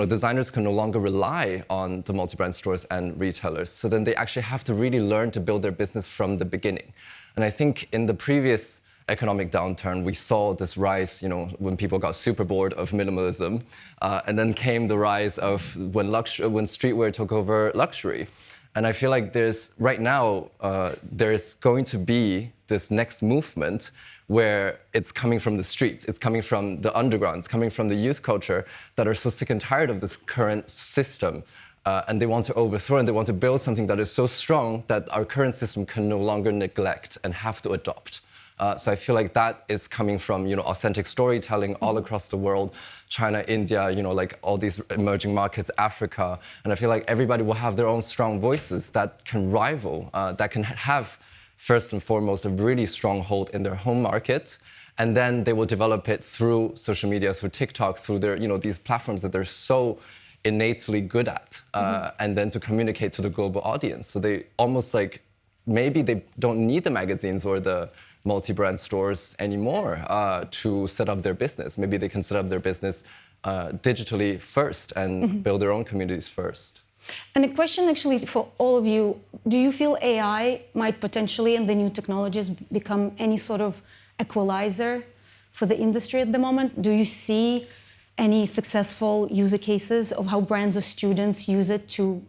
designers can no longer rely on the multi-brand stores and retailers. So then they actually have to really learn to build their business from the beginning. And I think in the previous economic downturn, we saw this rise, when people got super bored of minimalism, and then came the rise of when streetwear took over luxury. And I feel like there's going to be this next movement where it's coming from the streets, it's coming from the underground, it's coming from the youth culture that are so sick and tired of this current system. And they want to overthrow, and they want to build something that is so strong that our current system can no longer neglect and have to adopt. So I feel like that is coming from authentic storytelling all across the world, China, India, like all these emerging markets, Africa. And I feel like everybody will have their own strong voices that can rival, that can have, first and foremost, a really strong hold in their home market. And then they will develop it through social media, through TikTok, through their, these platforms that they're so innately good at, and then to communicate to the global audience. So they almost like, maybe they don't need the magazines or the multi-brand stores anymore to set up their business. Maybe they can set up their business digitally first and build their own communities first. And a question actually for all of you, do you feel AI might potentially, and the new technologies, become any sort of equalizer for the industry at the moment? Do you see any successful user cases of how brands or students use it to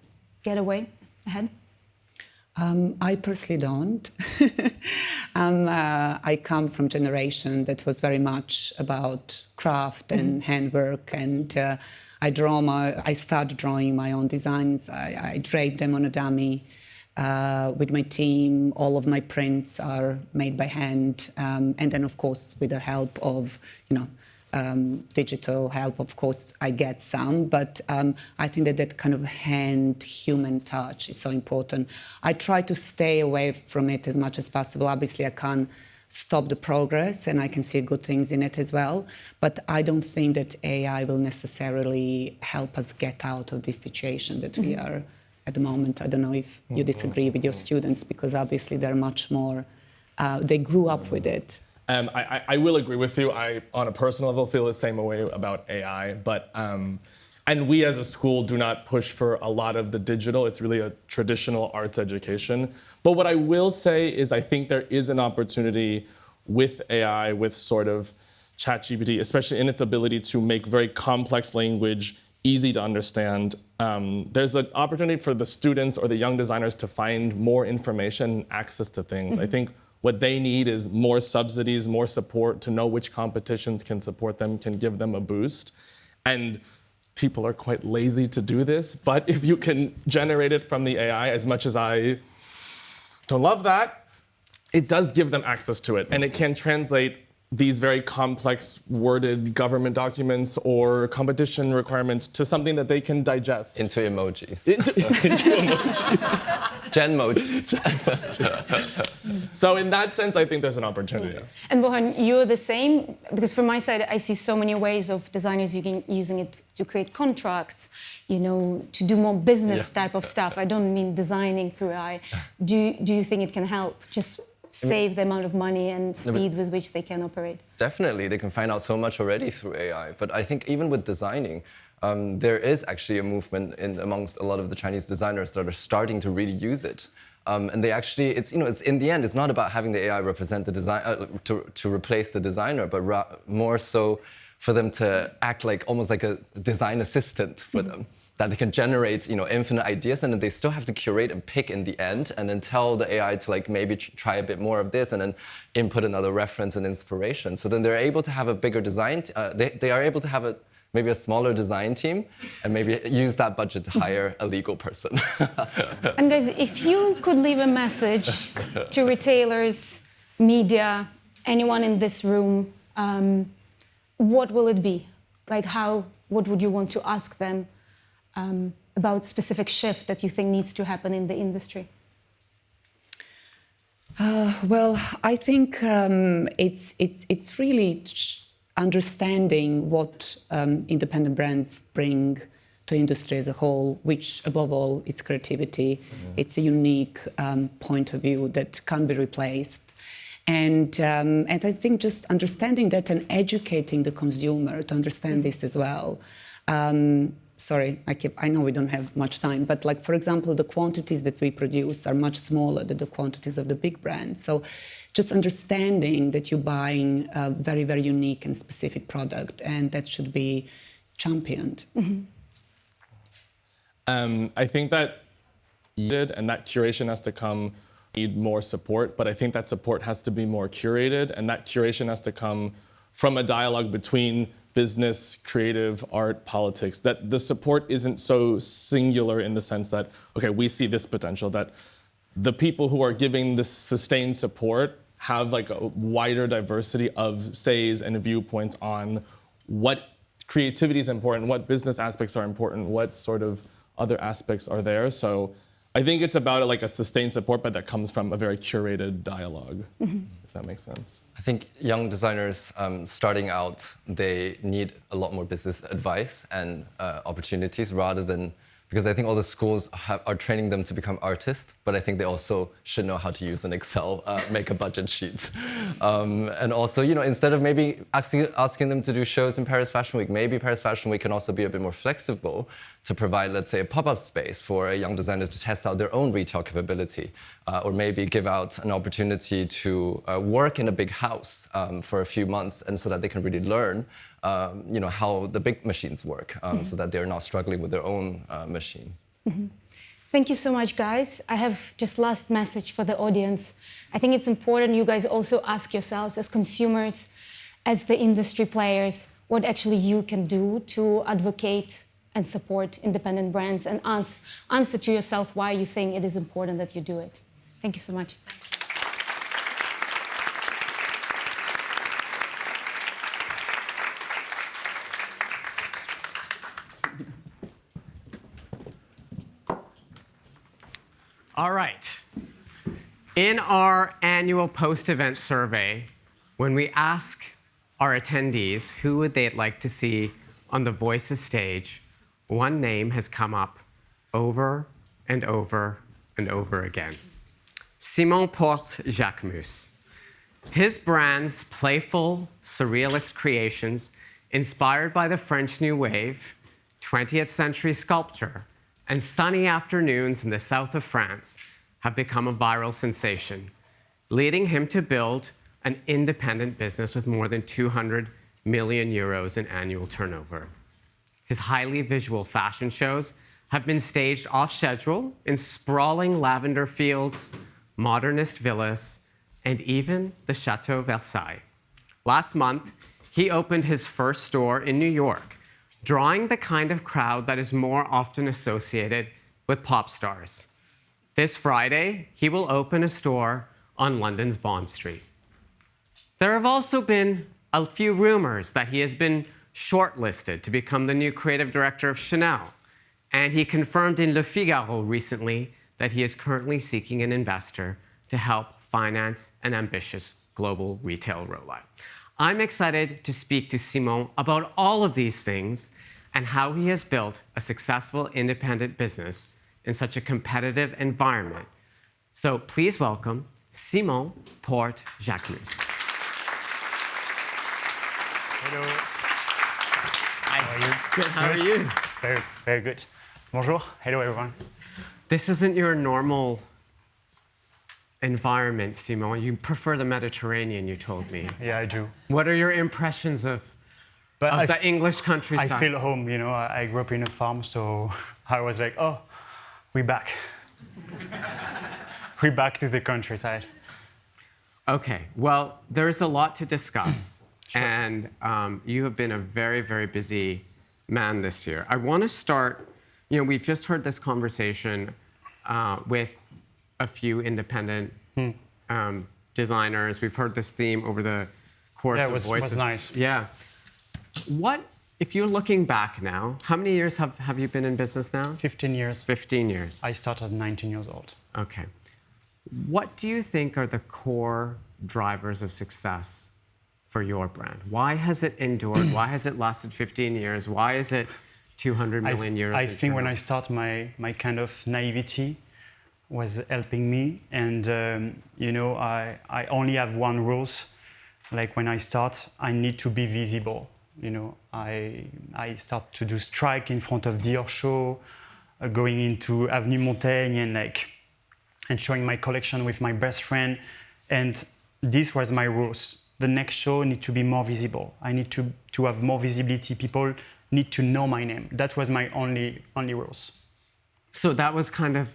get away ahead? I personally don't. I come from a generation that was very much about craft and handwork, and I started drawing my own designs. I draped them on a dummy with my team. All of my prints are made by hand, and then of course with the help of digital help, of course, I get some, but I think that kind of human touch is so important. I try to stay away from it as much as possible. Obviously, I can't stop the progress, and I can see good things in it as well, but I don't think that AI will necessarily help us get out of this situation that we are at the moment. I don't know if you disagree with your students, because obviously they're much more, they grew up with it. I will agree with you. I, on a personal level, feel the same way about AI, but and we as a school do not push for a lot of the digital. It's really a traditional arts education. But what I will say is I think there is an opportunity with AI, with sort of ChatGPT, especially in its ability to make very complex language easy to understand. There's an opportunity for the students or the young designers to find more information and access to things. I think what they need is more subsidies, more support to know which competitions can support them, can give them a boost. And people are quite lazy to do this, but if you can generate it from the AI, as much as I don't love that, it does give them access to it, and it can translate these very complex worded government documents or competition requirements to something that they can digest. Into emojis. Into emojis. Genmojis. So in that sense, I think there's an opportunity. And Bohan, you're the same? Because from my side, I see so many ways of designers using it to create contracts, to do more business type of stuff. I don't mean designing through AI. Do you think it can help? Just save the amount of money and speed with which they can operate? Definitely, they can find out so much already through AI. But I think even with designing, there is actually a movement amongst a lot of the Chinese designers that are starting to really use it. And they actually, it's in the end, it's not about having the AI represent the design to replace the designer, but more so for them to act like almost like a design assistant for them. That they can generate, infinite ideas, and then they still have to curate and pick in the end, and then tell the AI to maybe try a bit more of this, and then input another reference and inspiration. So then they're able to have a bigger design. They are able to have maybe a smaller design team, and maybe use that budget to hire a legal person. And guys, if you could leave a message to retailers, media, anyone in this room, what will it be? What would you want to ask them? About specific shift that you think needs to happen in the industry? Well, I think it's really understanding what independent brands bring to industry as a whole, which above all, it's creativity. It's a unique point of view that can't be replaced. And I think just understanding that and educating the consumer to understand this as well. Sorry, I know we don't have much time, but for example, the quantities that we produce are much smaller than the quantities of the big brands. So just understanding that you're buying a very, very unique and specific product, and that should be championed. I think that that curation has to need more support, but I think that support has to be more curated, and that curation has to come from a dialogue between business, creative, art, politics, that the support isn't so singular in the sense that, okay, we see this potential, that the people who are giving this sustained support have a wider diversity of says and viewpoints on what creativity is important, what business aspects are important, what sort of other aspects are there. So I think it's about a sustained support, but that comes from a very curated dialogue, if that makes sense. I think young designers starting out, they need a lot more business advice and opportunities rather than, because I think all the schools are training them to become artists, but I think they also should know how to use an Excel, make a budget sheet. And also, instead of maybe asking them to do shows in Paris Fashion Week, maybe Paris Fashion Week can also be a bit more flexible to provide, let's say, a pop-up space for a young designer to test out their own retail capability, or maybe give out an opportunity to work in a big house for a few months, and so that they can really learn how the big machines work, so that they're not struggling with their own machine. Thank you so much, guys. I have just last message for the audience. I think it's important you guys also ask yourselves as consumers, as the industry players, what actually you can do to advocate and support independent brands, and answer to yourself why you think it is important that you do it. Thank you so much. All right. In our annual post-event survey, when we ask our attendees who would they like to see on the Voices stage, one name has come up over and over and over again. Simon Porte Jacquemus. His brand's playful, surrealist creations, inspired by the French New Wave, 20th century sculpture, and sunny afternoons in the south of France, have become a viral sensation, leading him to build an independent business with more than 200 million euros in annual turnover. His highly visual fashion shows have been staged off schedule in sprawling lavender fields, modernist villas, and even the Chateau Versailles. Last month, he opened his first store in New York, drawing the kind of crowd that is more often associated with pop stars. This Friday, he will open a store on London's Bond Street. There have also been a few rumors that he has been shortlisted to become the new creative director of Chanel. And he confirmed in Le Figaro recently that he is currently seeking an investor to help finance an ambitious global retail rollout. I'm excited to speak to Simon about all of these things and how he has built a successful independent business in such a competitive environment. So please welcome Simon Porte-Jacquemus. Hello. Hi. How are you? Good. How are you? Very, very good. Bonjour. Hello, everyone. This isn't your normal environment, Simon. You prefer the Mediterranean, you told me. Yeah, I do. What are your impressions of the English countryside? I feel home, you know. I grew up in a farm, so I was like, oh, we're back. We're back to the countryside. Okay, well, there's a lot to discuss. Sure. And you have been a very, very busy man this year. I want to start, we've just heard this conversation with a few independent designers. We've heard this theme over the course of Voices. Yeah, it was nice. Yeah. If you're looking back now, how many years have you been in business now? 15 years. 15 years. I started at 19 years old. Okay. What do you think are the core drivers of success for your brand? Why has it endured? Why has it lasted 15 years? Why is it 200 million euros? I think when I start, my kind of naivety was helping me. And, I only have one rules. Like when I start, I need to be visible. I start to do strike in front of Dior show, going into Avenue Montaigne and showing my collection with my best friend. And this was my rules. The next show need to be more visible. I need to have more visibility. People need to know my name. That was my only rules. So that was kind of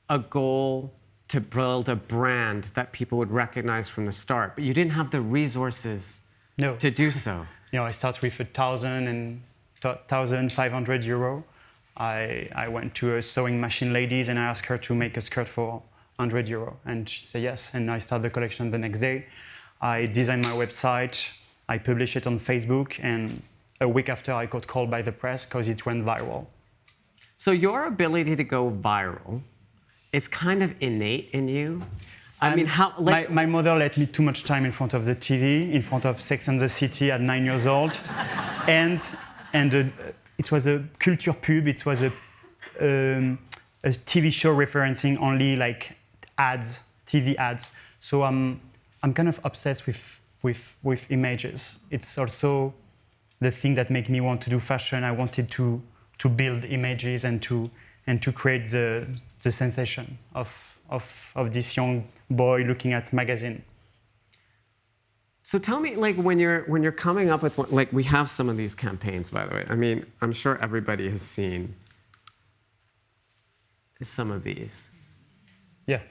a goal to build a brand that people would recognize from the start, but you didn't have the resources to do so. I start with 1,500 euro. I went to a sewing machine ladies and I asked her to make a skirt for 100 euro. And she said yes. And I start the collection the next day. I designed my website. I published it on Facebook. And a week after, I got called by the press because it went viral. So your ability to go viral, it's kind of innate in you. I mean, how? My mother let me too much time in front of the TV, in front of Sex and the City at 9 years old, and it was a culture pub. It was a TV show referencing only ads, TV ads. So I'm kind of obsessed with images. It's also the thing that made me want to do fashion. I wanted to build images and to create the sensation of this young boy looking at magazine. So tell me, when you're coming up with one, we have some of these campaigns, by the way. I mean, I'm sure everybody has seen some of these. Yeah.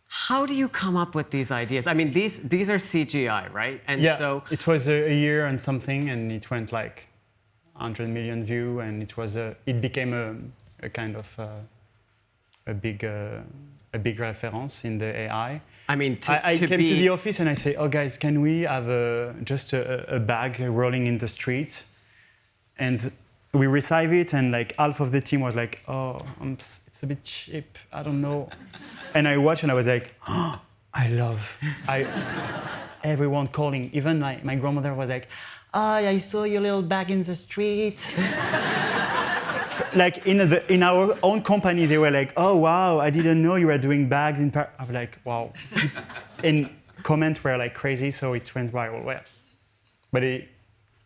How do you come up with these ideas? I mean, these are CGI, right? And yeah, so it was a year and something, and it went 100 million views, and it became a kind of a big reference in the AI. I mean, I came to the office and I say, oh guys, can we have just a bag rolling in the street? And we receive it, and half of the team was like, oh, it's a bit cheap, I don't know. And I watched and I was like, oh, everyone calling. Even my grandmother was like, I saw your little bag in the street. In our own company, they were like, oh, wow, I didn't know you were doing bags in Paris. I was like, wow. And comments were crazy, so it went viral. Well, but it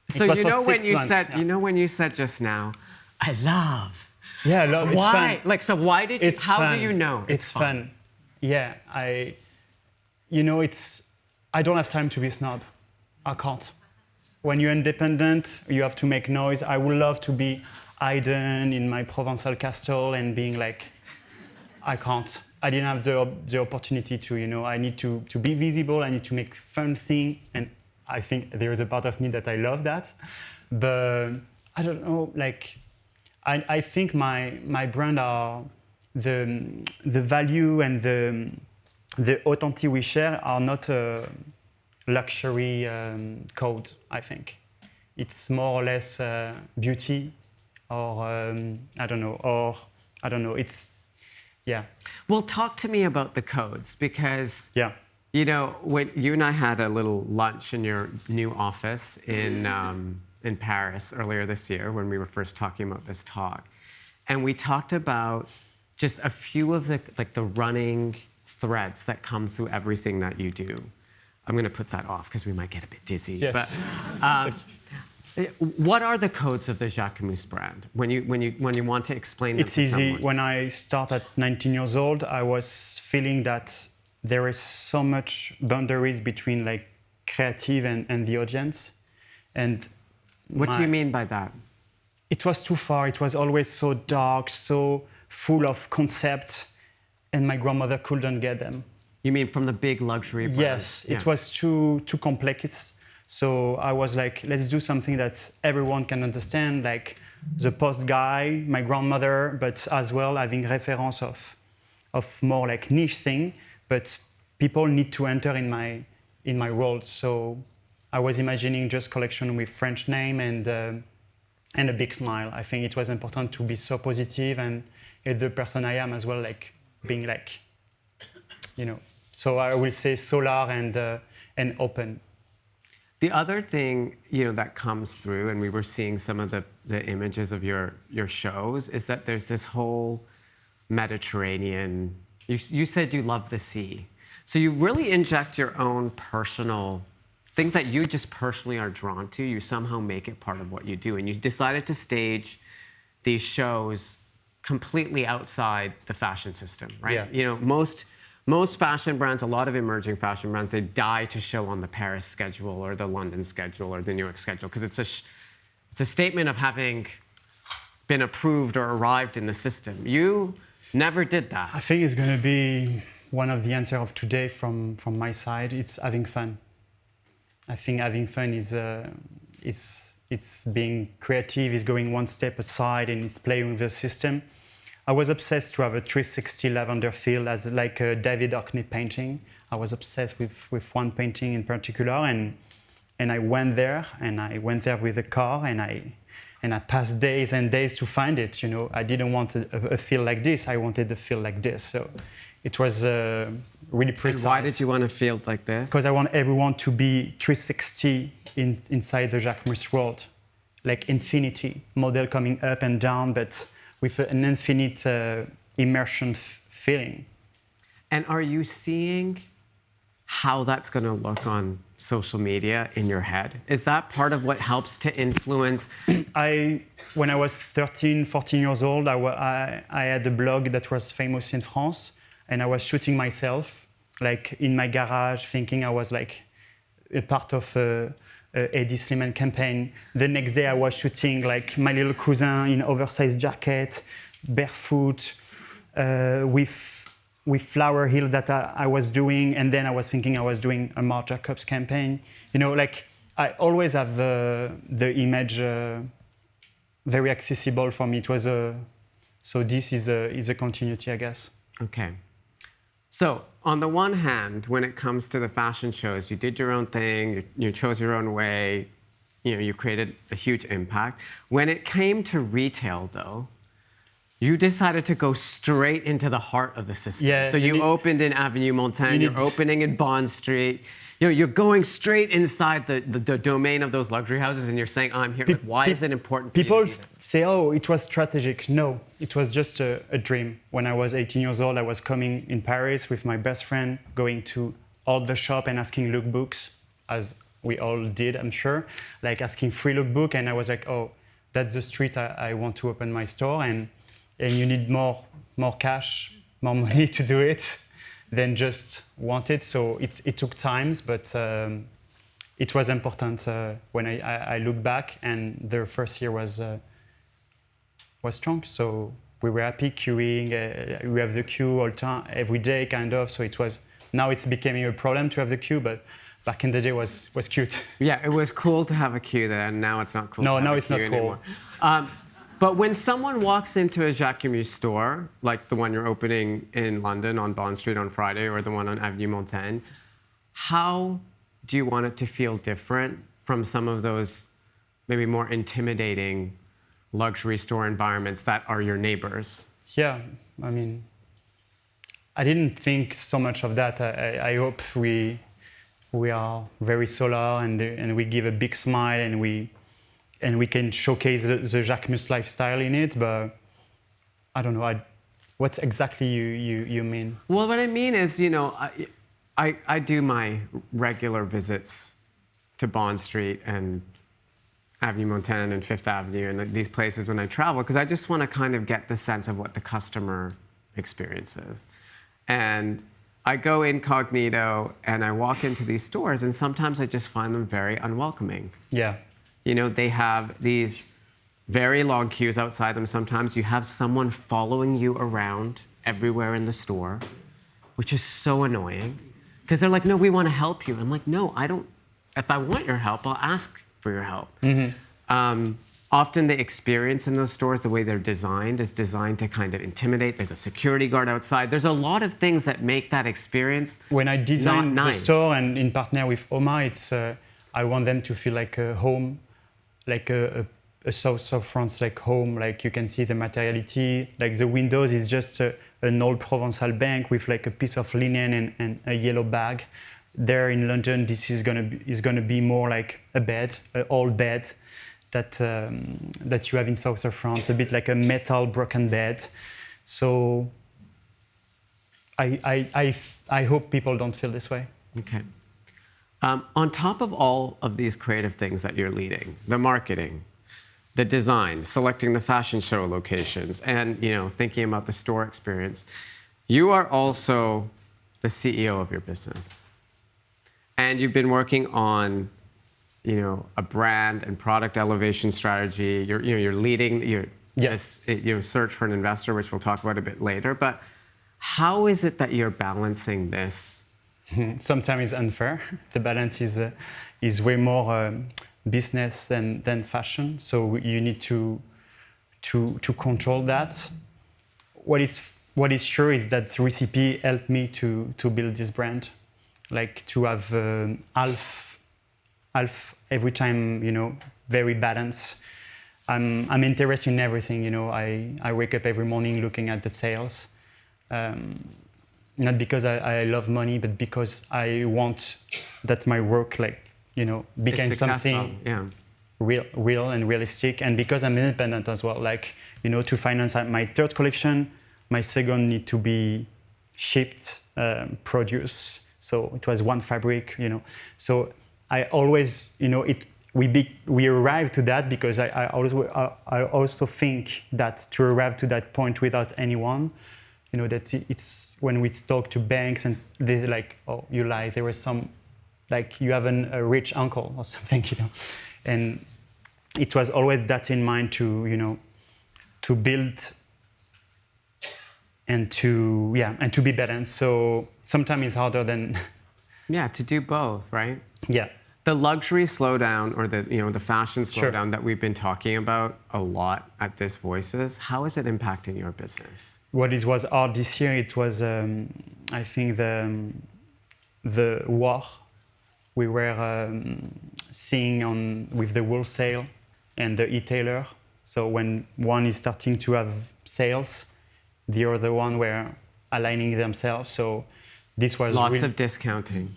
so was you know for when 6 you months, said yeah. you know when you said just now, I love. Yeah, love. It's why? fun. So why did you? It's how fun. do you know? It's fun. Yeah, I don't have time to be snob. I can't. When you're independent, you have to make noise. I would love to be hidden in my Provençal castle and being I can't. I didn't have the opportunity to, I need to be visible, I need to make fun things, and I think there is a part of me that I love that. But I don't know, like, I think my brand are the value and the authenticity we share are not a luxury code, I think. It's more or less beauty or I don't know, it's, yeah. Well, talk to me about the codes because, yeah. you know, when you and I had a little lunch in your new office in Paris earlier this year when we were first talking about this talk, and we talked about just a few of the running threads that come through everything that you do. I'm going to put that off because we might get a bit dizzy. Yes. But, what are the codes of the Jacquemus brand when you want to explain them it's to easy. someone? When I started at 19 years old, I was feeling that there is so much boundaries between like creative and the audience. And what do you mean by that? It was too far. It was always so dark, so full of concepts, and my grandmother couldn't get them. You mean from the big luxury brands? Yes, it was too complex. So I was like, let's do something that everyone can understand, like the post guy, my grandmother, but as well having reference of more like niche thing, but people need to enter in my world. So I was imagining just collection with French name and a big smile. I think it was important to be so positive and the person I am as well, like being like, you know. So I will say solar and open. The other thing, you know, that comes through, and we were seeing some of the images of your shows, is that there's this whole Mediterranean. You said you love the sea, so you really inject your own personal things that you just personally are drawn to. You somehow make it part of what you do, and you decided to stage these shows completely outside the fashion system, right? Yeah. You know, most fashion brands, a lot of emerging fashion brands, they die to show on the Paris schedule or the London schedule or the New York schedule because it's a statement of having been approved or arrived in the system. You never did that. I think it's going to be one of the answers of today from my side. It's having fun. I think having fun is it's being creative, is going one step aside, and it's playing with the system. I was obsessed to have a 360 lavender field as like a David Hockney painting. I was obsessed with one painting in particular, and I went there with a car, and I passed days and days to find it. You know, I didn't want a feel like this. I wanted a feel like this. So it was really precise. And why did you want a field like this? Because I want everyone to be 360 inside the Jacquemus world, like infinity, model coming up and down, but with an infinite immersion feeling. And are you seeing how that's going to look on social media in your head? Is that part of what helps to influence? When I was 13, 14 years old, I had a blog that was famous in France, and I was shooting myself, like in my garage, thinking I was like a part of a Eddie Slimane campaign. The next day I was shooting like my little cousin in oversized jacket, barefoot, with flower heels that I was doing, and then I was thinking I was doing a Marc Jacobs campaign. You know, like I always have the image very accessible for me. It was so this is a continuity, I guess. Okay. So on the one hand, when it comes to the fashion shows, you did your own thing, you chose your own way, you know, you created a huge impact. When it came to retail, though, you decided to go straight into the heart of the system. Yeah, so you opened in Avenue Montaigne, you're opening in Bond Street. You know, you're going straight inside the domain of those luxury houses, and you're saying, I'm here. Like, why is it important for you to People be there? say, oh, it was strategic. No, it was just a dream. When I was 18 years old, I was coming in Paris with my best friend, going to all the shop and asking lookbooks, as we all did, I'm sure, like asking free lookbook. And I was like, oh, that's the street I want to open my store. And you need more cash, more money to do it than just want it. So it took times, but it was important when I look back, and the first year was strong. So we were happy queuing. We have the queue all time, every day, kind of. So it was, now it's becoming a problem to have the queue, but back in the day was cute. Yeah, it was cool to have a queue there, and now it's not cool. No, to have now a it's not queue cool. anymore. But when someone walks into a Jacquemus store, like the one you're opening in London on Bond Street on Friday, or the one on Avenue Montaigne, how do you want it to feel different from some of those maybe more intimidating luxury store environments that are your neighbors? Yeah, I mean, I didn't think so much of that. I hope we are very solar and we give a big smile and we can showcase the Jacquemus lifestyle in it. But I don't know. What exactly you mean? Well, what I mean is, I do my regular visits to Bond Street and Avenue Montaigne and Fifth Avenue and these places when I travel, because I just want to kind of get the sense of what the customer experiences. And I go incognito and I walk into these stores, and sometimes I just find them very unwelcoming. Yeah. They have these very long queues outside them. Sometimes you have someone following you around everywhere in the store, which is so annoying. Because they're like, no, we want to help you. I'm like, no, I don't. If I want your help, I'll ask for your help. Mm-hmm. Often the experience in those stores, the way they're designed, is designed to kind of intimidate. There's a security guard outside. There's a lot of things that make that experience when I design not the nice. store and in partner with Oma, it's I want them to feel like a home, like a south of France, like home. Like you can see the materiality. Like the windows is just an old Provençal bank with like a piece of linen and a yellow bag. There in London, this is gonna be more like a bed, an old bed that you have in south of France, a bit like a metal broken bed. So I hope people don't feel this way. Okay. On top of all of these creative things that you're leading, the marketing, the design, selecting the fashion show locations, and thinking about the store experience, you are also the CEO of your business. And you've been working on a brand and product elevation strategy. You're leading your search for an investor, which we'll talk about a bit later. But how is it that you're balancing this? Sometimes it's unfair. The balance is way more business than fashion. So you need to control that. What is true is that Recipe helped me to build this brand, like to have half every time, very balanced. I'm interested in everything, I wake up every morning looking at the sales. Not because I love money, but because I want that my work, became something real and realistic. And because I'm independent as well, to finance my third collection, my second need to be shipped, produced. So it was one fabric, So I always, we arrived to that because I also think that to arrive to that point without anyone, that it's when we talk to banks and they're like, oh, you lie. There was some, you have a rich uncle or something, And it was always that in mind to build and to be balanced. So sometimes it's harder than. Yeah, to do both, right? Yeah. The luxury slowdown or the fashion slowdown that we've been talking about a lot at This Voices, how is it impacting your business? What it was hard this year, it was, I think, the war we were seeing with the wholesale and the e-tailer. So when one is starting to have sales, the other one were aligning themselves. So this was lots of discounting.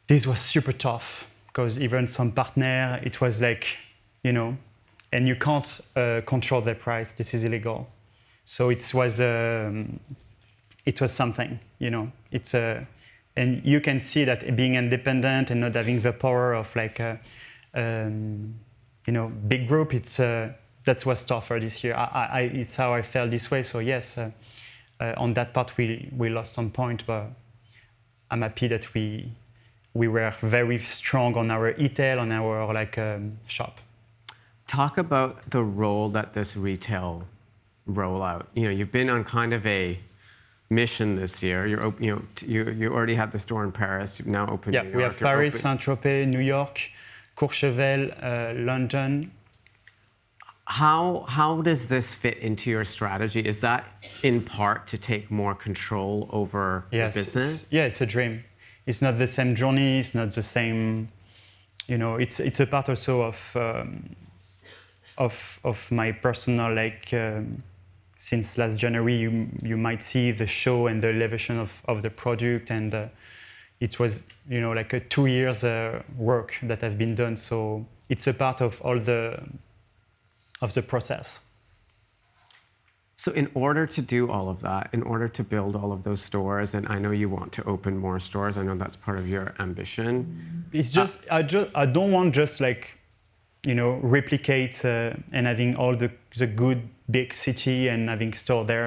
This was super tough because even some partner, it was like, and you can't control the price. This is illegal. So it was something, It's and you can see that being independent and not having the power of big group. That was tougher this year. It's how I felt this way. So yes, on that part we lost some point, but I'm happy that we were very strong on our e-tail, on our shop. Talk about the role that this retail rollout. You've been on kind of a mission this year. You already had the store in Paris. You've now opened New York. We have Paris, Saint-Tropez, New York, Courchevel, London. How does this fit into your strategy? Is that in part to take more control over the business? It's a dream. It's not the same journey. It's not the same. It's a part also of my personal since last January, you might see the show and the elevation of the product, and it was like a 2 years work that have been done. So it's a part of all the process. So in order to do all of that, in order to build all of those stores, and I know you want to open more stores, I know that's part of your ambition. It's just I don't want just replicate and having all the good big city and having store there.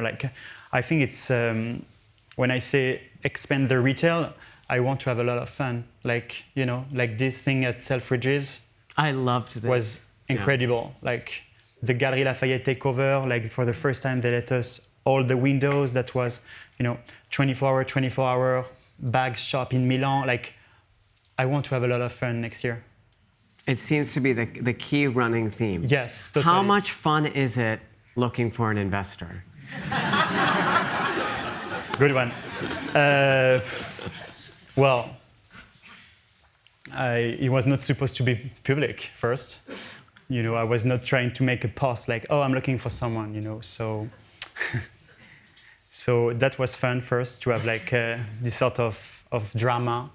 I think it's when I say expand the retail, I want to have a lot of fun. Like this thing at Selfridges. I loved this. Was incredible. Yeah. The Galeries Lafayette takeover. For the first time, they let us all the windows. That was 24-hour bags shop in Milan. I want to have a lot of fun next year. It seems to be the key running theme. Yes, totally. How much fun is it looking for an investor? Good one. It was not supposed to be public first. I was not trying to make a post I'm looking for someone, so so that was fun first to have this sort of drama.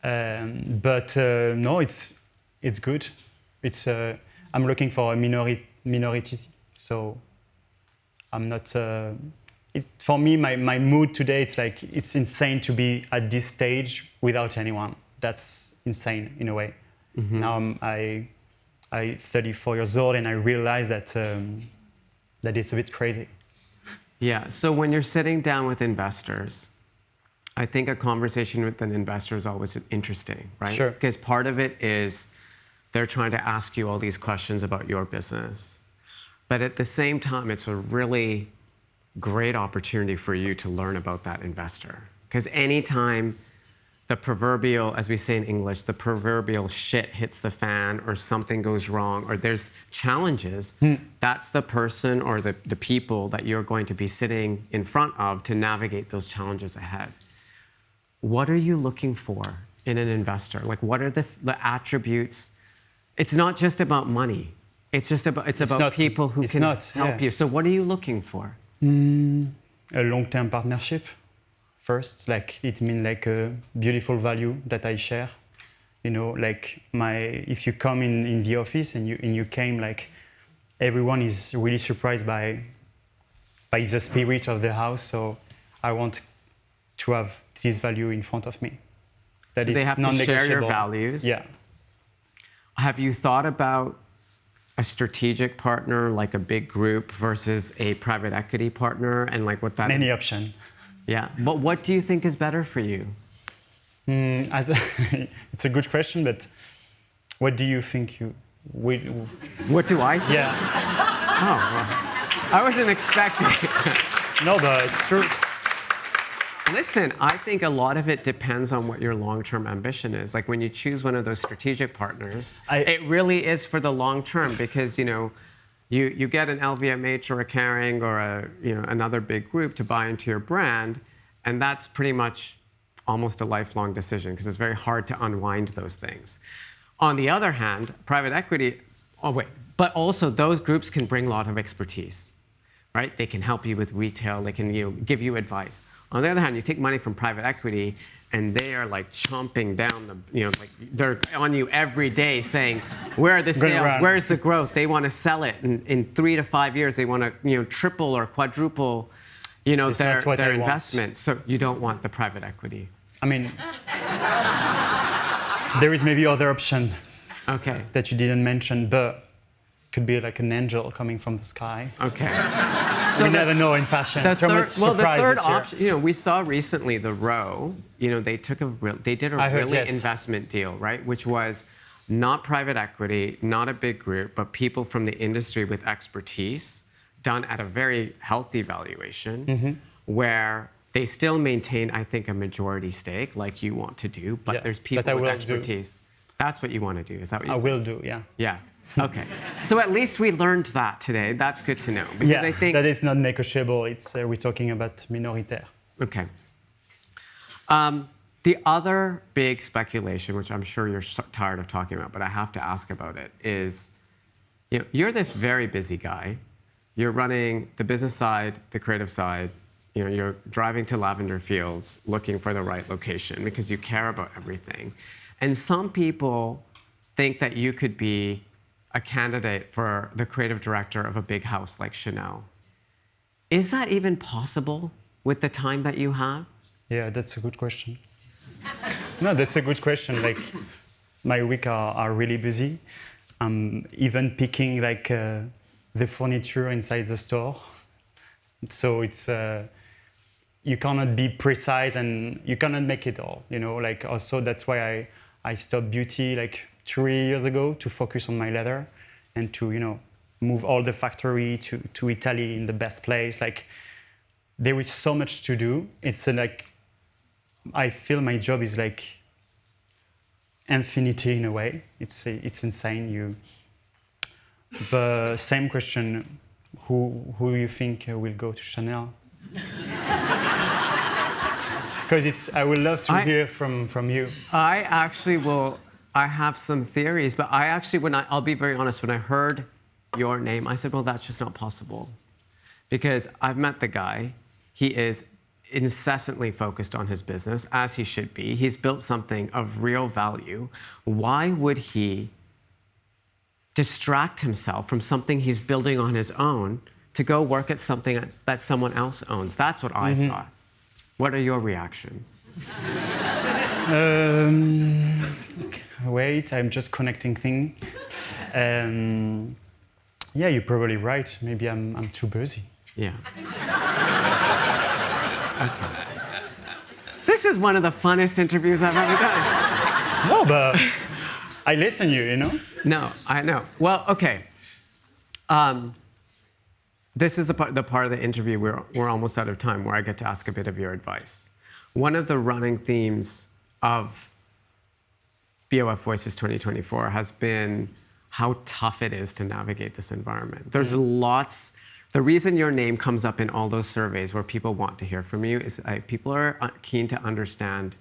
But no, it's good. I'm looking for a minority, so I'm not. For me, my mood today, it's insane to be at this stage without anyone. That's insane in a way. Mm-hmm. Now I'm 34 years old, and I realize that it's a bit crazy. Yeah. So when you're sitting down with investors, I think a conversation with an investor is always interesting, right? Sure. Because part of it is they're trying to ask you all these questions about your business. But at the same time, it's a really great opportunity for you to learn about that investor. Because anytime the proverbial, as we say in English, the proverbial shit hits the fan or something goes wrong or there's challenges, that's the person or the people that you're going to be sitting in front of to navigate those challenges ahead. What are you looking for in an investor? What are the attributes? It's not just about money. It's about people who can help you. So what are you looking for? A long-term partnership. First, it means a beautiful value that I share. If you come in the office and you came, everyone is really surprised by the spirit of the house. So I want to have this value in front of me. So they have to share your values. Yeah. Have you thought about a strategic partner, like a big group, versus a private equity partner, and what that? Many options. Yeah, but what do you think is better for you? It's a good question, but what do you think What do I think? Yeah. Oh, well, I wasn't expecting. No, but it's true. Listen, I think a lot of it depends on what your long-term ambition is. When you choose one of those strategic partners, it really is for the long term because, you get an LVMH or a Kering or another big group to buy into your brand, and that's pretty much almost a lifelong decision because it's very hard to unwind those things. On the other hand, private equity, but also those groups can bring a lot of expertise, right? They can help you with retail, they can give you advice. On the other hand, you take money from private equity and they are chomping down they're on you every day saying, where are the sales? Where's the growth? They want to sell it. In 3 to 5 years, they want to triple or quadruple their investment. So you don't want the private equity. I mean, there is maybe other option that you didn't mention, but could be an angel coming from the sky. Okay. So you never know in fashion. The third option, we saw recently the Row. They did a investment deal, right? Which was not private equity, not a big group, but people from the industry with expertise, done at a very healthy valuation. where they still maintain, I think, a majority stake, like you want to do, but there's people with expertise. That's what you want to do. Is that what you said? I will do, yeah. Yeah. Okay. So at least we learned that today. That's good to know. Because I think that is not negotiable. It's we're talking about minoritaire. Okay. The other big speculation, which I'm sure you're tired of talking about, but I have to ask about it, is you're this very busy guy. You're running the business side, the creative side. You're driving to lavender fields looking for the right location because you care about everything. And some people think that you could be a candidate for the creative director of a big house like Chanel. Is that even possible with the time that you have? Yeah, that's a good question. No, that's a good question. Like, my weeks are really busy. I'm even picking like the furniture inside the store. So it's you cannot be precise and you cannot make it all. Like also that's why I stopped beauty like 3 years ago to focus on my leather and to move all the factory to Italy in the best place. Like there is so much to do. It's like I feel my job is like infinity in a way. It's insane. But same question, who do you think will go to Chanel? Because I would love to hear from you. I actually will. I have some theories, but I'll be very honest, when I heard your name, I said, well, that's just not possible. Because I've met the guy. He is incessantly focused on his business, as he should be. He's built something of real value. Why would he distract himself from something he's building on his own to go work at something that someone else owns? That's what I thought. What are your reactions? Wait, I'm just connecting things. Yeah, you're probably right. Maybe I'm too busy. Yeah. Okay. This is one of the funnest interviews I've ever done. No, but I listen you know? No, I know. Well, okay. This is the part of the interview where we're almost out of time, where I get to ask a bit of your advice. One of the running themes of BoF Voices 2024 has been how tough it is to navigate this environment. There's lots. The reason your name comes up in all those surveys where people want to hear from you is people are keen to understand,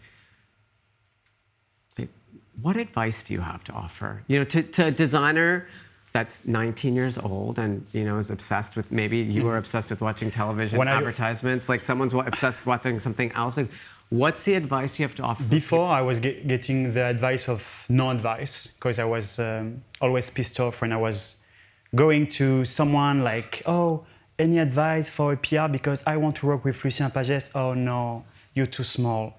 what advice do you have to offer? To a designer that's 19 years old and is obsessed with, maybe you are obsessed with watching television advertisements, like someone's obsessed with watching something else. Like, what's the advice you have to offer? Before, I was getting the advice of no advice, because I was always pissed off when I was going to someone like, oh, any advice for a PR because I want to work with Lucien Pagès. Oh no, you're too small.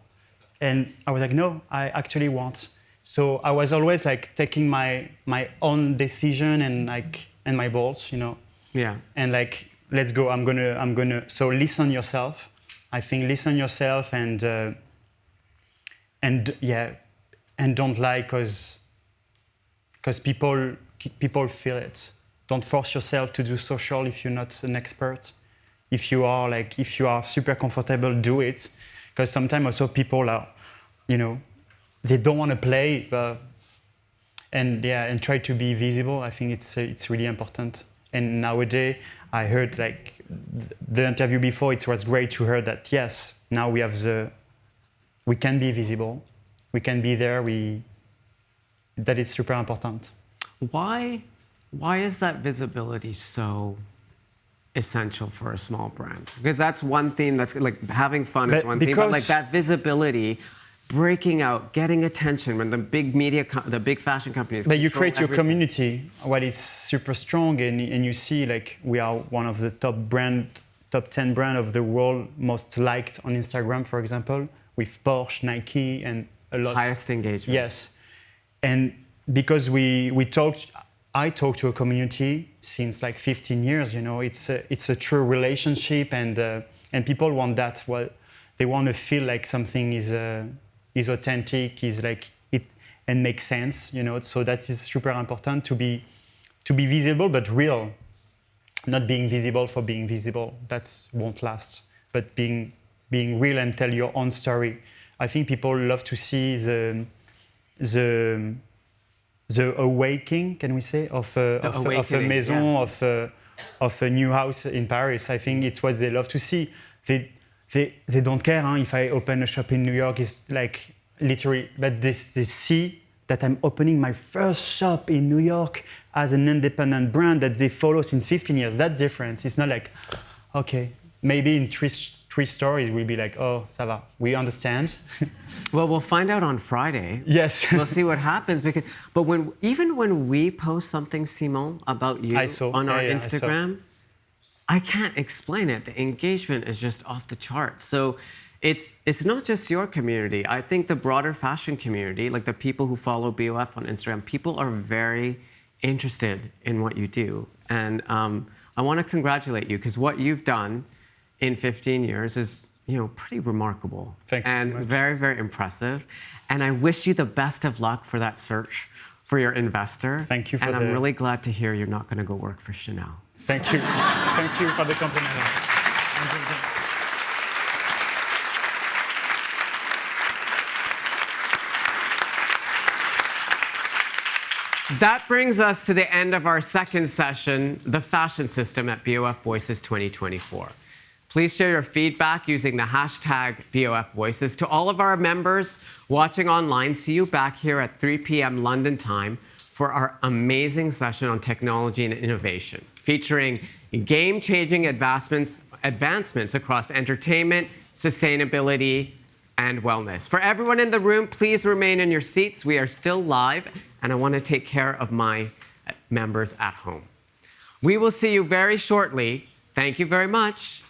And I was like, no, I actually want. So I was always like taking my own decision and my balls, Yeah. And like, let's go. I'm gonna. So listen yourself. I think listen yourself and don't lie because people feel it. Don't force yourself to do social if you're not an expert. If you are super comfortable, do it. Because sometimes also people are, they don't want to play, and try to be visible. I think it's really important. And nowadays, I heard like the interview before, it was great to hear that yes, now we can be visible, we can be there. That is super important. Why is that visibility so essential for a small brand? Because that's one theme. That's like having fun is one thing, but like that visibility, breaking out, getting attention when the big media, the big fashion companies. But you create your community, what is super strong, and you see like we are one of the top 10 brand of the world, most liked on Instagram, for example, with Porsche, Nike, and a lot. Highest engagement. Yes, and because I talk to a community since like 15 years. It's a true relationship, and people want that. Well, they want to feel like something is authentic, is like it, and makes sense. So that is super important to be visible but real, not being visible for being visible. That won't last. but being real and tell your own story. I think people love to see the awakening, can we say, of a maison, yeah. of a new house in Paris. I think it's what they love to see. They don't care if I open a shop in New York. It's like literally, but they see that I'm opening my first shop in New York as an independent brand that they follow since 15 years. That difference. It's not like, okay, maybe in three stories we'll be like, oh, ça va, we understand. Well, we'll find out on Friday. Yes. We'll see what happens. But even when we post something, Simon, about you on our Instagram, I can't explain it. The engagement is just off the charts. So it's not just your community. I think the broader fashion community, like the people who follow BoF on Instagram, people are very interested in what you do. And I want to congratulate you, because what you've done in 15 years is, pretty remarkable. Thank you and so much. very, very impressive. And I wish you the best of luck for that search for your investor. Thank you for I'm really glad to hear you're not going to go work for Chanel. Thank you. Thank you for the compliment. That brings us to the end of our second session, the fashion system at BoF Voices 2024. Please share your feedback using the hashtag BoF Voices. To all of our members watching online, see you back here at 3 p.m. London time for our amazing session on technology and innovation, featuring game-changing advancements across entertainment, sustainability, and wellness. For everyone in the room, please remain in your seats. We are still live, and I want to take care of my members at home. We will see you very shortly. Thank you very much.